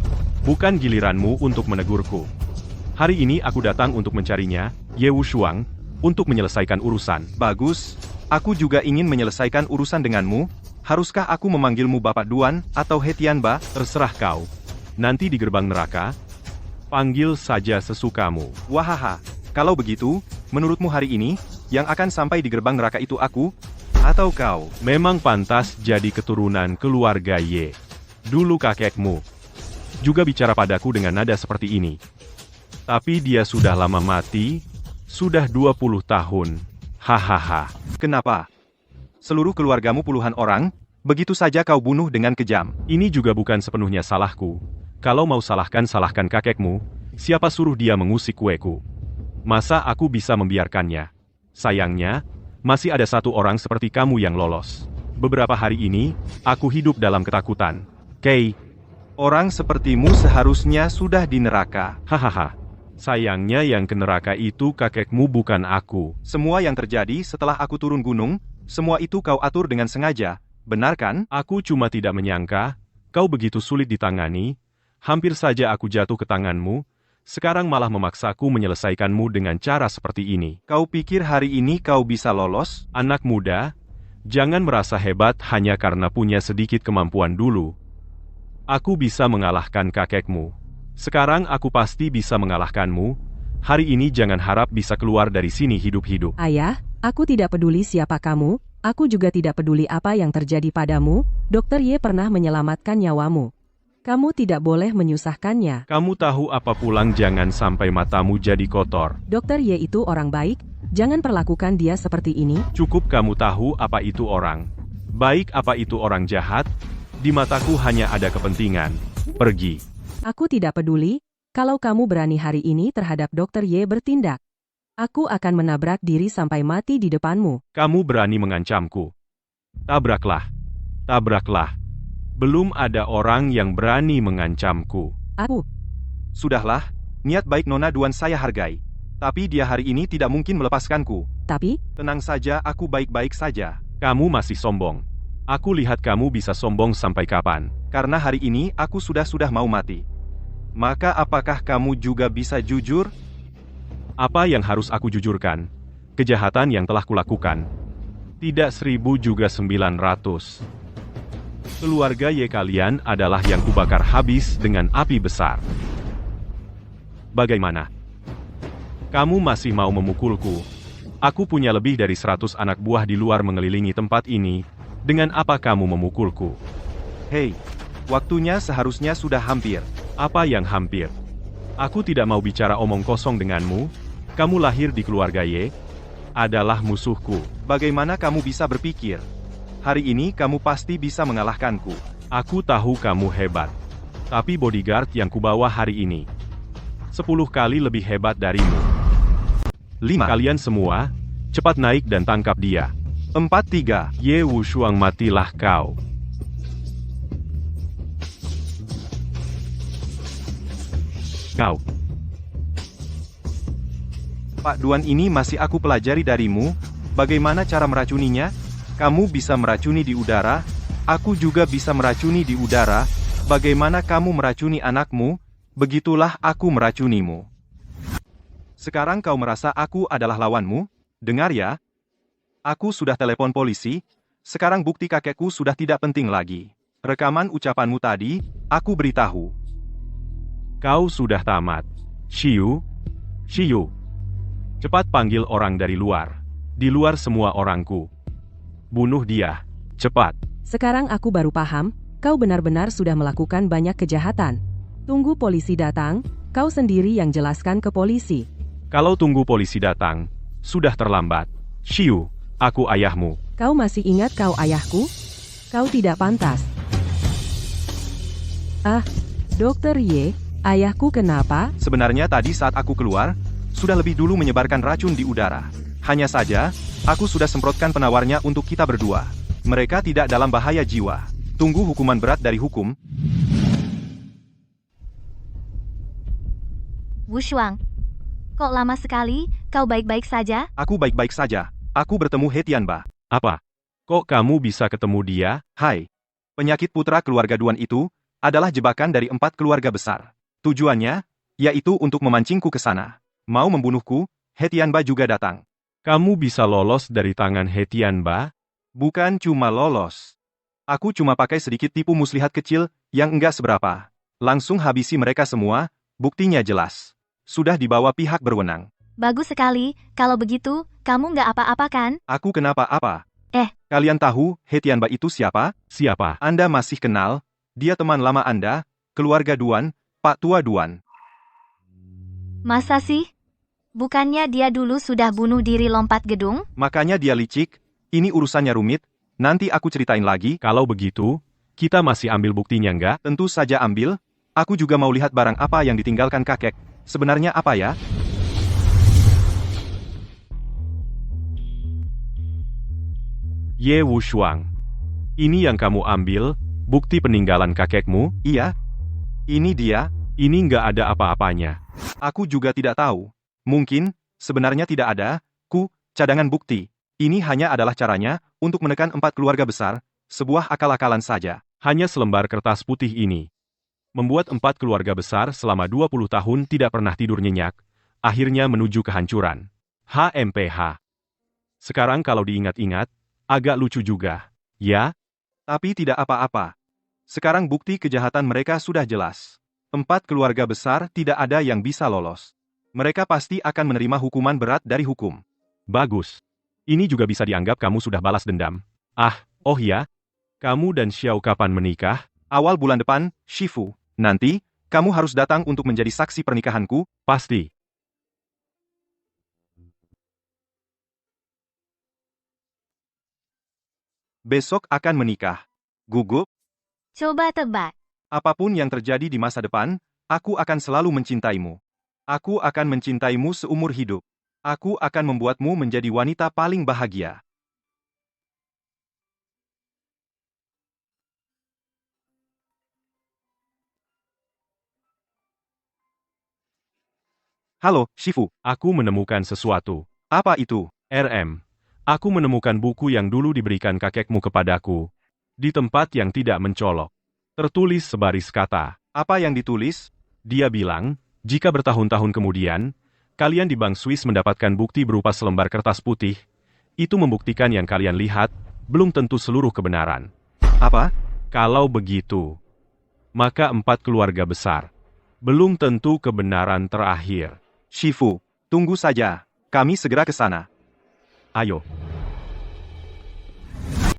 Bukan giliranmu untuk menegurku. Hari ini aku datang untuk mencarinya, Ye Wushuang, untuk menyelesaikan urusan. Bagus. Aku juga ingin menyelesaikan urusan denganmu. Haruskah aku memanggilmu Bapak Duan atau He Tianba? Terserah kau. Nanti di gerbang neraka, panggil saja sesukamu. Wahaha. Kalau begitu, menurutmu hari ini, yang akan sampai di gerbang neraka itu aku? Atau kau? Memang pantas jadi keturunan keluarga Ye. Dulu kakekmu juga bicara padaku dengan nada seperti ini. Tapi dia sudah lama mati, sudah 20 tahun. Hahaha. Kenapa? Seluruh keluargamu puluhan orang, begitu saja kau bunuh dengan kejam. Ini juga bukan sepenuhnya salahku. Kalau mau salahkan kakekmu, siapa suruh dia mengusik kueku? Masa aku bisa membiarkannya? Sayangnya, masih ada satu orang seperti kamu yang lolos. Beberapa hari ini, aku hidup dalam ketakutan. Kei, orang sepertimu seharusnya sudah di neraka. Hahaha. Sayangnya yang ke neraka itu kakekmu bukan aku. Semua yang terjadi setelah aku turun gunung, semua itu kau atur dengan sengaja, benar kan? Aku cuma tidak menyangka, kau begitu sulit ditangani, Hampir saja aku jatuh ke tanganmu, sekarang malah memaksaku menyelesaikanmu dengan cara seperti ini. Kau pikir hari ini kau bisa lolos? Anak muda, jangan merasa hebat hanya karena punya sedikit kemampuan dulu. Aku bisa mengalahkan kakekmu. Sekarang aku pasti bisa mengalahkanmu. Hari ini jangan harap bisa keluar dari sini hidup-hidup. Ayah, aku tidak peduli siapa kamu, aku juga tidak peduli apa yang terjadi padamu, Dr. Ye pernah menyelamatkan nyawamu. Kamu tidak boleh menyusahkannya. Kamu tahu apa pulang jangan sampai matamu jadi kotor. Dr. Ye itu orang baik, jangan perlakukan dia seperti ini. Cukup kamu tahu apa itu orang baik apa itu orang jahat, di mataku hanya ada kepentingan. Pergi. Aku tidak peduli, kalau kamu berani hari ini terhadap Dr. Ye bertindak. Aku akan menabrak diri sampai mati di depanmu. Kamu berani mengancamku. Tabraklah. Tabraklah. Belum ada orang yang berani mengancamku. Aku, Sudahlah, niat baik Nona Duan saya hargai. Tapi dia hari ini tidak mungkin melepaskanku. tapi, Tenang saja, aku baik-baik saja. Kamu masih sombong. Aku lihat kamu bisa sombong sampai kapan. Karena hari ini aku sudah mau mati. Maka apakah kamu juga bisa jujur? Apa yang harus aku jujurkan? Kejahatan yang telah kulakukan. Tidak 1000 juga 900. Keluarga Ye kalian adalah yang kubakar habis dengan api besar. Bagaimana? Kamu masih mau memukulku? Aku punya lebih dari 100 anak buah di luar mengelilingi tempat ini. Dengan apa kamu memukulku? Hei, waktunya seharusnya sudah hampir. Apa yang hampir? Aku tidak mau bicara omong kosong denganmu. Kamu lahir di keluarga Ye, adalah musuhku. Bagaimana kamu bisa berpikir? Hari ini kamu pasti bisa mengalahkanku. Aku tahu kamu hebat. Tapi bodyguard yang kubawa hari ini 10 kali lebih hebat darimu. 5, Kalian semua, cepat naik dan tangkap dia. 4, 3. Ye Wushuang matilah kau. Kau. Pak Duan ini masih aku pelajari darimu. Bagaimana cara meracuninya? Kamu bisa meracuni di udara. Aku juga bisa meracuni di udara. Bagaimana kamu meracuni anakmu? Begitulah aku meracunimu. Sekarang kau merasa aku adalah lawanmu? Dengar ya. Aku sudah telepon polisi. Sekarang bukti kakekku sudah tidak penting lagi. Rekaman ucapanmu tadi, aku beritahu. Kau sudah tamat. Shiyu. Shiyu. Cepat panggil orang dari luar. Di luar semua orangku. Bunuh dia. Cepat. sekarang aku baru paham, kau benar-benar sudah melakukan banyak kejahatan. Tunggu polisi datang, kau sendiri yang jelaskan ke polisi. Kalau tunggu polisi datang, sudah terlambat. Shiyu, aku ayahmu. Kau masih ingat kau ayahku? Kau tidak pantas. Ah, Dr. Ye, ayahku kenapa? Sebenarnya tadi saat aku keluar, sudah lebih dulu menyebarkan racun di udara. Hanya saja, aku sudah semprotkan penawarnya untuk kita berdua. Mereka tidak dalam bahaya jiwa. Tunggu hukuman berat dari hukum. Wushuang, kok lama sekali? Kau baik-baik saja? Aku baik-baik saja. Aku bertemu He Tianba. Apa? Kok kamu bisa ketemu dia? Hai. Penyakit putra keluarga Duan itu adalah jebakan dari 4 keluarga besar. Tujuannya, yaitu untuk memancingku ke sana. Mau membunuhku, He Tianba juga datang. Kamu bisa lolos dari tangan He Tianba? Bukan cuma lolos. Aku cuma pakai sedikit tipu muslihat kecil yang enggak seberapa. Langsung habisi mereka semua, buktinya jelas. Sudah dibawa pihak berwenang. Bagus sekali, kalau begitu, kamu nggak apa-apa kan? Aku kenapa-apa? Eh. Kalian tahu He Tianba itu siapa? Siapa? Anda masih kenal? Dia teman lama Anda, keluarga Duan, Pak Tua Duan. Masa sih? Bukannya dia dulu sudah bunuh diri lompat gedung? Makanya dia licik. Ini urusannya rumit. Nanti aku ceritain lagi. Kalau begitu, kita masih ambil buktinya enggak? Tentu saja ambil. Aku juga mau lihat barang apa yang ditinggalkan kakek. Sebenarnya apa ya? Ye Wushuang. Ini yang kamu ambil, bukti peninggalan kakekmu? Iya. Ini dia. Ini nggak ada apa-apanya. Aku juga tidak tahu. Mungkin, sebenarnya tidak ada, cadangan bukti. Ini hanya adalah caranya, untuk menekan 4 keluarga besar, sebuah akal-akalan saja. Hanya selembar kertas putih ini. membuat 4 keluarga besar selama 20 tahun tidak pernah tidur nyenyak, akhirnya menuju kehancuran. HMPH. Sekarang kalau diingat-ingat, agak lucu juga. Ya? Tapi tidak apa-apa. Sekarang bukti kejahatan mereka sudah jelas. 4 keluarga besar tidak ada yang bisa lolos. Mereka pasti akan menerima hukuman berat dari hukum. Bagus. Ini juga bisa dianggap kamu sudah balas dendam. Oh ya? Kamu dan Xiao kapan menikah? Awal bulan depan, Shifu. Nanti, kamu harus datang untuk menjadi saksi pernikahanku. Pasti. Besok akan menikah. Gugup, Coba tebak. apapun yang terjadi di masa depan, aku akan selalu mencintaimu. Aku akan mencintaimu seumur hidup. Aku akan membuatmu menjadi wanita paling bahagia. Halo, Shifu. Aku menemukan sesuatu. Apa itu? RM. Aku menemukan buku yang dulu diberikan kakekmu kepadaku. Di tempat yang tidak mencolok. Tertulis sebaris kata. Apa yang ditulis? Dia bilang, jika bertahun-tahun kemudian, kalian di Bank Swiss mendapatkan bukti berupa selembar kertas putih, itu membuktikan yang kalian lihat, belum tentu seluruh kebenaran. Apa? Kalau begitu, maka 4 keluarga besar, belum tentu kebenaran terakhir. Shifu, tunggu saja. Kami segera ke sana. Ayo,